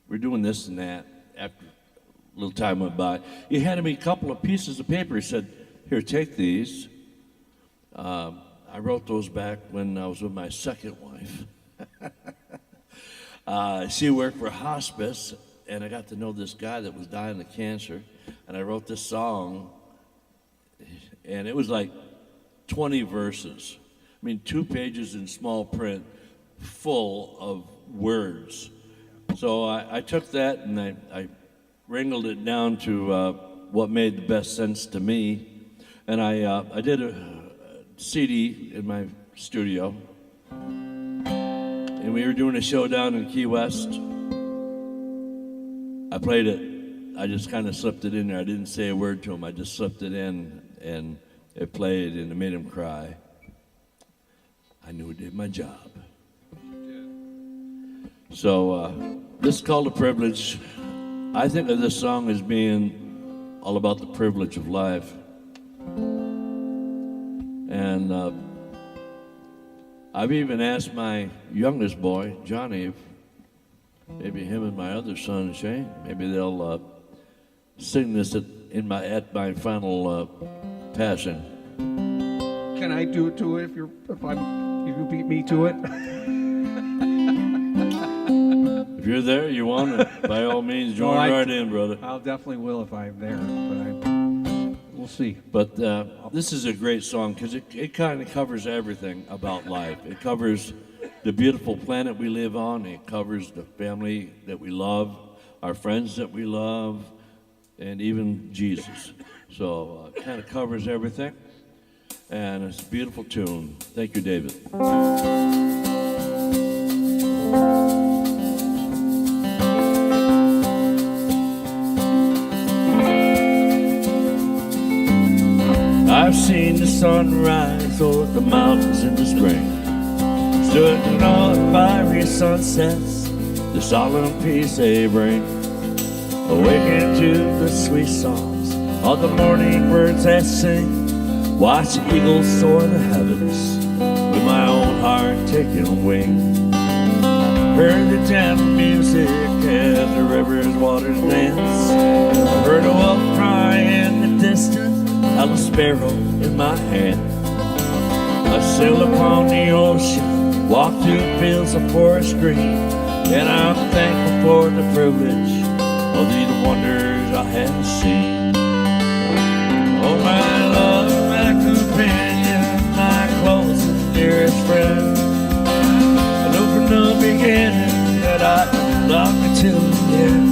Speaker 6: we're doing this and that. After a little time went by, he handed me a couple of pieces of paper. He said, "Here, take these." I wrote those back when I was with my second wife. She worked for hospice, and I got to know this guy that was dying of cancer, and I wrote this song, and it was like 20 verses, I mean, 2 pages in small print, full of words. So I took that and I wrangled it down to what made the best sense to me. And I did a CD in my studio. And we were doing a show down in Key West. I played it. I just kind of slipped it in there. I didn't say a word to him. I just slipped it in, and it played, and it made him cry. I knew it did my job. So this is called A Privilege. I think of this song as being all about the privilege of life. And I've even asked my youngest boy, Johnny, if maybe him and my other son, Shane, maybe they'll sing this at my final passing.
Speaker 2: Can I do it to it if you beat me to it?
Speaker 6: If you're there, you want it, by all means, join right in, brother.
Speaker 2: I'll definitely will if I'm there, but we'll see.
Speaker 6: But this is a great song because it kind of covers everything about life. It covers the beautiful planet we live on. It covers the family that we love, our friends that we love, and even Jesus. So it kind of covers everything. And it's a beautiful tune. Thank you, David. I've seen the sun rise over the mountains in the spring. Stood in all the fiery sunsets, the solemn peace they bring. Awakened to the sweet songs of the morning birds that sing. Watch the eagles soar the heavens, with my own heart taking wing. Heard the gentle music as the river's waters dance. Heard a wolf cry in the distance, held a sparrow in my hand. I sailed upon the ocean, walked through fields of forest green, and I'm thankful for the privilege of these wonders I have seen. Oh, my love, my companion, my close and dearest friend, I knew from the beginning that I'd love you till the end.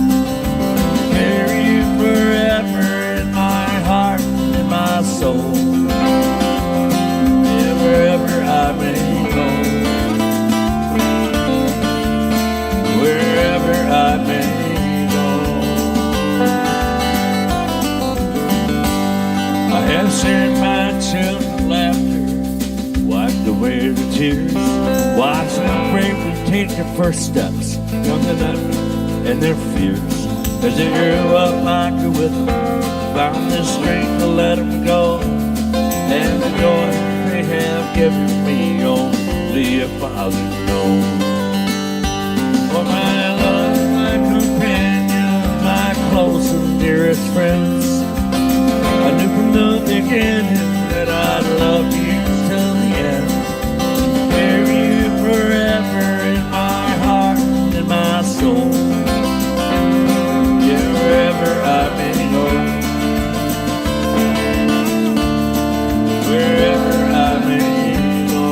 Speaker 6: Carry you forever in my heart and my soul, yeah, wherever I may go, wherever I may go. I have shared my children's laughter, wiped away the tears, watching them bravely take their first steps, young enough and their fears. As they grew up, I grew with them, found the strength to let them go, and the joy they have given me only a father knows. For my love, my companion, my close and dearest friends, I knew from the beginning that I'd love you till the end. Carry you forever in my heart and my soul, yeah, wherever I may go, wherever I may go.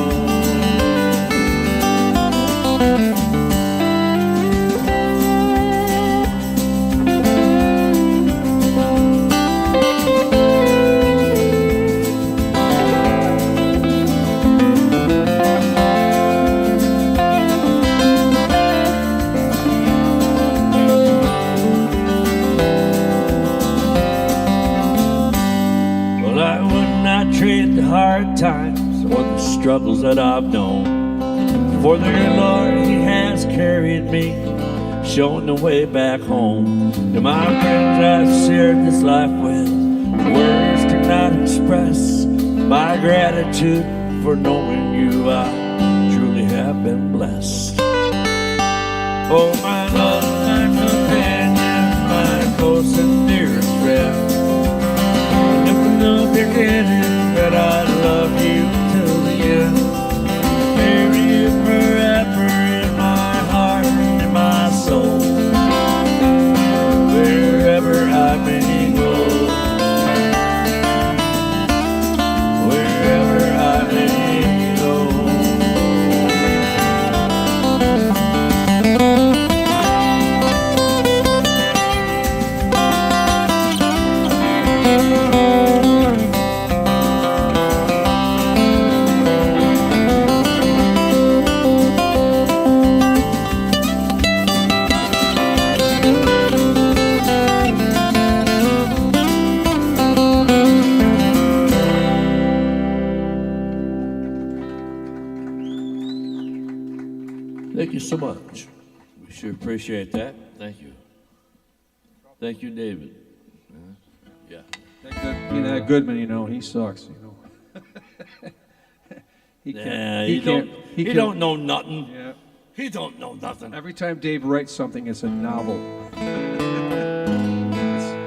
Speaker 6: Well, I would not trade the hard times or the struggles that I've known. For the Lord, He has carried me, showing the way back home. To my friends I've shared this life with, words cannot express my gratitude for knowing you. I truly have been blessed. Oh, my love, my companion, my close and dearest friend, I knew from the beginning that I'd love you till the end. Carry you forever in my heart and my soul, wherever I may go, wherever I may go. Thank you so much. We sure appreciate that. Thank you. Thank you, David. Yeah.
Speaker 2: That Goodman, he sucks. He can't.
Speaker 6: He don't know nothing.
Speaker 2: Yeah.
Speaker 6: He don't know nothing.
Speaker 2: Every time Dave writes something, it's a novel.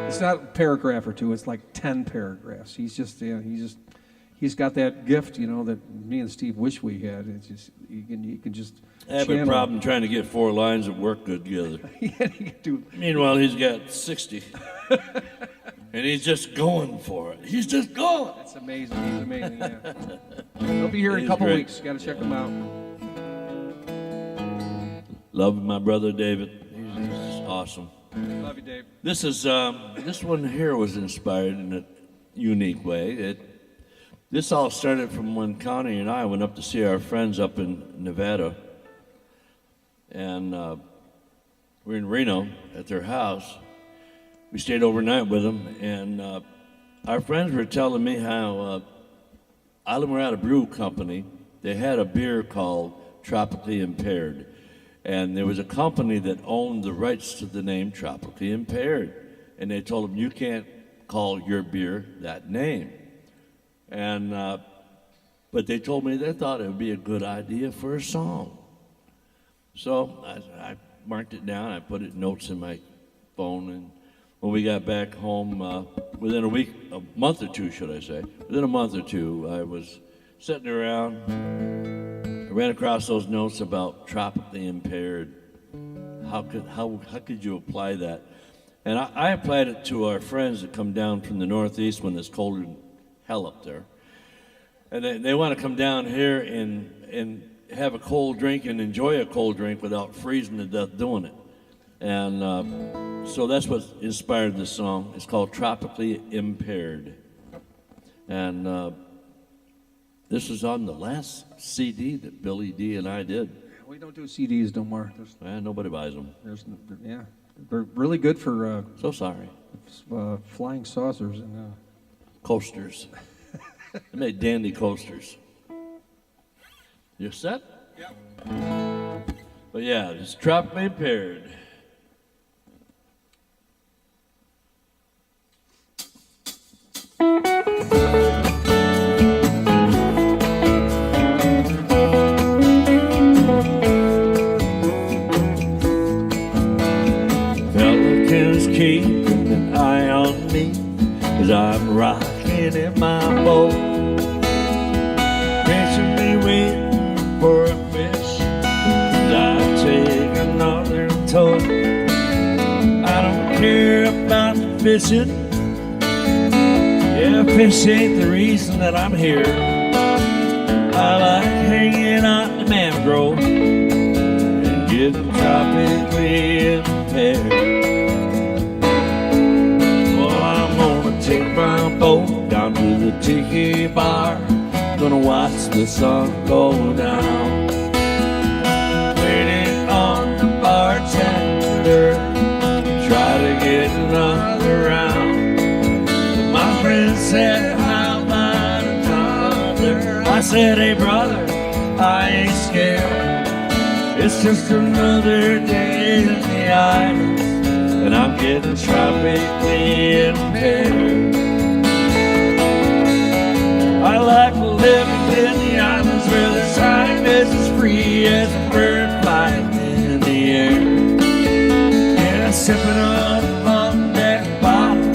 Speaker 2: It's not a paragraph or two. It's like 10 paragraphs. He's got that gift, that me and Steve wish we had. It's just you can just.
Speaker 6: I have a problem trying to get 4 lines that work good together. Meanwhile, he's got 60. And he's just going for it. He's just going.
Speaker 2: That's amazing. He's amazing, yeah. He'll be here in a couple weeks. Got to check him out.
Speaker 6: Love my brother David. He's awesome.
Speaker 2: Love you, Dave.
Speaker 6: This is this one here was inspired in a unique way. This all started from when Connie and I went up to see our friends up in Nevada. And we're in Reno at their house. We stayed overnight with them, and our friends were telling me how Island Morada Brew Company, they had a beer called Tropically Impaired. And there was a company that owned the rights to the name Tropically Impaired. And they told them, you can't call your beer that name. And but they told me they thought it would be a good idea for a song. So I marked it down. I put it in notes in my phone, and when we got back home, within a month or two, should I say, within a month or two, I was sitting around. I ran across those notes about tropically impaired. How could you apply that? And I applied it to our friends that come down from the Northeast when it's colder than hell up there, and they want to come down here and have a cold drink and enjoy a cold drink without freezing to death doing it. And so that's what inspired this song. It's called Tropically Impaired. And this is on the last CD that Billy D and I did.
Speaker 2: We don't do CDs no more.
Speaker 6: Nobody buys them.
Speaker 2: They're really good for
Speaker 6: so sorry.
Speaker 2: Flying saucers and
Speaker 6: coasters. They made dandy coasters. You set?
Speaker 3: Yep.
Speaker 6: But yeah, it's Tropically Impaired. Pelicans keep an eye on me as I'm rocking in my boat, patiently waiting for a fish as I take another tote. I don't care about fishing. Yeah, fish ain't the reason that I'm here. I like hanging out in the mangrove and getting tropically impaired. Take my boat down to the tiki bar. Gonna watch the sun go down. Waiting on the bartender, try to get another round. But my friend said, how about another? I said, hey brother, I ain't scared. It's just another day in the islands, and I'm getting tropically impaired. I like living in the islands where the time is as free as a bird flying in the air. Yeah, sipping on that bottle,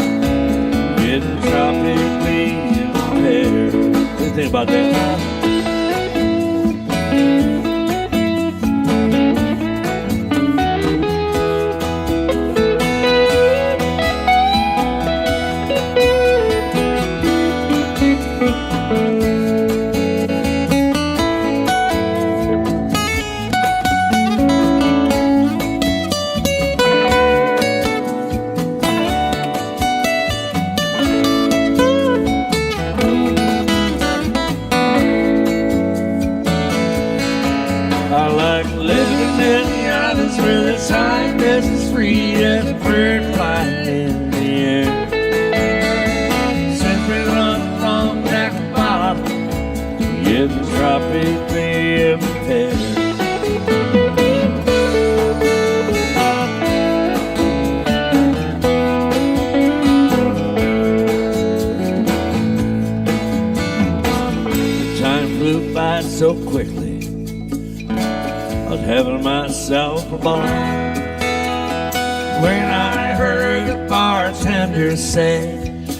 Speaker 6: getting tropically impaired. What do you think about that? so quickly. I was having myself a ball when I heard the bartender say,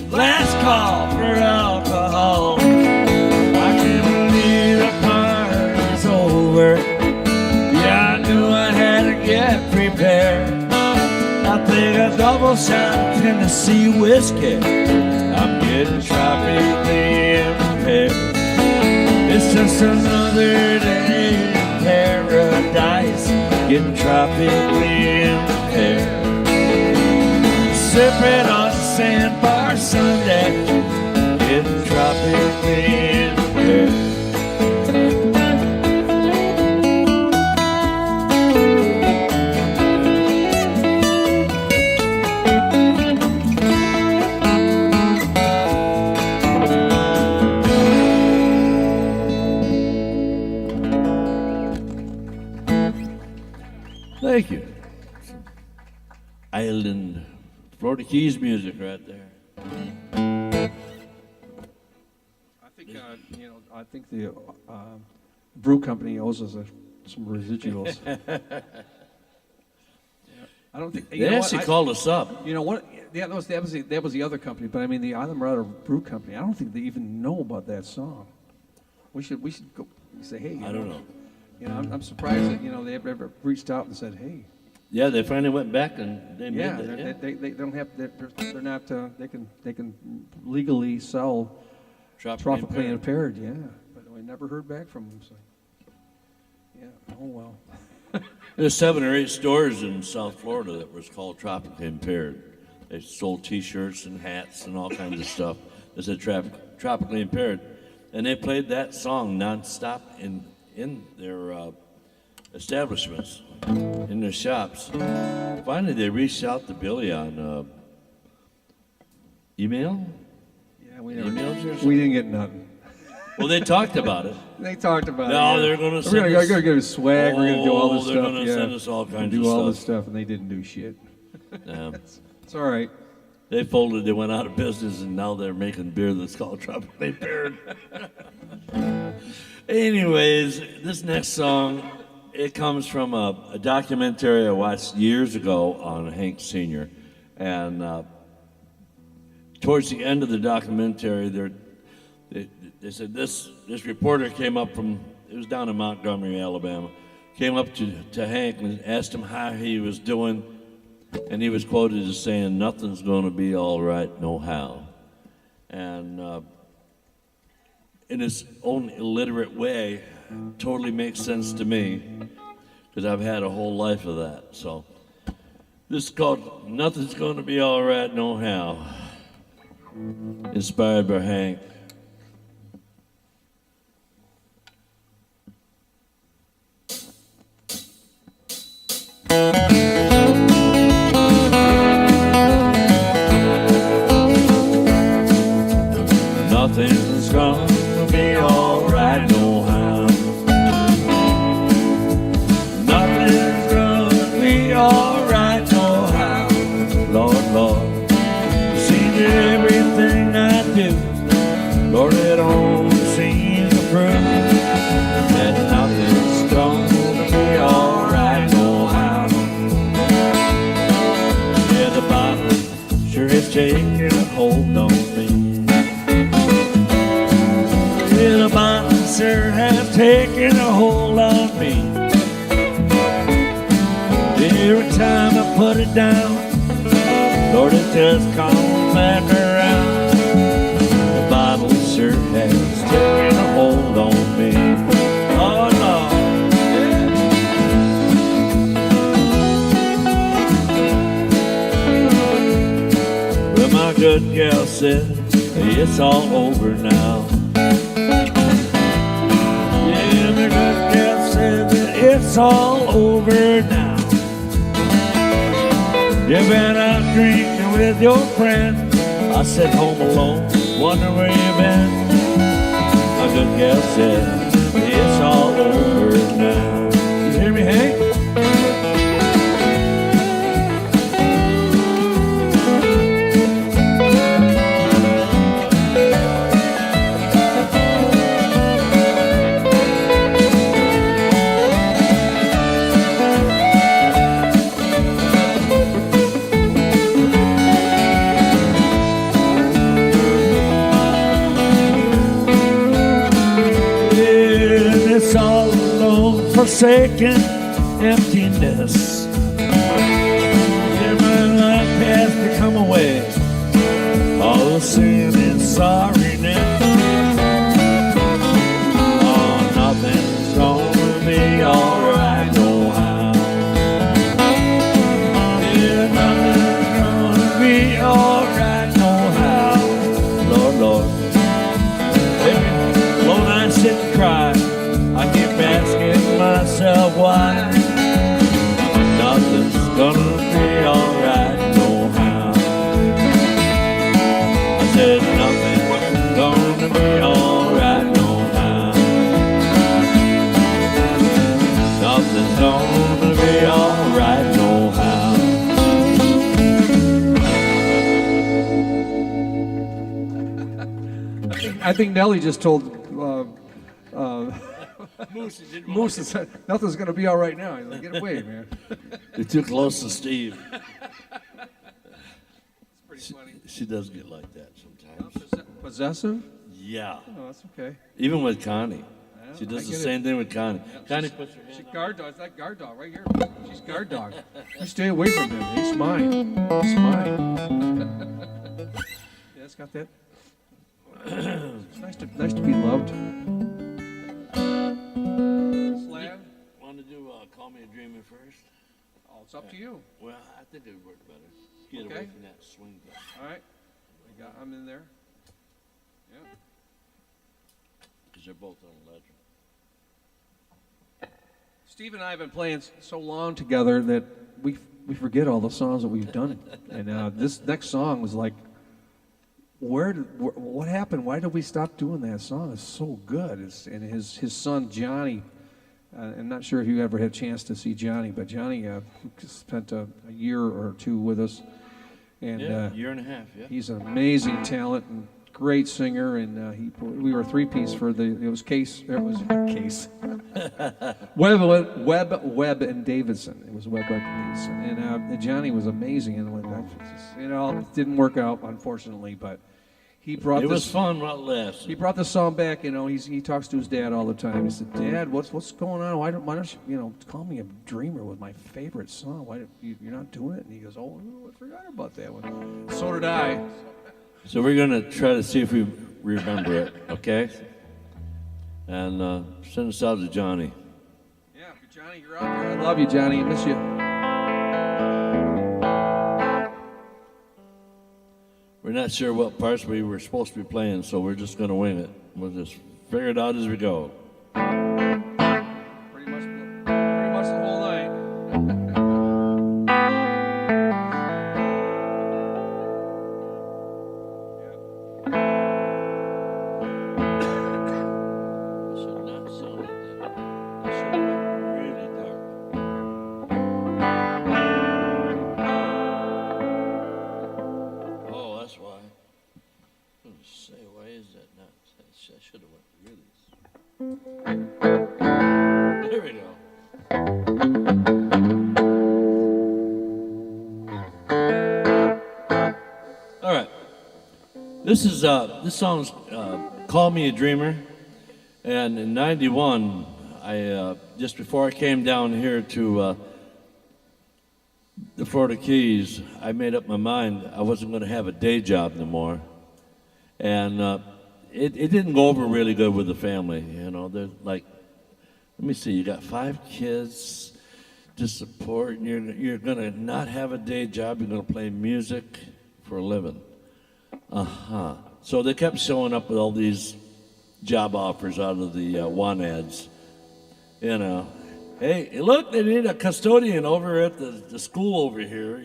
Speaker 6: last call for alcohol. I can't believe the party's over. Yeah, I knew I had to get prepared. I think a double shot of Tennessee whiskey. I'm getting tropically impaired. It's just another day in paradise, getting tropically impaired. Sipping on Sandbar Sunday, getting tropically impaired. Thank you. Island, Florida Keys music right there.
Speaker 2: I think the brew company owes us some residuals. I don't think
Speaker 6: They actually called us up.
Speaker 2: You know what? Yeah, that was the other company. But I mean, the Island Marauder Brew Company. I don't think they even know about that song. We should go say, hey.
Speaker 6: I don't know.
Speaker 2: You know, I'm surprised that they ever reached out and said, hey.
Speaker 6: Yeah, they finally went back and they
Speaker 2: Yeah,
Speaker 6: made that.
Speaker 2: they don't have. They're not. They can legally sell tropically impaired. Yeah, but we never heard back from them. So. Yeah. Oh well.
Speaker 6: There's 7 or 8 stores in South Florida that was called Tropically Impaired. They sold T-shirts and hats and all kinds of stuff that said Tropically Impaired, and they played that song nonstop in their establishments, in their shops. Finally, they reached out to Billy on email.
Speaker 2: Yeah, we didn't get nothing.
Speaker 6: Well, they talked about it.
Speaker 2: They talked about it.
Speaker 6: No,
Speaker 2: Yeah.
Speaker 6: they're going to
Speaker 2: We're gonna give us swag. We're gonna do all this
Speaker 6: they're
Speaker 2: stuff.
Speaker 6: going to send us all kinds
Speaker 2: do
Speaker 6: of
Speaker 2: all
Speaker 6: stuff.
Speaker 2: this stuff, and they didn't do shit.
Speaker 6: Yeah.
Speaker 2: It's all right.
Speaker 6: They folded, they went out of business, and now they're making beer that's called Tropically Impaired. Anyways, this next song, it comes from a documentary I watched years ago on Hank Sr. And towards the end of the documentary, they said this reporter came up from, it was down in Montgomery, Alabama, came up to Hank and asked him how he was doing, and he was quoted as saying, nothing's going to be all right, no how. And in his own illiterate way, totally makes sense to me, because I've had a whole life of that. So this is called Nothing's Going to Be All Right, No How, inspired by Hank. Nothing's gonna be alright, no how. Nothing's gonna be alright, no how. Lord, Lord, see everything I do, Lord, it only seems to prove that nothing's gonna be alright, no how. Yeah, the Bible sure is taking a hold on me. The monster has taken a hold on me. Every time I put it down, Lord, it just comes back around. The Bible sure has taken a hold on me. Oh, Lord. Well, my good gal said, it's all over now. It's all over now. You've been out drinking with your friend. I sit home alone, wondering where you've been. My good gal said, it's all over now. You hear me, Hank? forsaken emptiness. Hear my life has become away, all the sin and sorriness. Oh, nothing's gonna be alright, no how. Yeah, nothing's gonna be alright, no how. Lord, Lord. Alone I sit and cry, I keep asking myself why. Nothing's gonna be alright, no how. I said nothing's gonna be alright, no how. Nothing's gonna be alright, no how.
Speaker 2: I think Nelly just told
Speaker 6: Moose,
Speaker 2: Moose that nothing's going to be all right now. He's like, get away, man.
Speaker 6: you're too close to Steve.
Speaker 2: It's pretty funny.
Speaker 6: She does get like that sometimes.
Speaker 2: Possessive?
Speaker 6: Yeah.
Speaker 2: Oh, that's okay.
Speaker 6: Even with Connie. She
Speaker 2: I
Speaker 6: does the
Speaker 2: get
Speaker 6: same thing with Connie. Connie puts her
Speaker 2: She's
Speaker 6: hand
Speaker 2: guard dog. It's that guard dog right here. She's guard dog. You stay away from him. He's mine. He's mine. Yeah, it's got that. It's nice to be loved. Slab?
Speaker 6: Want to do Call Me a Dreamer first?
Speaker 2: Oh, it's up to you.
Speaker 6: Well, I think it would work better. Get
Speaker 2: Okay.
Speaker 6: away from that swing thing.
Speaker 2: All right. I'm in there. Yeah.
Speaker 6: Because they're both on legend.
Speaker 2: Steve and I have been playing so long together that we forget all the songs that we've done. And this next song was like, what happened? Why did we stop doing that song? It's so good. And his son Johnny, I'm not sure if you ever had a chance to see Johnny, but Johnny spent a year or two with us. And
Speaker 6: Yeah, year and a half, yeah.
Speaker 2: he's an amazing talent and great singer. And we were a three-piece for Webb, and Davidson. It was Webb, and Davidson. And Johnny was amazing. And it didn't work out, unfortunately, but he brought
Speaker 6: It was fun while it lasted.
Speaker 2: He brought the song back. He talks to his dad all the time. He said, "Dad, what's going on? Why don't you Call Me a Dreamer was my favorite song. Why you're not doing it?" And he goes, "Oh, I forgot about that one." So did I.
Speaker 6: So we're going to try to see if we remember it, okay? And send us out to Johnny.
Speaker 2: Yeah, Johnny, you're out there. I love you, Johnny. I miss you.
Speaker 6: We're not sure what parts we were supposed to be playing, so we're just going to wing it. We'll just figure it out as we go.
Speaker 2: Pretty much the whole night.
Speaker 6: Should not sound like that. It should be really dark. Oh, that's why. I was going to say, why is that not? I should have went really. There we go. All right. This song's "Call Me a Dreamer," and in '91, I just before I came down here to the Florida Keys, I made up my mind I wasn't going to have a day job no more, and it didn't go over really good with the family. They're like, let me see, you got 5 kids to support, and you're going to not have a day job. You're going to play music for a living. So they kept showing up with all these job offers out of the want ads. Hey, look, they need a custodian over at the school over here,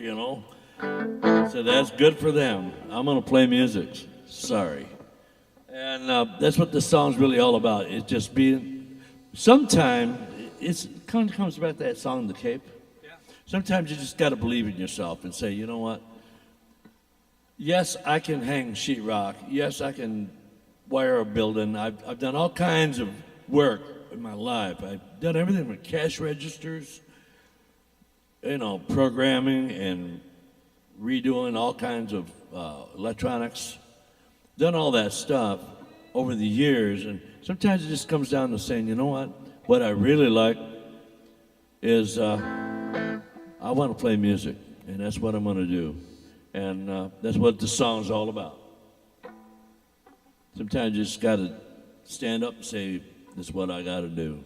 Speaker 6: So that's good for them. I'm going to play music. Sorry. And that's what the song's really all about. It's just being, sometimes, it kind of comes back to that song, The Cape.
Speaker 2: Yeah.
Speaker 6: Sometimes you just got to believe in yourself and say, you know what? Yes, I can hang sheetrock. Yes, I can wire a building. I've done all kinds of work in my life. I've done everything from cash registers, programming and redoing all kinds of electronics. Done all that stuff over the years, and sometimes it just comes down to saying, you know what I really like is I want to play music, and that's what I'm going to do. And that's what the song's all about. Sometimes you just got to stand up and say, this is what I got to do.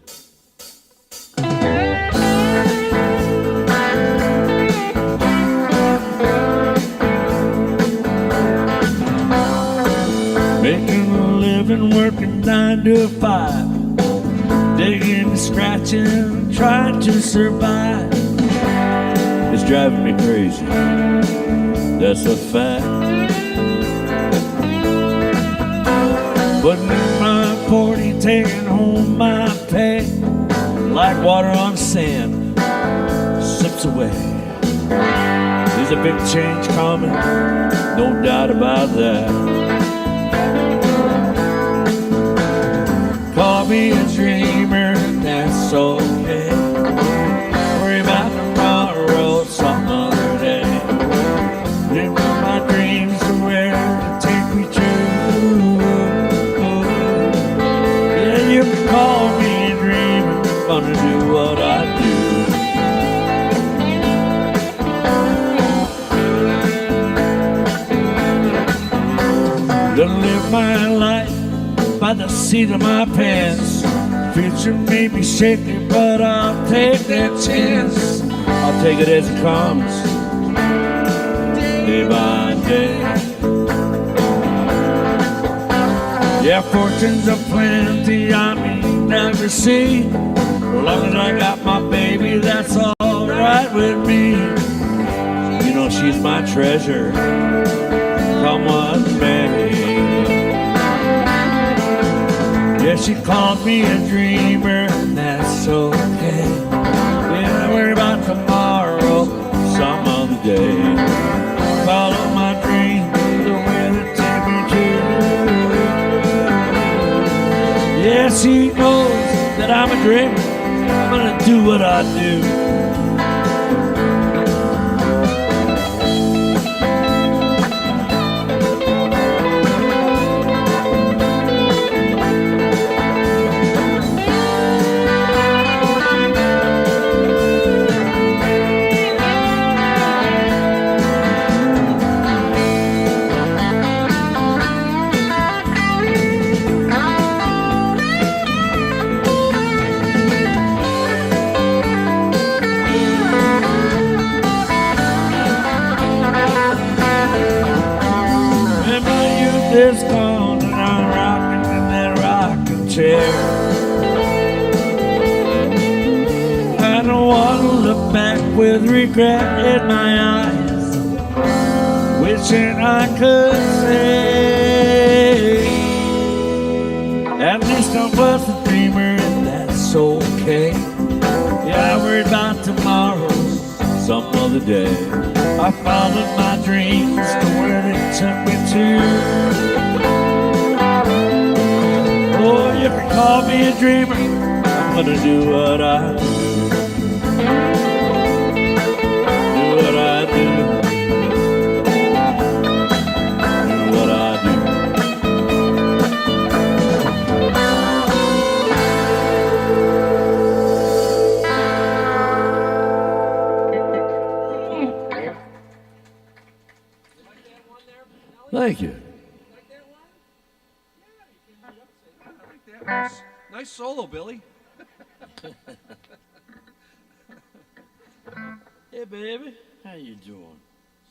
Speaker 6: Making a living, working 9 to 5, digging, scratching, trying to survive. It's driving me crazy, that's a fact. Putting in my 40, taking home my pay, like water on sand, slips away. There's a big change coming, no doubt about that. Call me a dreamer, that's okay. Worry about tomorrow, some other day. Live my dreams to where to take me to. Yeah, you can call me a dreamer, I'm gonna do what I do. Gonna live my life by the seat of my pants. Future may be shaky, but I'll take that chance. I'll take it as it comes, day by day. Yeah, fortunes are plenty, I may never see. As long as I got my baby, that's all right with me. You know she's my treasure, come what may. Yeah, she called me a dreamer, and that's okay. Yeah, I worry about tomorrow, some other day. Follow my dream, the way that take me to. Yeah, she knows that I'm a dreamer, I'm gonna do what I do. Is gone and I'm rocking in that rocking chair. I don't want to look back with regret in my eyes, wishing I could say at least I was a dreamer and that's okay. Yeah, I worried about tomorrow, some other day. I followed my dreams to where they took me to. Oh, you can call me a dreamer, I'm gonna do what I do. Do what I do. Do what I do. Thank you.
Speaker 2: Nice solo, Billy.
Speaker 6: Hey, baby, how you doing?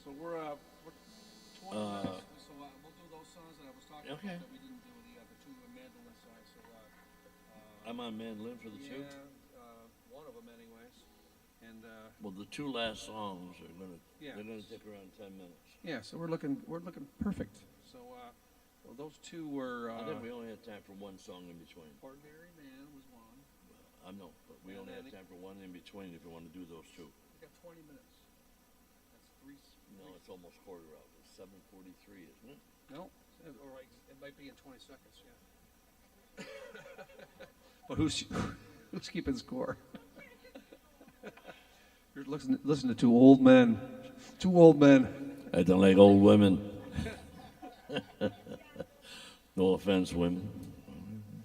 Speaker 2: So we're 20 minutes. So we'll do those songs that I was talking
Speaker 6: Okay.
Speaker 2: about that we didn't do the two mandolin songs. So
Speaker 6: I'm on mandolin for the two.
Speaker 2: one of them anyways. And
Speaker 6: Well, the two last songs are
Speaker 2: Yeah.
Speaker 6: they're gonna take around 10 minutes.
Speaker 2: yeah, so we're looking perfect. So well, those two were
Speaker 6: I think we only had time for one song in between.
Speaker 2: Ordinary Man was one.
Speaker 6: I know, but we only had time for one in between if you want to do those two.
Speaker 2: We got 20 minutes. That's three.
Speaker 6: No, it's almost quarter out. It's 7:43, isn't it?
Speaker 2: No, all right. It might be in 20 seconds. Yeah. But who's keeping score? You're listening to two old men. Two old men.
Speaker 6: I don't like old women. No offense, women.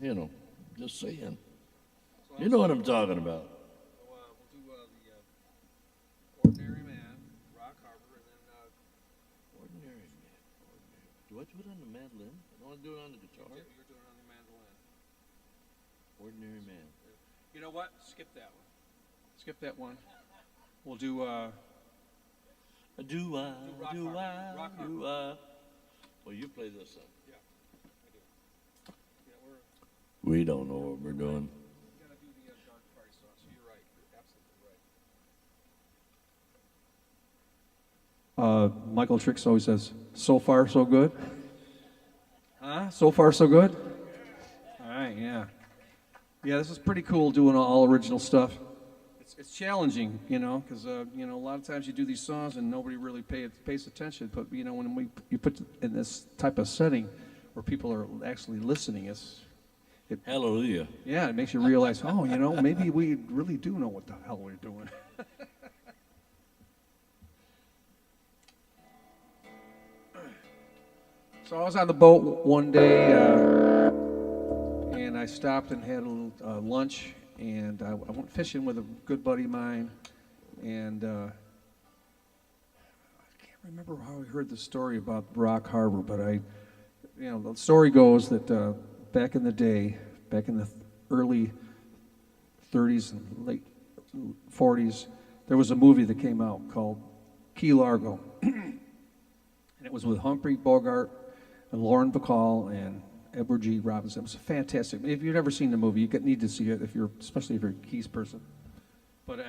Speaker 6: You know, just saying. You know what I'm talking about.
Speaker 2: We'll do
Speaker 6: I do it on the mandolin? I want to do it on the guitar.
Speaker 2: You're doing it on the mandolin.
Speaker 6: Ordinary man.
Speaker 2: You know what? Skip that one. Skip that one. We'll do,
Speaker 6: Do I,
Speaker 2: Rock
Speaker 6: do
Speaker 2: Harbor.
Speaker 6: I,
Speaker 2: Rock
Speaker 6: do I. Well, you play this song.
Speaker 2: yeah, I do. Yeah, we're
Speaker 6: We don't know what we're doing.
Speaker 2: going to do the Dark Party song, so you're right. You're absolutely right. Michael Tricks always says, so far, so good. Huh? So far, so good? All right, yeah. Yeah, this is pretty cool doing all original stuff. It's challenging, because, a lot of times you do these songs and nobody really pays attention. But, when you put in this type of setting where people are actually listening,
Speaker 6: Hallelujah.
Speaker 2: it makes you realize, maybe we really do know what the hell we're doing. So I was on the boat one day, and I stopped and had a little lunch, and I went fishing with a good buddy of mine, and I can't remember how I heard the story about Rock Harbor, but the story goes that back in the day, back in the early 30s and late 40s, there was a movie that came out called Key Largo, and it was with Humphrey Bogart and Lauren Bacall and Edward G. Robinson. It was fantastic. If you've never seen the movie, you need to see it, especially if you're a Keys person. But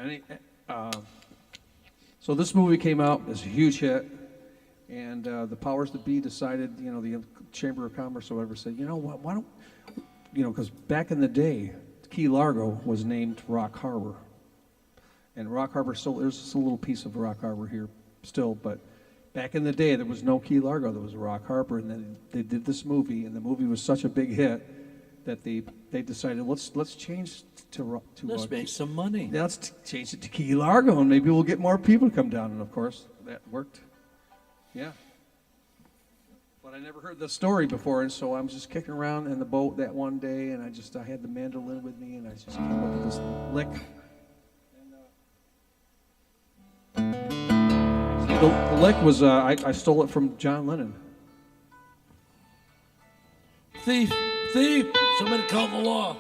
Speaker 2: so this movie came out, it's a huge hit, and the powers that be decided, the Chamber of Commerce or whatever said, why don't, because back in the day, Key Largo was named Rock Harbor, and Rock Harbor still, there's just a little piece of Rock Harbor here still, but back in the day, there was no Key Largo, there was Rock Harbor, and then they did this movie, and the movie was such a big hit that they decided, let's change to
Speaker 6: Let's make some money.
Speaker 2: now let's change it to Key Largo, and maybe we'll get more people to come down, and of course, that worked. Yeah. But I never heard the story before, and so I'm just kicking around in the boat that one day, and I had the mandolin with me, and I just came up with this lick. The lick was, I stole it from John Lennon.
Speaker 6: Thief! Thief! Somebody call the law.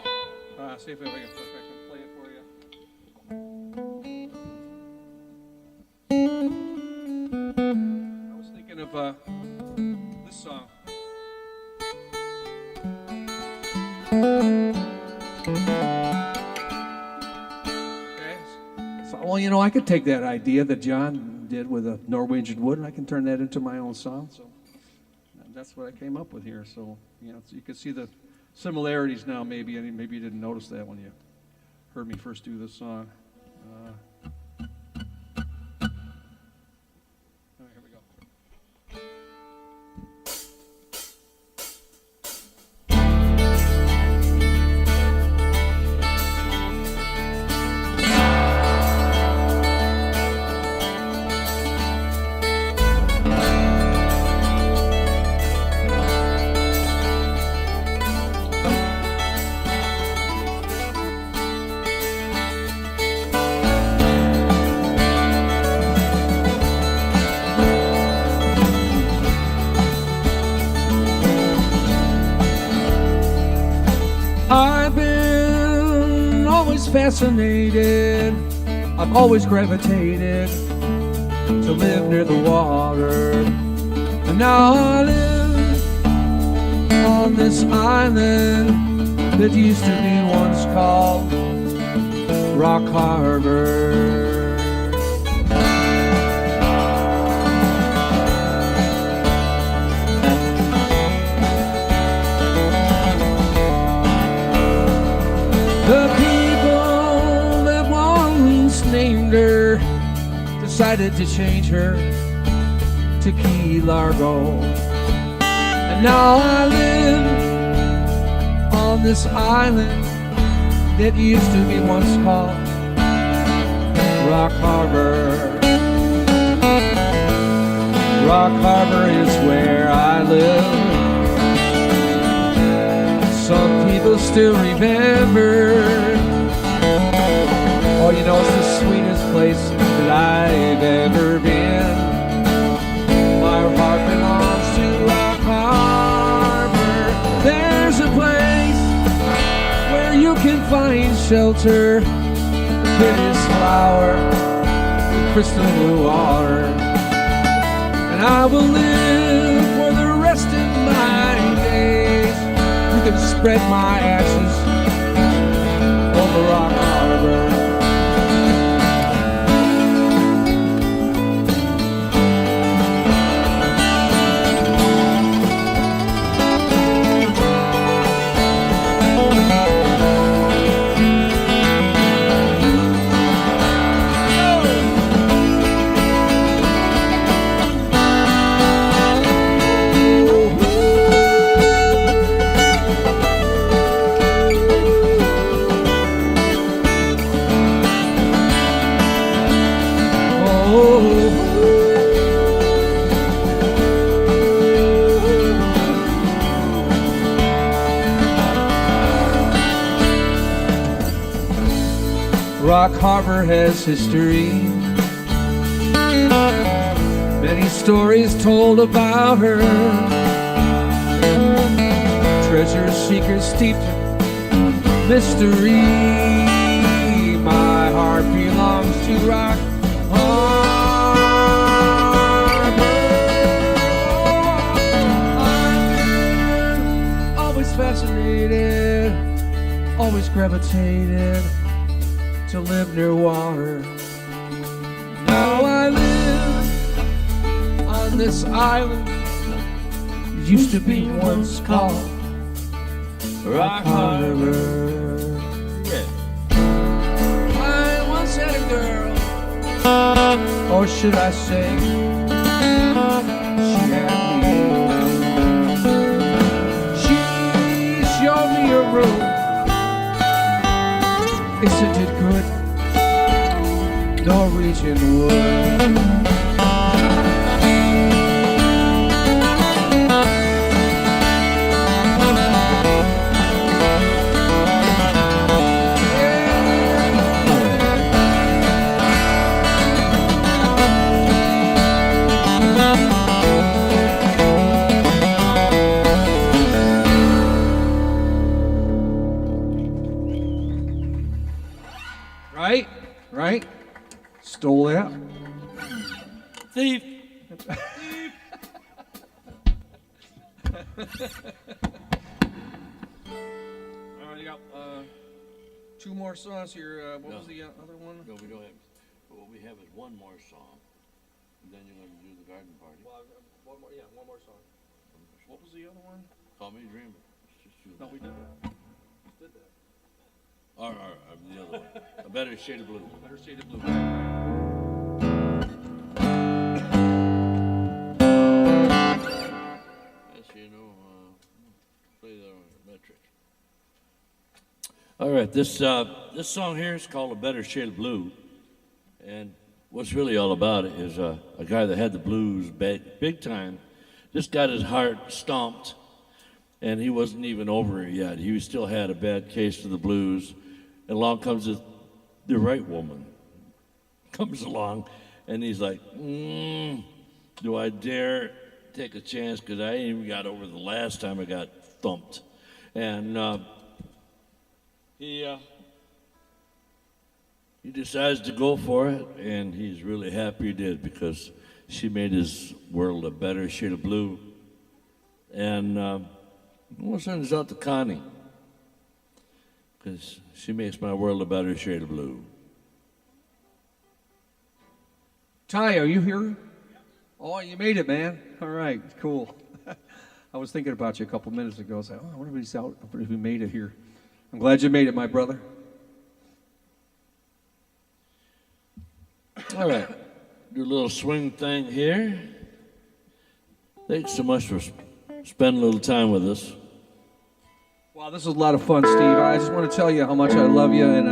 Speaker 2: See if I can play it for you. I was thinking of this song. Okay. So, well, I could take that idea that John did with a Norwegian Wood, and I can turn that into my own song. So that's what I came up with here. So so you can see the similarities now. Maybe you didn't notice that when you heard me first do this song. Here we go. I've been always fascinated, I've always gravitated to live near the water. And now I live on this island that used to be once called Rock Harbor. The people that once named her decided to change her to Key Largo. And now I live on this island that used to be once called Rock Harbor. Rock Harbor is where I live. Some people still remember. Oh, it's the sweetest place that I've ever been. My heart belongs to Rock Harbor. shelter, the prettiest flower, the crystal blue water. And I will live for the rest of my days. You can spread my ashes over Rock Harbor. Rock Harbor has history, many stories told about her. Treasure seekers steeped in mystery. My heart belongs to Rock Harbor. I've been always fascinated, always gravitated to live near water. Now I live on this island. It used to be once called Rock Harbor.
Speaker 6: Yeah.
Speaker 2: I once had a girl, or should I say, she had me. She showed me a room. Isn't it good? Norwegian wood. Right? Stole that.
Speaker 6: Thief.
Speaker 2: All right, you got two more songs here. What was the other one?
Speaker 6: No, we don't have. What we have is one more song. And then you're going to do the garden party.
Speaker 2: Well, one more song. What was the other one?
Speaker 6: Call me dreamer. It's just you.
Speaker 2: No, we did that. Just did that.
Speaker 6: Or the other one. A better shade of blue.
Speaker 2: Better Shade of Blue.
Speaker 6: Yes, play that on the metric. All right, this song here is called A Better Shade of Blue. And what's really all about it is a guy that had the blues big time, just got his heart stomped, and he wasn't even over it yet. He still had a bad case of the blues. And along comes the right woman, comes along, and he's like, do I dare take a chance? Because I ain't even got over the last time I got thumped. And he decides to go for it, and he's really happy he did, because she made his world a better shade of blue. And we'll send this out to Connie, because she makes my world a better shade of blue.
Speaker 2: Ty, are you here? Oh, you made it, man. All right, cool. I was thinking about you a couple minutes ago. I was like, I wonder if he's out, I wonder if he made it here. I'm glad you made it, my brother.
Speaker 6: All right, do a little swing thing here. Thanks so much for spending a little time with us.
Speaker 2: Wow, this was a lot of fun, Steve. I just want to tell you how much I love you, and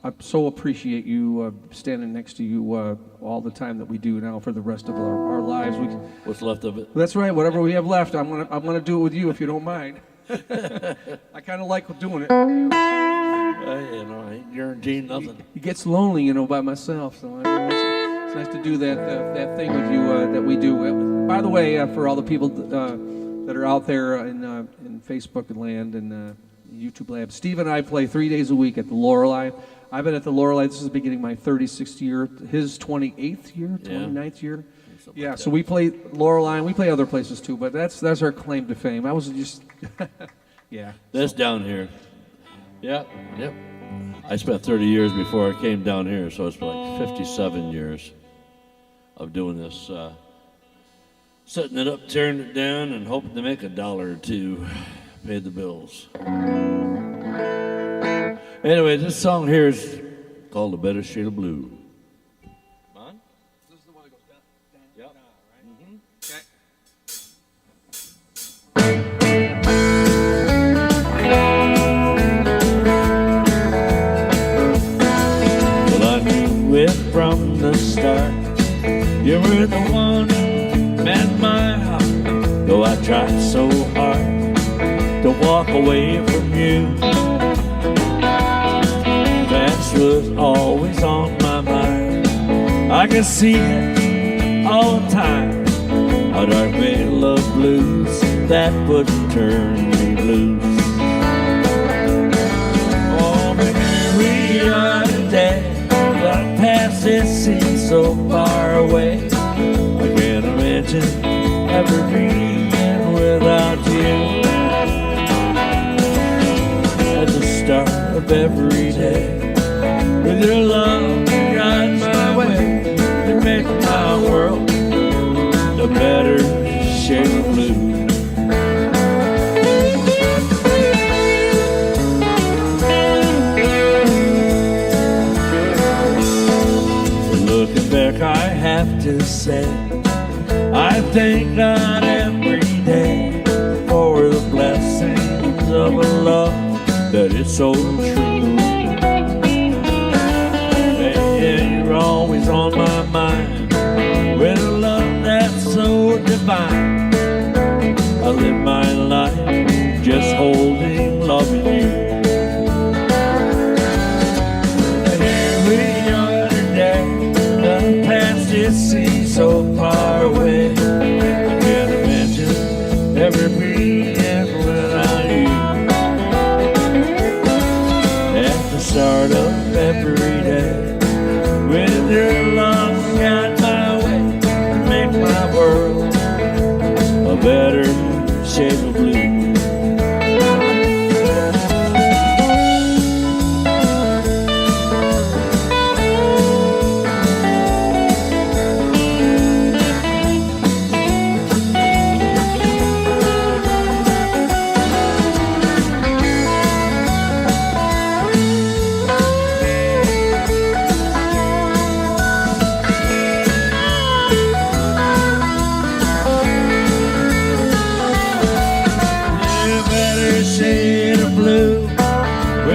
Speaker 2: I so appreciate you standing next to you all the time that we do now for the rest of our lives.
Speaker 6: What's left of it?
Speaker 2: That's right. Whatever we have left, I'm gonna do it with you if you don't mind. I kind of like doing it.
Speaker 6: I ain't guaranteeing nothing.
Speaker 2: It gets lonely, by myself. So it's nice to do that thing with you that we do. By the way, for all the people that are out there in Facebook land and YouTube Lab. Steve and I play 3 days a week at the Lorelei. I've been at the Lorelei, this is beginning my 36th year, his 28th year, 29th year. Yeah, so we play Lorelei, and we play other places too, but that's our claim to fame. I was just, yeah.
Speaker 6: That's down here. Yep. I spent 30 years before I came down here, so it's like 57 years of doing this, setting it up, tearing it down, and hoping to make $1 or $2, pay the bills. Anyway, this song here is called "A Better Shade of Blue." Come on.
Speaker 2: This is the one that goes down,
Speaker 6: Yep.
Speaker 2: Okay.
Speaker 6: Well, I knew it from the start. You were the one who meant my heart. Though I tried so hard to walk away from you, that was always on my mind. I could see it all the time, a dark veil of blues that wouldn't turn me loose. Oh, but here we are today. The past, it seems so far away. I can't imagine ever being without you. At the start of every day, with your love, you guide my way. You make my world a better shade of blue. Looking back, I have to say, I thank God every day for the blessings of a love that is so true. Yeah, you're always on my mind with a love that's so divine. I live my life just holding, loving you. Here we are today, the past it seems so far away. I can't imagine ever being without you. At the start of every day, with your love, guide my way to make my world a better shade of blue.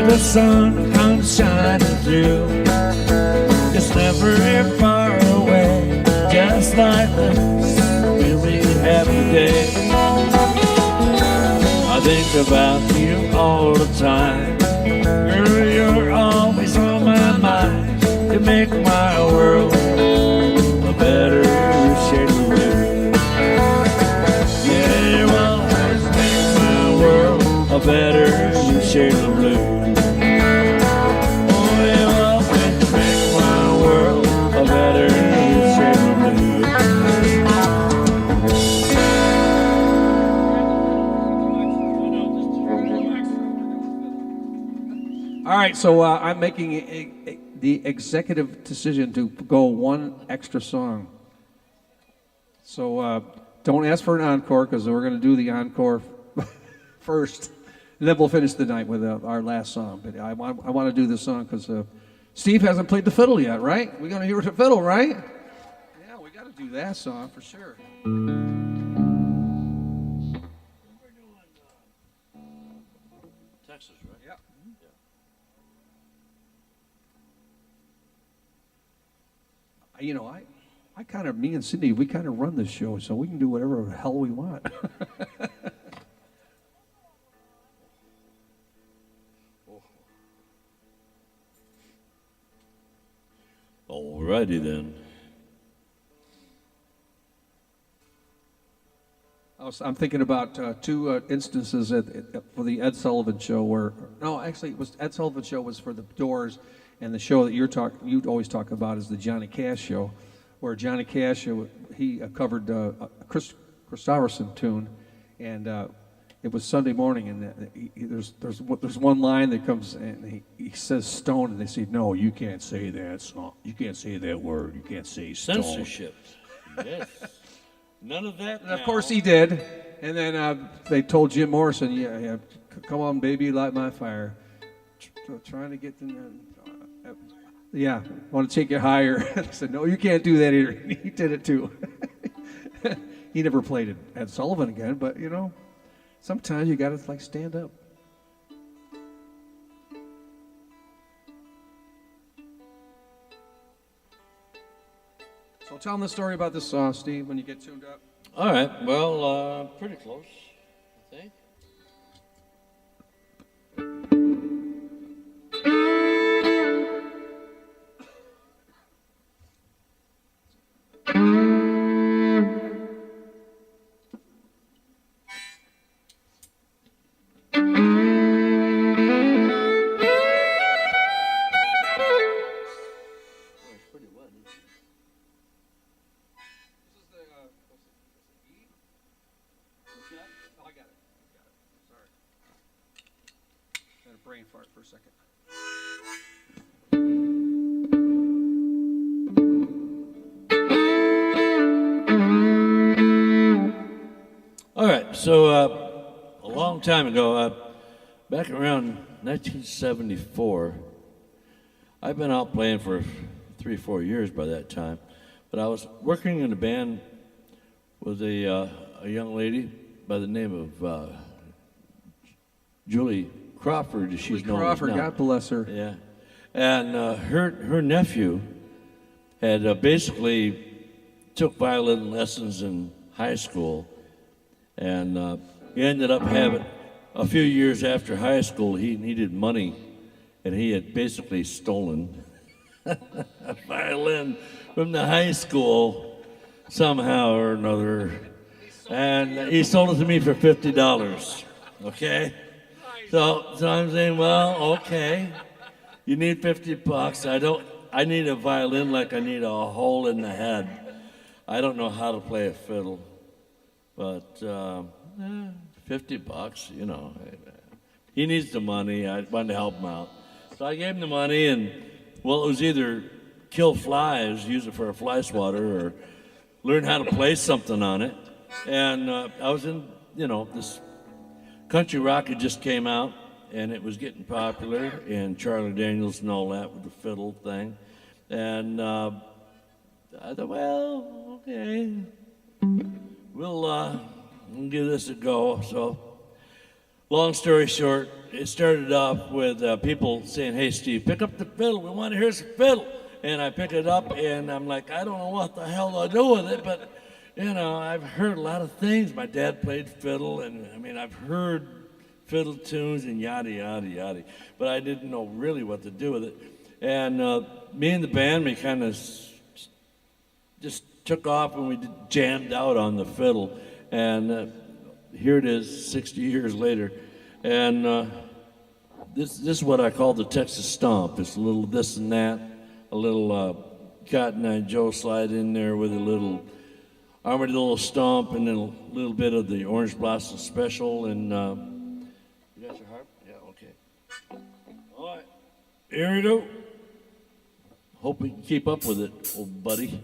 Speaker 6: The sun comes shining through. It's never far away, just like this really happy day. I think about you all the time. Girl, you're always on my mind. You make my world a better shade of blue. Yeah, you always make my world a better shade of blue.
Speaker 2: All right, so I'm making the executive decision to go one extra song. So don't ask for an encore, because we're going to do the encore first, and then we'll finish the night with our last song. But I want to do this song because Steve hasn't played the fiddle yet, right? We're going to hear the fiddle, right? Yeah, we got to do that song for sure.
Speaker 6: Texas, right?
Speaker 2: Yeah. You know, I kind of, me and Cindy, we kind of run this show, so we can do whatever the hell we want.
Speaker 6: Alrighty then.
Speaker 2: I'm thinking about two instances for the Ed Sullivan Show where, no, actually, it was Ed Sullivan Show was for the Doors, and the show that you'd always talk about is the Johnny Cash Show, where Johnny Cash, he covered a Chris Christopherson tune, and it was Sunday morning, and there's one line that comes, and he says Stone, and they say, no, you can't say that song, you can't say that word, you can't say Stone.
Speaker 6: Censorship. Yes. None of that.
Speaker 2: And of course he did, and then they told Jim Morrison, yeah, come on, baby, light my fire. Trying to get them. Yeah, want to take it higher. I said, no, you can't do that either. He did it too. He never played it Ed Sullivan again, but you know, sometimes you got to stand up. So tell them the story about this song, Steve, when you get tuned up.
Speaker 6: All right. Well, pretty close, I think.
Speaker 2: Brain fart for a second.
Speaker 6: All right, so a long time ago, back around 1974, I've been out playing for 3 or 4 years by that time, but I was working in a band with a young lady by the name of Julie Crawford, she's known
Speaker 2: Crawford,
Speaker 6: as now.
Speaker 2: God bless her.
Speaker 6: Yeah, and her nephew had basically took violin lessons in high school, and he ended up having a few years after high school he needed money, and he had basically stolen a violin from the high school somehow or another, and he sold it to me for $50. Okay. So I'm saying, well, okay, you need $50. I need a violin like I need a hole in the head. I don't know how to play a fiddle, but $50, you know. He needs the money. I wanted to help him out. So I gave him the money, and, well, it was either kill flies, use it for a fly swatter, or learn how to play something on it. And I was in, you know, this country rock had just came out, and it was getting popular, and Charlie Daniels and all that with the fiddle thing. And I thought, well, okay, we'll give this a go. So, long story short, it started off with people saying, hey, Steve, pick up the fiddle. We want to hear some fiddle. And I pick it up, and I'm like, I don't know what the hell to do with it, but you know, I've heard a lot of things. My dad played fiddle, and I mean, I've heard fiddle tunes and yada, yada, yada, but I didn't know really what to do with it. And me and the band, we kind of just took off, and we jammed out on the fiddle. And here it is, 60 years later. And this is what I call the Texas Stomp. It's a little this and that, a little Cotton Eye Joe slide in there with a little Armadillo Stomp, and then a little bit of the Orange Blossom Special. And you got your harp? Yeah, okay. All right, here we go. Hope we can keep up with it, old buddy.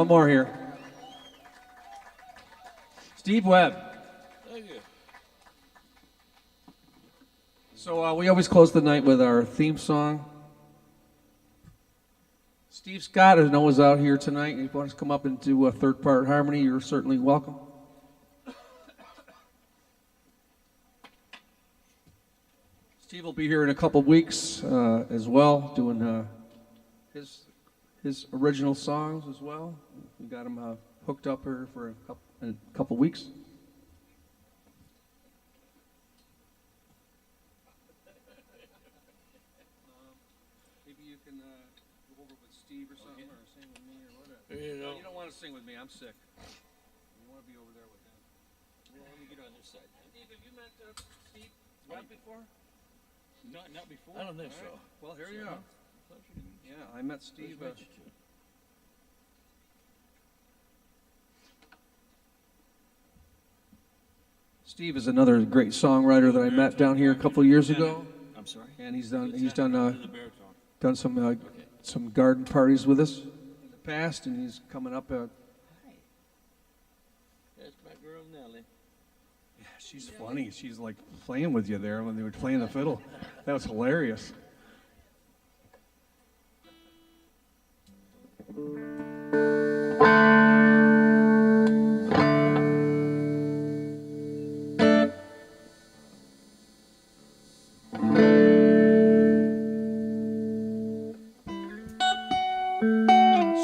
Speaker 2: one more here. Steve Webb.
Speaker 6: Thank you.
Speaker 2: So we always close the night with our theme song. Steve Scott, I know, is out here tonight. If you want to come up and do a third part harmony, you're certainly welcome. Steve will be here in a couple weeks as well, doing his original songs as well. We got him hooked up here for a couple weeks. Maybe you can go over with Steve or something, or sing with me or whatever.
Speaker 6: There you go.
Speaker 2: You don't want to sing with me. I'm sick. You want to be over there with him.
Speaker 3: Well, let me get on this side.
Speaker 2: Steve, have you met Steve Webb before?
Speaker 3: Not before.
Speaker 6: I don't think so.
Speaker 2: Well, here you are. Yeah, I met Steve. Steve is another great songwriter that I met down here a couple years ago,
Speaker 3: I'm sorry.
Speaker 2: and he's done
Speaker 3: The baritone.
Speaker 2: some garden parties with us in the past, and he's coming up.
Speaker 6: That's my girl Nellie.
Speaker 2: Yeah, she's funny. She's like playing with you there when they were playing the fiddle. That was hilarious.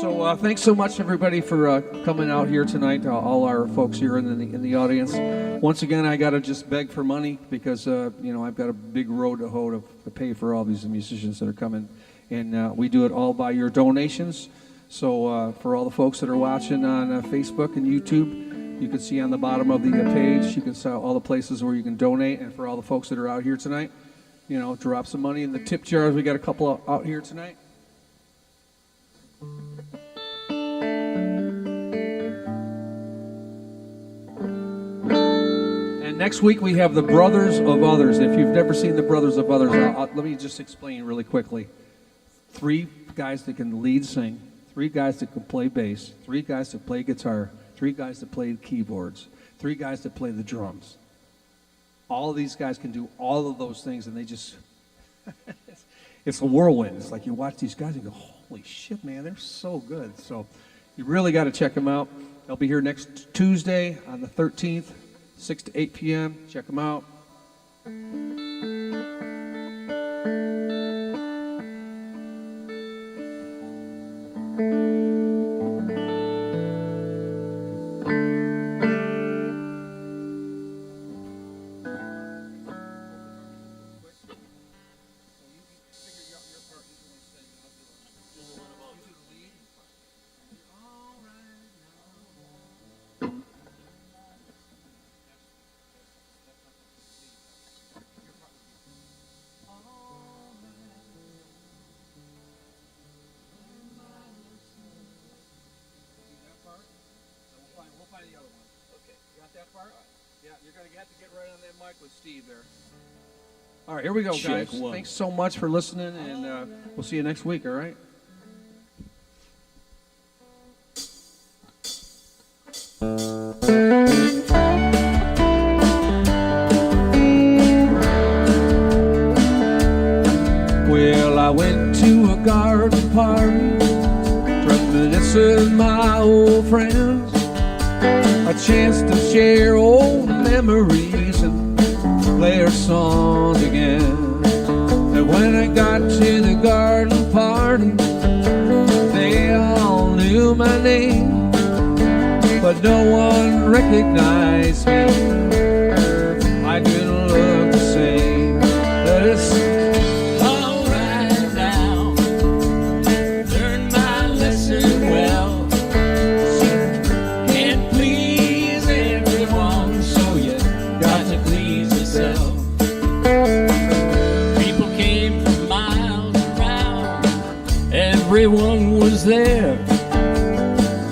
Speaker 2: So thanks so much, everybody, for coming out here tonight. All our folks here in the audience. Once again, I got to just beg for money because I've got a big road to hoe to pay for all these musicians that are coming, and we do it all by your donations. So for all the folks that are watching on Facebook and YouTube, you can see on the bottom of the page, you can see all the places where you can donate. And for all the folks that are out here tonight, drop some money in the tip jars. We got a couple out here tonight. And next week we have the Brothers of Others. If you've never seen the Brothers of Others, let me just explain really quickly. 3 guys that can lead sing, 3 guys that can play bass, 3 guys that play guitar, 3 guys that play keyboards, 3 guys that play the drums. All of these guys can do all of those things, and they just it's a whirlwind. It's like you watch these guys and go, holy shit, man, they're so good. So you really got to check them out. They'll be here next Tuesday on the 13th, 6 to 8 p.m. Check them out. All right, here we go, guys.
Speaker 3: Check one.
Speaker 2: Thanks so much for listening, and we'll see you next week, all right? Well, I went to a garden party, reminiscing my old friends, a chance to share old memories and play our songs again. And when I got to the garden party, they all knew my name, but no one recognized me. I didn't look the same. But it's
Speaker 5: All right now, learn my lesson well. Can't please everyone, so you got to please yourself. People came from miles around, everyone was there.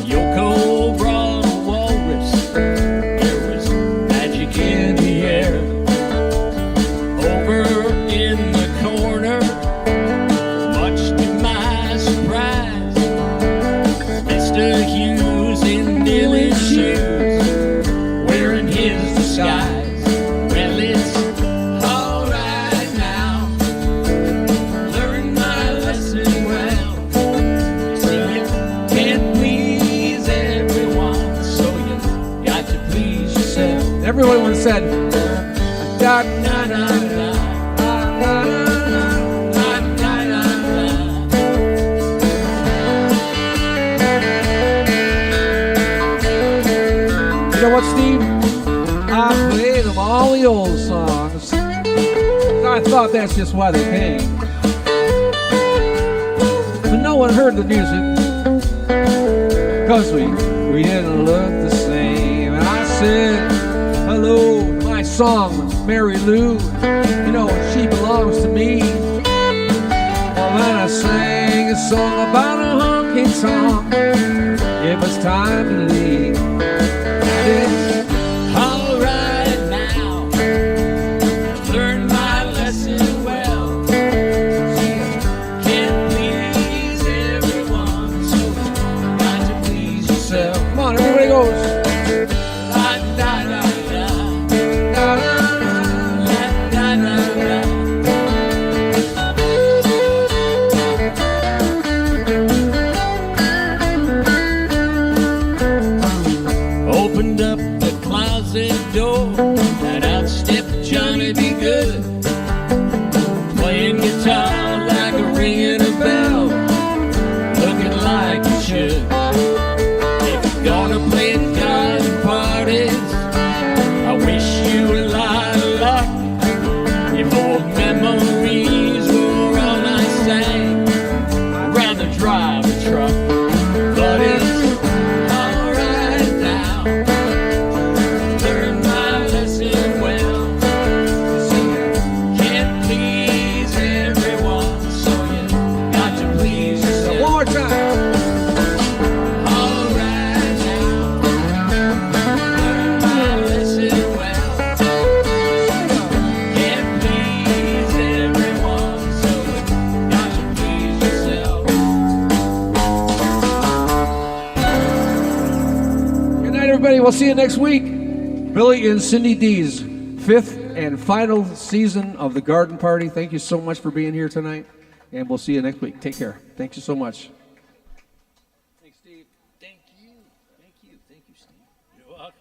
Speaker 5: Yoko brought a walrus, there was magic in the air. Over in the corner, much to my surprise, Mr. Hugh
Speaker 2: everyone would have said, da, da, da, da, da, da. You know what, Steve? I play them all the old songs. I thought that's just why they came. But no one heard the music, 'cause we didn't look the same. And I said, hello, my song, Mary Lou, you know, she belongs to me. Well, then I sang a song about a honky tonk. It was time to leave. And it's all right now. Learn my lesson well. Can't please everyone, so you got to please yourself. Come on, everybody goes. Door, and out stepped Johnny B. Good, playing guitar like a ringing a bell, looking like you should. If you're gonna play at garden parties, I wish you a lot of luck. If old memories were all I sang, I'd rather drive a truck, but it's all right now. We'll see you next week. Billy and Cindy D's 5th and final season of the Garden Party. Thank you so much for being here tonight, and we'll see you next week. Take care. Thank you so much.
Speaker 6: Thanks, Steve. Thank you. Thank you. Thank you, Steve. You're welcome.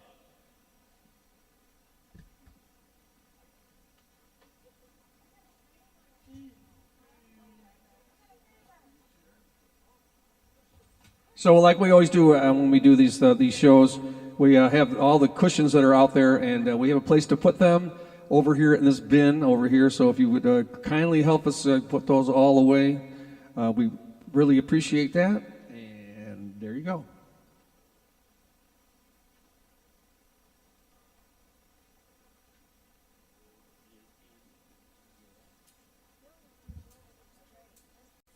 Speaker 2: So like we always do when we do these shows, we have all the cushions that are out there, and we have a place to put them over here in this bin over here. So if you would kindly help us put those all away, we really appreciate that. And there you go.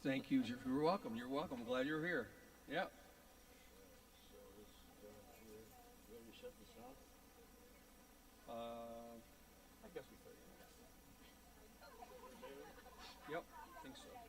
Speaker 2: Thank you. You're welcome. You're welcome. I'm glad you're here. Yep. I guess we could. Yep, I think so.